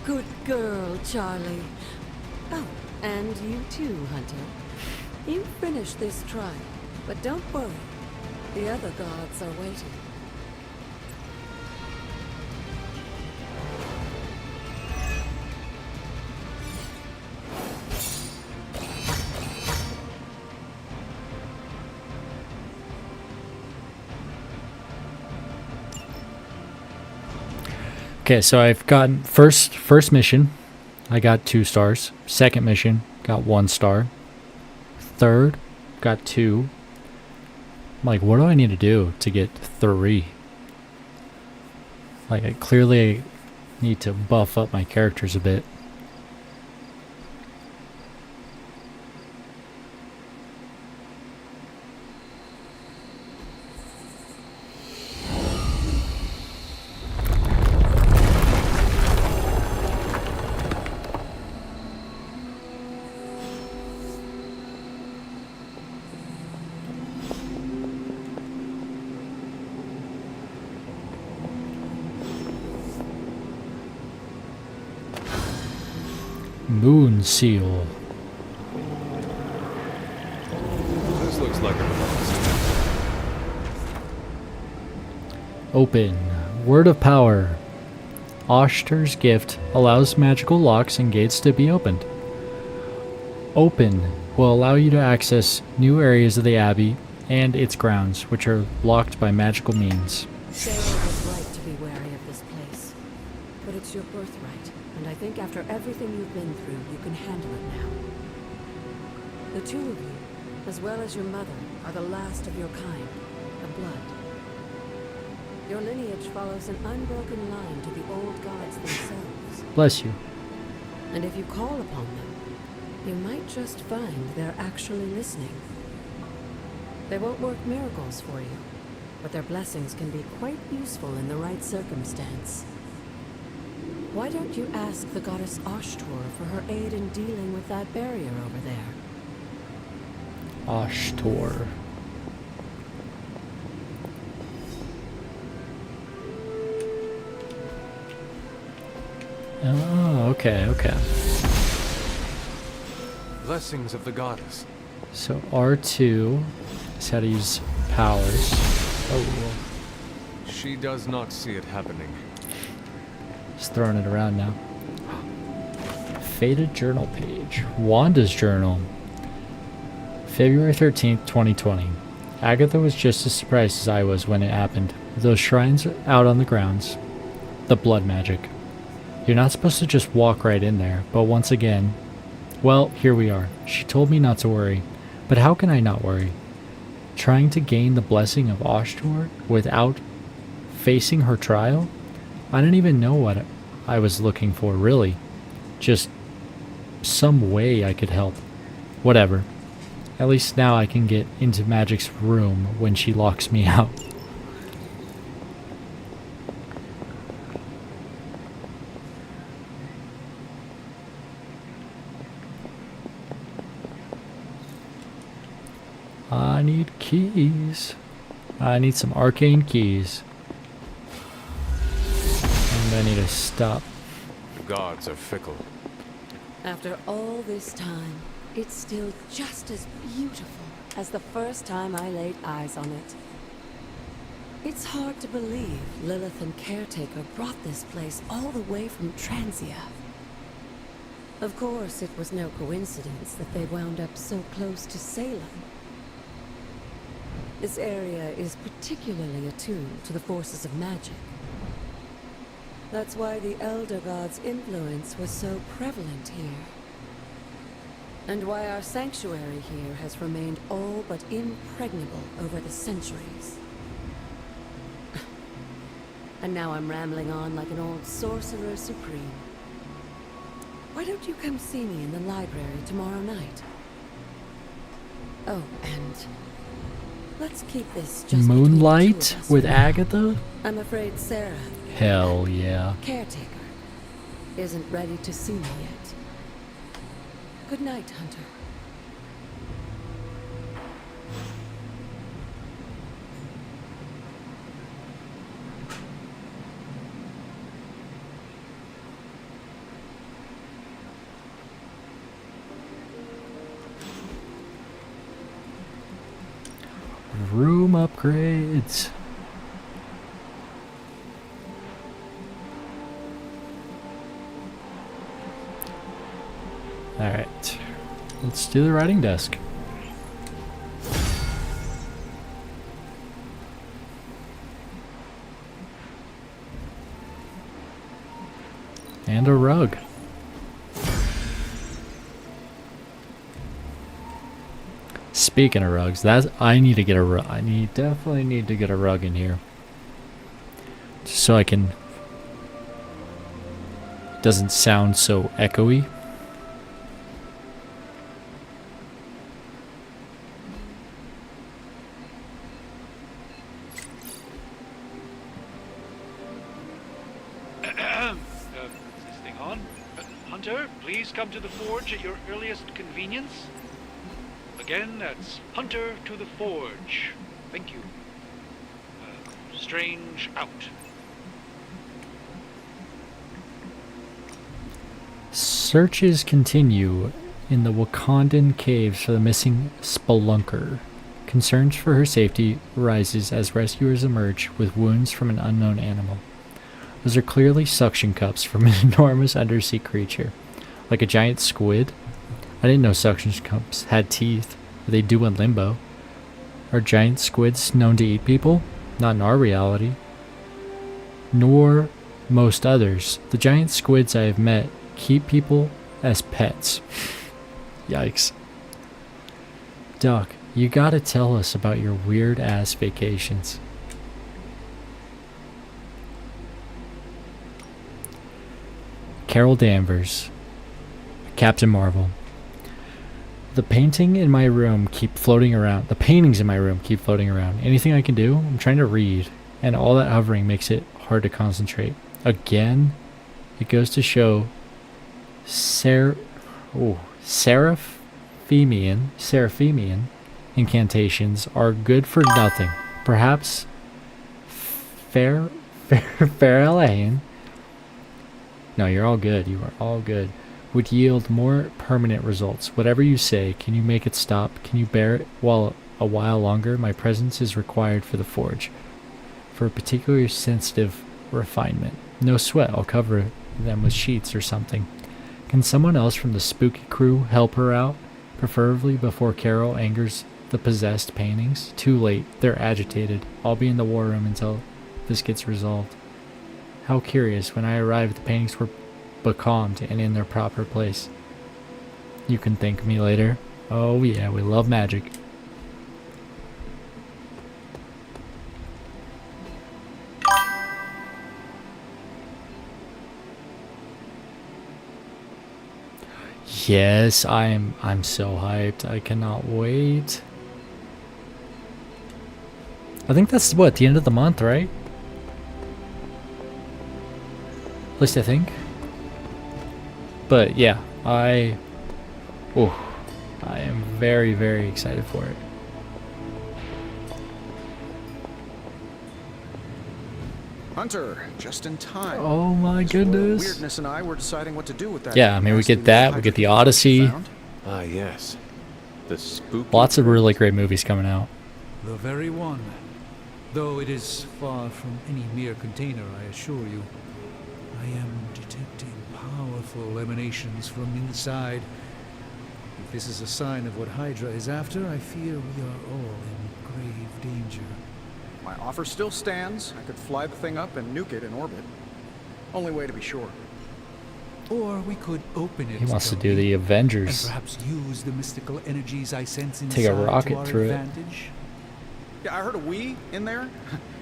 Good girl, Charlie. Oh, and you too, Hunter. You finished this trial, but don't worry. The other gods are waiting. Okay, so I've gotten first mission, I got 2 stars. Second mission, got 1 star. Third, got 2. I'm like, what do I need to do to get 3? Like, I clearly need to buff up my characters a bit. Moon seal. This looks like a Open. Word of power. Ashtor's gift allows magical locks and gates to be opened. Open will allow you to access new areas of the Abbey and its grounds, which are locked by magical means. Sarah was right to be wary of this place. But it's your birthright, and I think after everything you've been through, you can handle it now. The 2 of you, as well as your mother, are the last of your kind, the blood. Your lineage follows an unbroken line to the old gods themselves. Bless you. And if you call upon them, you might just find they're actually listening. They won't work miracles for you, but their blessings can be quite useful in the right circumstance. Why don't you ask the goddess Ashtor for her aid in dealing with that barrier over there? Ashtor. Oh, okay, okay. blessings of the goddess. So R2 is how to use powers. Oh, She does not see it happening. just throwing it around now. Faded journal page. Wanda's journal. February 13th, 2020. Agatha was just as surprised as I was when it happened. Those shrines out on the grounds. The blood magic. You're not supposed to just walk right in there, but once again, well, here we are. She told me not to worry, but how can I not worry? Trying to gain the blessing of Ashtor without facing her trial? I didn't even know what I was looking for, really. Just some way I could help. Whatever. At least now I can get into Magic's room when she locks me out. I need keys. I need some arcane keys. And I need to stop. Gods are fickle. After all this time, it's still just as beautiful as the first time I laid eyes on it. It's hard to believe Lilith and Caretaker brought this place all the way from Transia. Of course, it was no coincidence that they wound up so close to Salem. This area is particularly attuned to the forces of magic. That's why the Elder God's influence was so prevalent here. And why our sanctuary here has remained all but impregnable over the centuries. And now I'm rambling on like an old sorcerer supreme. Why don't you come see me in the library tomorrow night? Oh, and let's keep this just Moonlight with Agatha? I'm afraid Sarah, Hell yeah. Caretaker, isn't ready to see me yet. Good night, Hunter. Room upgrades. Alright. Let's do the writing desk. And a rug. Speaking of rugs, I need to get a rug. Definitely need to get a rug in here, just so I can. Doesn't sound so echoey. Is this thing on? Hunter, please come to the forge at your earliest convenience. Again, that's Hunter to the forge. Thank you. Strange out. Searches continue in the Wakandan caves for the missing spelunker. Concerns for her safety rises as rescuers emerge with wounds from an unknown animal. Those are clearly suction cups from an enormous undersea creature, like a giant squid. I didn't know suction cups had teeth. They do in Limbo. Are giant squids known to eat people? Not in our reality. Nor most others. The giant squids I have met keep people as pets. Yikes. Doc, you gotta tell us about your weird ass vacations. Carol Danvers. Captain Marvel. The painting in my room keep floating around. The paintings in my room keep floating around. Anything I can do? I'm trying to read, and all that hovering makes it hard to concentrate. Again, it goes to show Seraphimian incantations are good for nothing. Perhaps Fairlane. No, you're all good. You are all good. would yield more permanent results. Whatever you say, can you make it stop? Can you bear it a while longer? My presence is required for the forge, for a particularly sensitive refinement. No sweat, I'll cover them with sheets or something. Can someone else from the spooky crew help her out? Preferably before Carol angers the possessed paintings. Too late, they're agitated. I'll be in the war room until this gets resolved. How curious, when I arrived the paintings were becalmed and in their proper place. You can thank me later. Oh yeah, we love magic. Yes, I'm so hyped. I cannot wait. I think that's what, the end of the month, right? At least I think. But yeah, I am very, very excited for it. Hunter, just in time. Oh my goodness. Weirdness and I were deciding what to do with that. Yeah, I mean, we get that, we get the Odyssey. Ah, yes. The spooky. Lots of really great movies coming out. The very one. Though it is far from any mere container, I assure you. I am detecting powerful emanations from inside. If this is a sign of what Hydra is after, I fear we are all in grave danger. My offer still stands. I could fly the thing up and nuke it in orbit. Only way to be sure. Or we could open it. He wants to do the Avengers. And perhaps use the mystical energies I sense inside take a rocket to through advantage. Yeah, I heard a "we" in there.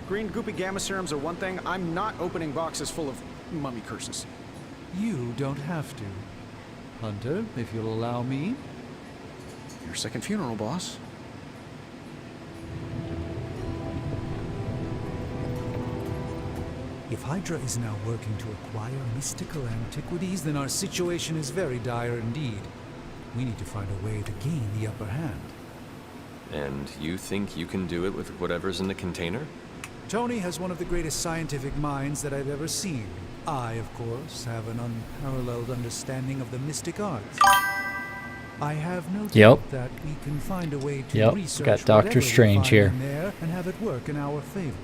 Green goopy gamma serums are one thing. I'm not opening boxes full of mummy curses. You don't have to. Hunter, if you'll allow me. Your second funeral, boss. If Hydra is now working to acquire mystical antiquities, then our situation is very dire indeed. We need to find a way to gain the upper hand. And you think you can do it with whatever's in the container? Tony has one of the greatest scientific minds that I've ever seen. I, of course, have an unparalleled understanding of the mystic arts. I have no doubt that we can find a way to research got Doctor Strange here there and have it work in our favor.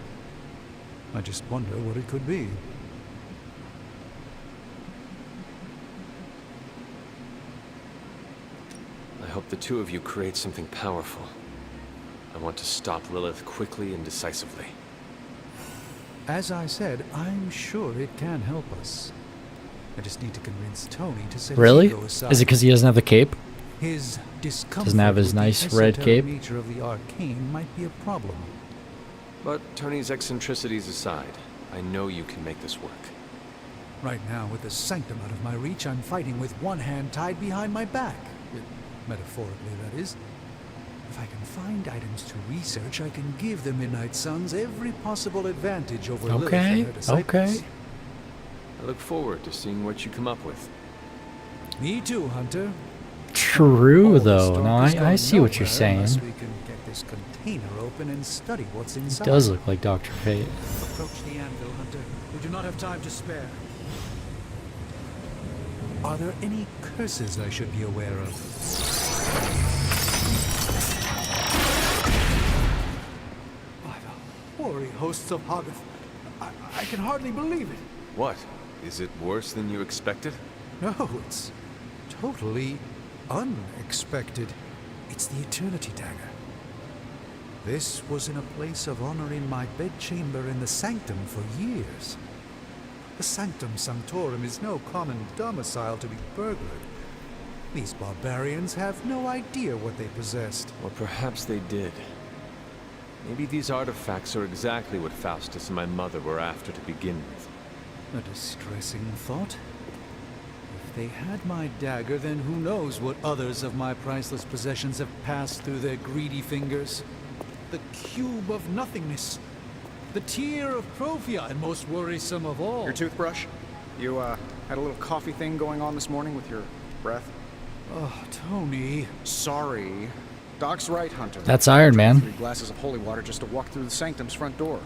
I just wonder what it could be. I hope the two of you create something powerful. I want to stop Lilith quickly and decisively. As I said, I'm sure it can help us. I just need to convince Tony to set Really? his ego aside. Is it because he doesn't have the cape? His discomfort Doesn't have his with the nice red cape? esoteric nature of the arcane might be a problem. But Tony's eccentricities aside, I know you can make this work. Right now, with the sanctum out of my reach, I'm fighting with one hand tied behind my back. Metaphorically, that is. If I can find items to research, I can give the Midnight Suns every possible advantage over Lilith and her disciples. I look forward to seeing what you come up with. Me too, Hunter. True, though. No, I see what you're saying. Unless we can get this container open and study what's It inside. does look like Dr. Fate. Approach the anvil, Hunter. We do not have time to spare. Are there any curses I should be aware of? By the hoary hosts of Hoggoth, I can hardly believe it. What? Is it worse than you expected? No, it's totally unexpected. It's the Eternity Dagger. This was in a place of honor in my bedchamber in the Sanctum for years. The Sanctum Sanctorum is no common domicile to be burglared. These barbarians have no idea what they possessed. Or perhaps they did. Maybe these artifacts are exactly what Faustus and my mother were after to begin with. A distressing thought. If they had my dagger, then who knows what others of my priceless possessions have passed through their greedy fingers. The Cube of Nothingness. The Tear of Profia, and most worrisome of all. Your toothbrush? You, had a little coffee thing going on this morning with your breath? Oh, Tony. Sorry. Doc's right, Hunter. That's Iron Man. 3 glasses of holy water just to walk through the Sanctum's front door.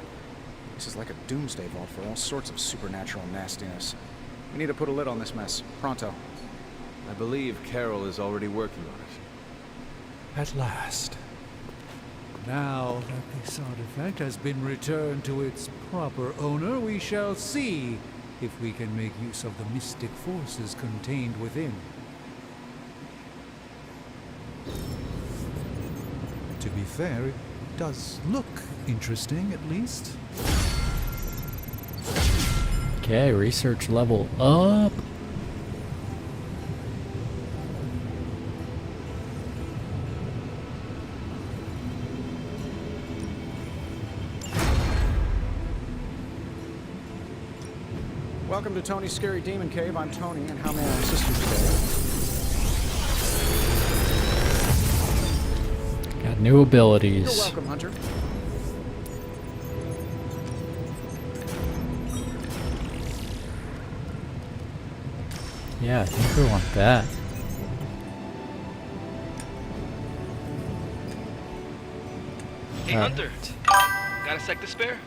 This is like a doomsday vault for all sorts of supernatural nastiness. We need to put a lid on this mess. Pronto. I believe Carol is already working on it. At last. Now that this artifact has been returned to its proper owner, we shall see if we can make use of the mystic forces contained within. To be fair, it does look interesting, at least. Okay, research level up. Welcome to Tony's Scary Demon Cave. I'm Tony, and how may I assist you today? Got new abilities. You're welcome, Hunter. Yeah, I think we want that. Hey, Hunter. Got a sec to spare?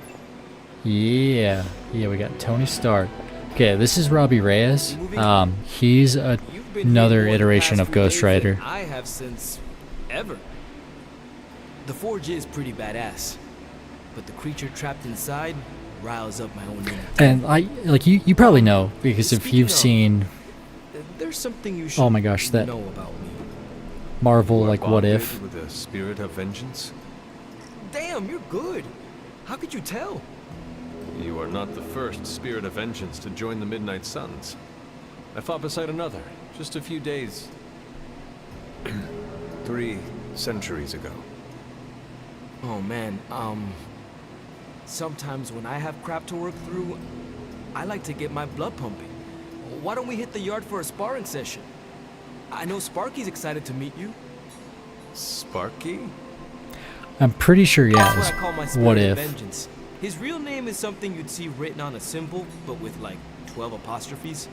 Yeah, we got Tony Stark. Okay, this is Robbie Reyes. He's another iteration of Ghost Rider. I have since ever. The Forge is pretty badass, but the creature trapped inside riles up my own inner. And you probably know, because if you've seen, there's something you should oh my gosh, that know about me. Marvel, like, What If? With a spirit of vengeance? Damn, you're good. How could you tell? You are not the first spirit of vengeance to join the Midnight Suns. I fought beside another, just a few days... 3 centuries ago. Oh man, sometimes when I have crap to work through, I like to get my blood pumping. Why don't we hit the yard for a sparring session? I know Sparky's excited to meet you. Sparky? I'm pretty sure, yeah, That's what I call my spirit What of If. vengeance. His real name is something you'd see written on a symbol, but with like 12 apostrophes.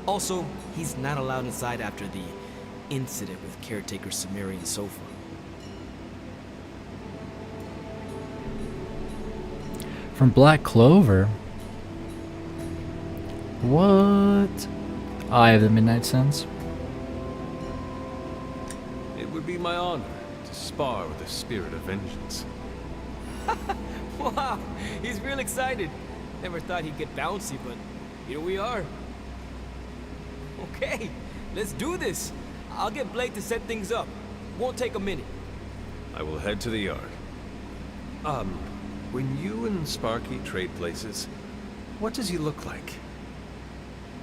Also, he's not allowed inside after the incident with caretaker Sumerian Sofa. From Black Clover? What? Eye of the Midnight Suns? It would be my honor to spar with a spirit of vengeance. Wow, he's real excited. Never thought he'd get bouncy, but here we are. Okay, let's do this. I'll get Blake to set things up. Won't take a minute. I will head to the yard. When you and Sparky trade places, what does he look like?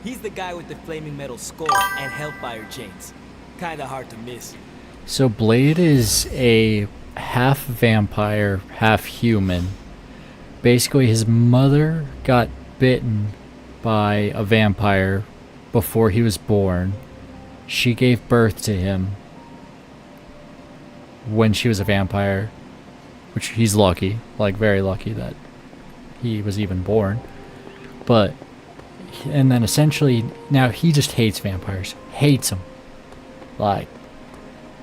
He's the guy with the flaming metal skull and hellfire chains. Kinda hard to miss. So Blade is a half vampire, half human. Basically, his mother got bitten by a vampire before he was born. She gave birth to him when she was a vampire, which he's lucky, like very lucky that he was even born. But, and then essentially, now he just hates vampires. Hates them. Like,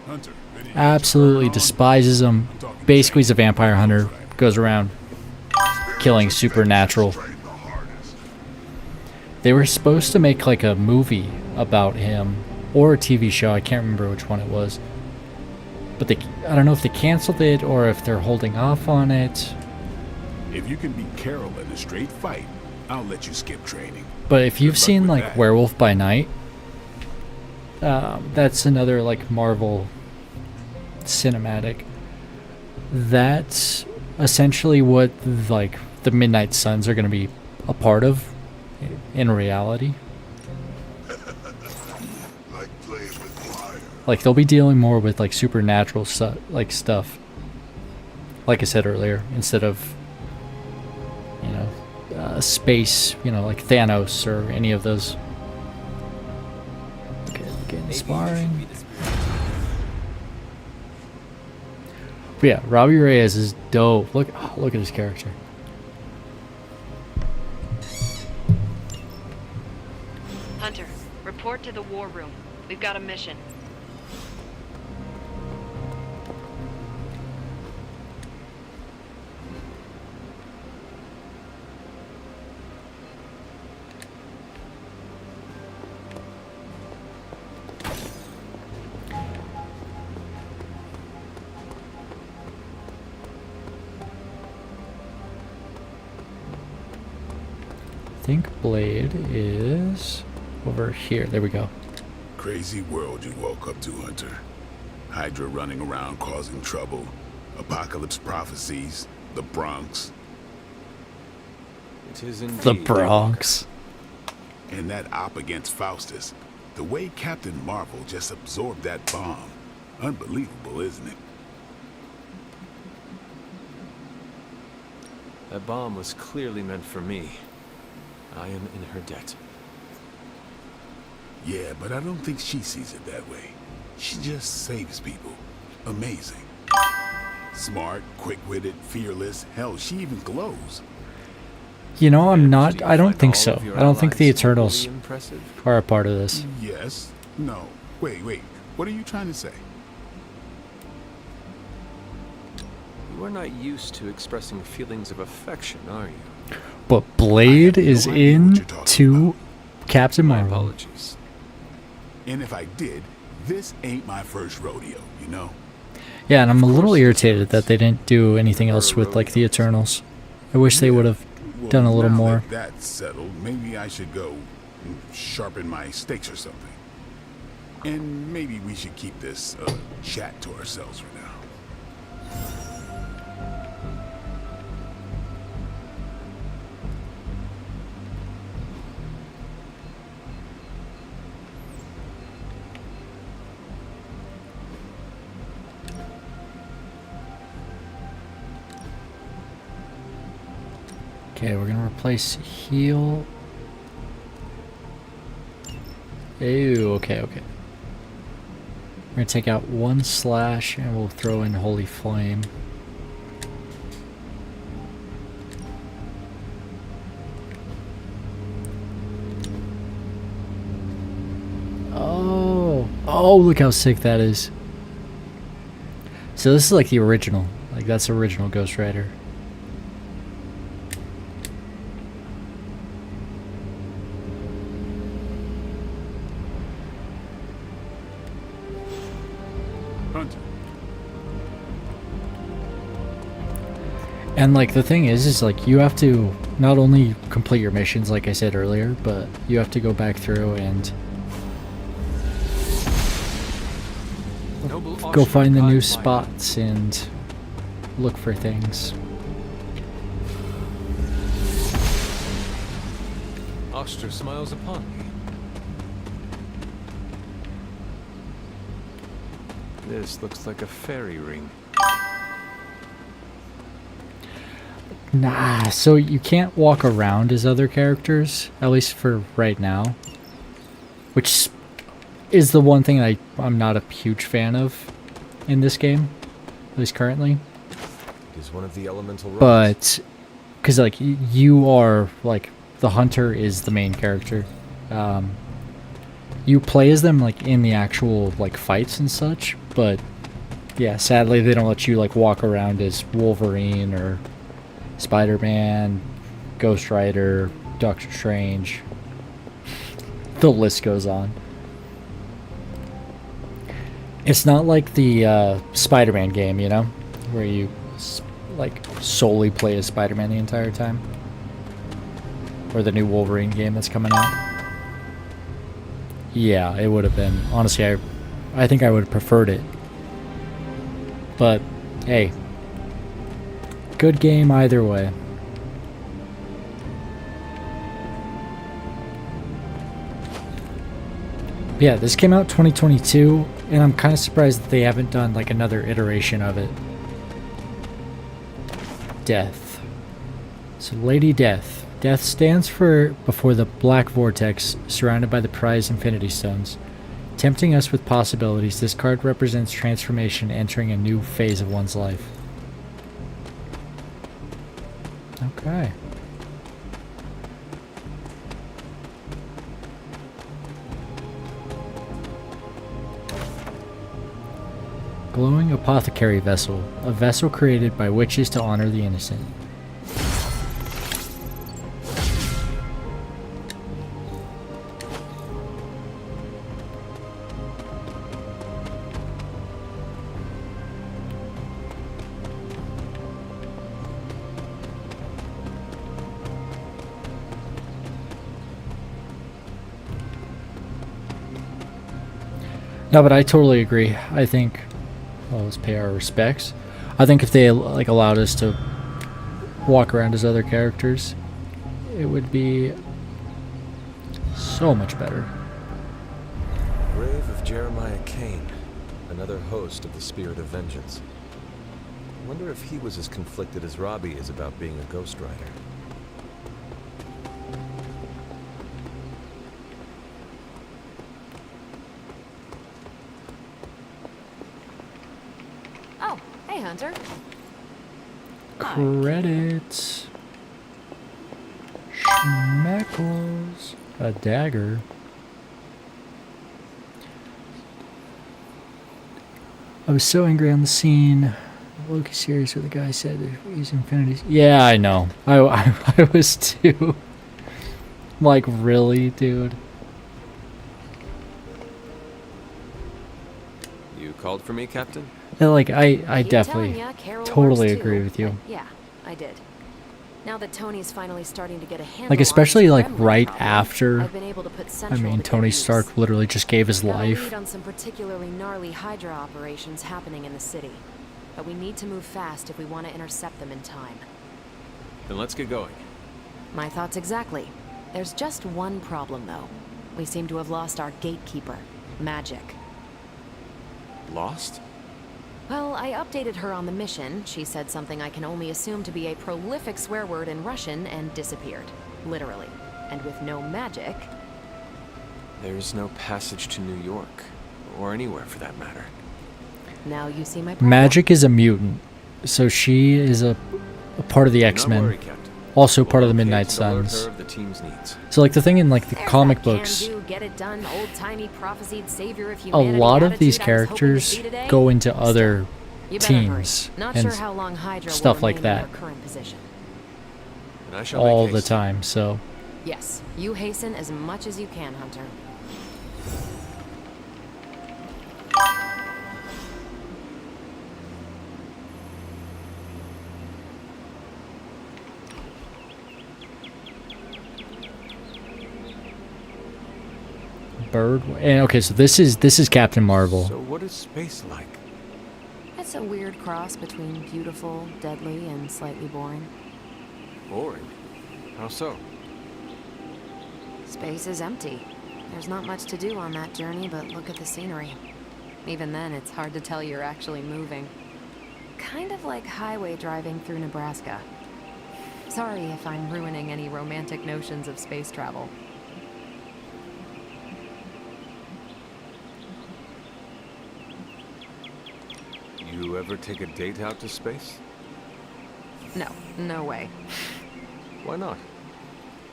Hunter, absolutely despises them. Basically, he's a vampire hunter. Goes around killing supernatural. They were supposed to make like a movie about him, or a TV show. I can't remember which one it was. But I don't know if they canceled it or if they're holding off on it. If you can beat Carol in a straight fight, I'll let you skip training. But if you've Good luck seen with like that. Werewolf by Night, that's another like Marvel cinematic. That's essentially what like the Midnight Suns are going to be a part of in reality. Like they'll be dealing more with like supernatural stuff. Like I said earlier, instead of space, like Thanos or any of those. Okay, getting sparring. But yeah, Robbie Reyes is dope. Look at his character. Hunter, report to the war room. We've got a mission. think Blade is over here. There we go. Crazy world you woke up to, Hunter. Hydra running around causing trouble. Apocalypse prophecies. The Bronx. It is indeed The Bronx. And that op against Faustus. The way Captain Marvel just absorbed that bomb. Unbelievable, isn't it? That bomb was clearly meant for me. I am in her debt. Yeah, but I don't think she sees it that way. She just saves people. Amazing. Smart, quick-witted, fearless. Hell, she even glows. You know, I don't think so. I don't think the Eternals are a part of this. Yes. No. Wait. What are you trying to say? You are not used to expressing feelings of affection, are you? But Blade is in to Captain Marvel. Apologies. And if I did, this ain't my first rodeo, you know? Yeah, and I'm a little irritated that they didn't do anything else with, like, the Eternals. I wish they would have done a little now more. that that's settled, maybe I should go sharpen my stakes or something. And maybe we should keep this chat to ourselves for now. Okay, we're gonna replace heal. Ew, okay. We're gonna take out 1 slash and we'll throw in Holy Flame. Oh, look how sick that is. So this is like the original. Like that's original Ghost Rider. Hunter. And like the thing is like you have to not only complete your missions like I said earlier, but you have to go back through and go find the new spots and look for things. Oster smiles upon me. This looks like a fairy ring. Nah, so you can't walk around as other characters, at least for right now. Which is the one thing I'm not a huge fan of in this game, at least currently. It is one of the elemental rocks. But, because like you are, like, the hunter is the main character. You play as them like in the actual like fights and such, but yeah, sadly they don't let you like walk around as Wolverine or Spider-Man, Ghost Rider, Doctor Strange. The list goes on. It's not like the Spider-Man game, you know, where you like solely play as Spider-Man the entire time, or the new Wolverine game that's coming out. Yeah, it would have been. Honestly, I think I would have preferred it. But, hey. Good game either way. Yeah, this came out 2022, and I'm kind of surprised that they haven't done like another iteration of it. Death. So, Lady Death. Death stands for before the black vortex, surrounded by the prized Infinity Stones. Tempting us with possibilities, this card represents transformation entering a new phase of one's life. Okay. Glowing apothecary vessel, a vessel created by witches to honor the innocent. No, but I totally agree. I think, well, let's pay our respects. I think if they like allowed us to walk around as other characters, it would be so much better. Grave of Jeremiah Kane, another host of the Spirit of Vengeance. I wonder if he was as conflicted as Robbie is about being a Ghost Rider. Oh, hey, Hunter. Credits. Schmeckles. A dagger. I was so angry on the scene. Loki series where the guy said he's infinities. Yeah, I know. I was too. Like, really, dude? You called for me, Captain? Yeah, like, I Keep definitely telling ya, Carol totally works agree too, with you. but yeah, I did. Now that Tony's finally starting to get a handle Like, on especially, his like, gremlin right problem, after, I've been able to put I Central mean, to Tony good use. Stark literally just gave his Got a life. lead on some particularly gnarly Hydra operations happening in the city. But we need to move fast if we want to intercept them in time. Then let's get going. My thoughts exactly. There's just one problem, though. We seem to have lost our gatekeeper, Magic. Lost? Well, I updated her on the mission. She said something I can only assume to be a prolific swear word in Russian and disappeared. Literally. And with no magic... There's no passage to New York. Or anywhere, for that matter. Now you see my problem. Magic is a mutant, so she is a part of the X-Men. worry, Captain. Also part of the We'll Midnight locate and alert Suns. her of the team's needs. So like the thing in like the There's comic that books, can-do, get-it-done, old-timey prophesied savior of a humanity lot of attitude these I was hoping to characters see today? go into other You better hurry. teams Not and sure how long Hydra will stuff like remain in that their current position. And I shall all make the haste. time. So Yes, you hasten as much as you can, Hunter. Bird and okay, so this is Captain Marvel. So what is space like? It's a weird cross between beautiful, deadly, and slightly boring. Boring. How so? Space is empty. There's not much to do on that journey, but look at the scenery. Even then, it's hard to tell you're actually moving. Kind of like highway driving through Nebraska. Sorry if I'm ruining any romantic notions of space travel. You ever take a date out to space? No, no way. Why not?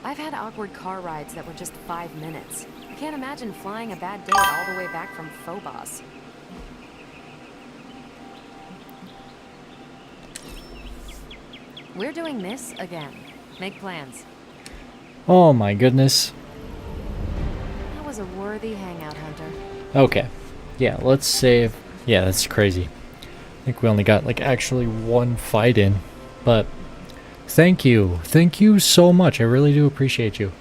I've had awkward car rides that were just 5 minutes. I can't imagine flying a bad date all the way back from Phobos. We're doing this again. Make plans. Oh my goodness. That was a worthy hangout, Hunter. Okay. Yeah, let's save. Yeah, that's crazy. I think we only got like actually one fight in, but thank you. Thank you so much. I really do appreciate you.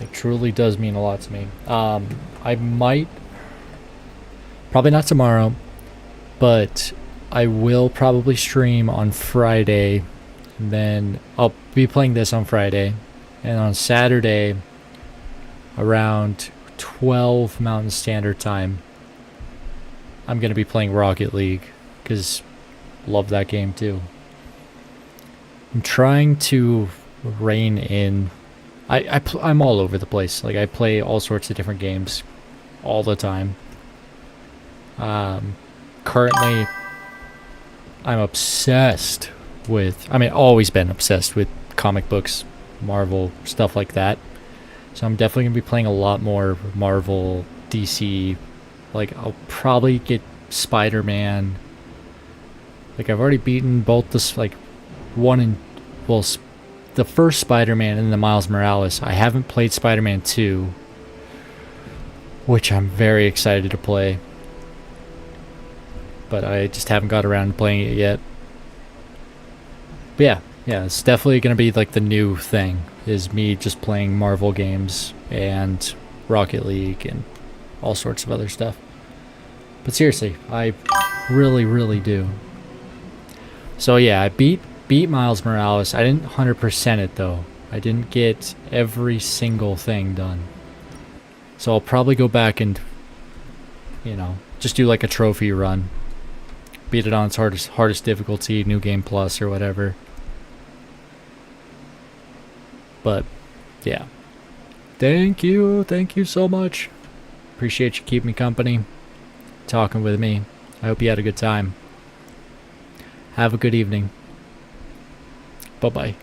It truly does mean a lot to me. I might, probably not tomorrow, but I will probably stream on Friday. And then I'll be playing this on Friday. And on Saturday, around 12 Mountain Standard Time, I'm going to be playing Rocket League, because love that game too. I'm trying to rein in. I'm all over the place. Like, I play all sorts of different games all the time. Currently, I'm obsessed with, always been obsessed with comic books, Marvel, stuff like that. So I'm definitely going to be playing a lot more Marvel, DC. Like, I'll probably get Spider-Man. Like, I've already beaten both the, like, the first Spider-Man and the Miles Morales. I haven't played Spider-Man 2, which I'm very excited to play. But I just haven't got around to playing it yet. But yeah, it's definitely going to be like the new thing is me just playing Marvel games and Rocket League and all sorts of other stuff. But seriously, I really, really do. So yeah, I beat Miles Morales. I didn't 100% it though. I didn't get every single thing done. So I'll probably go back and, you know, just do like a trophy run. Beat it on its hardest difficulty, New Game Plus or whatever. But yeah. Thank you so much. Appreciate you keeping me company, talking with me. I hope you had a good time. Have a good evening. Bye-bye.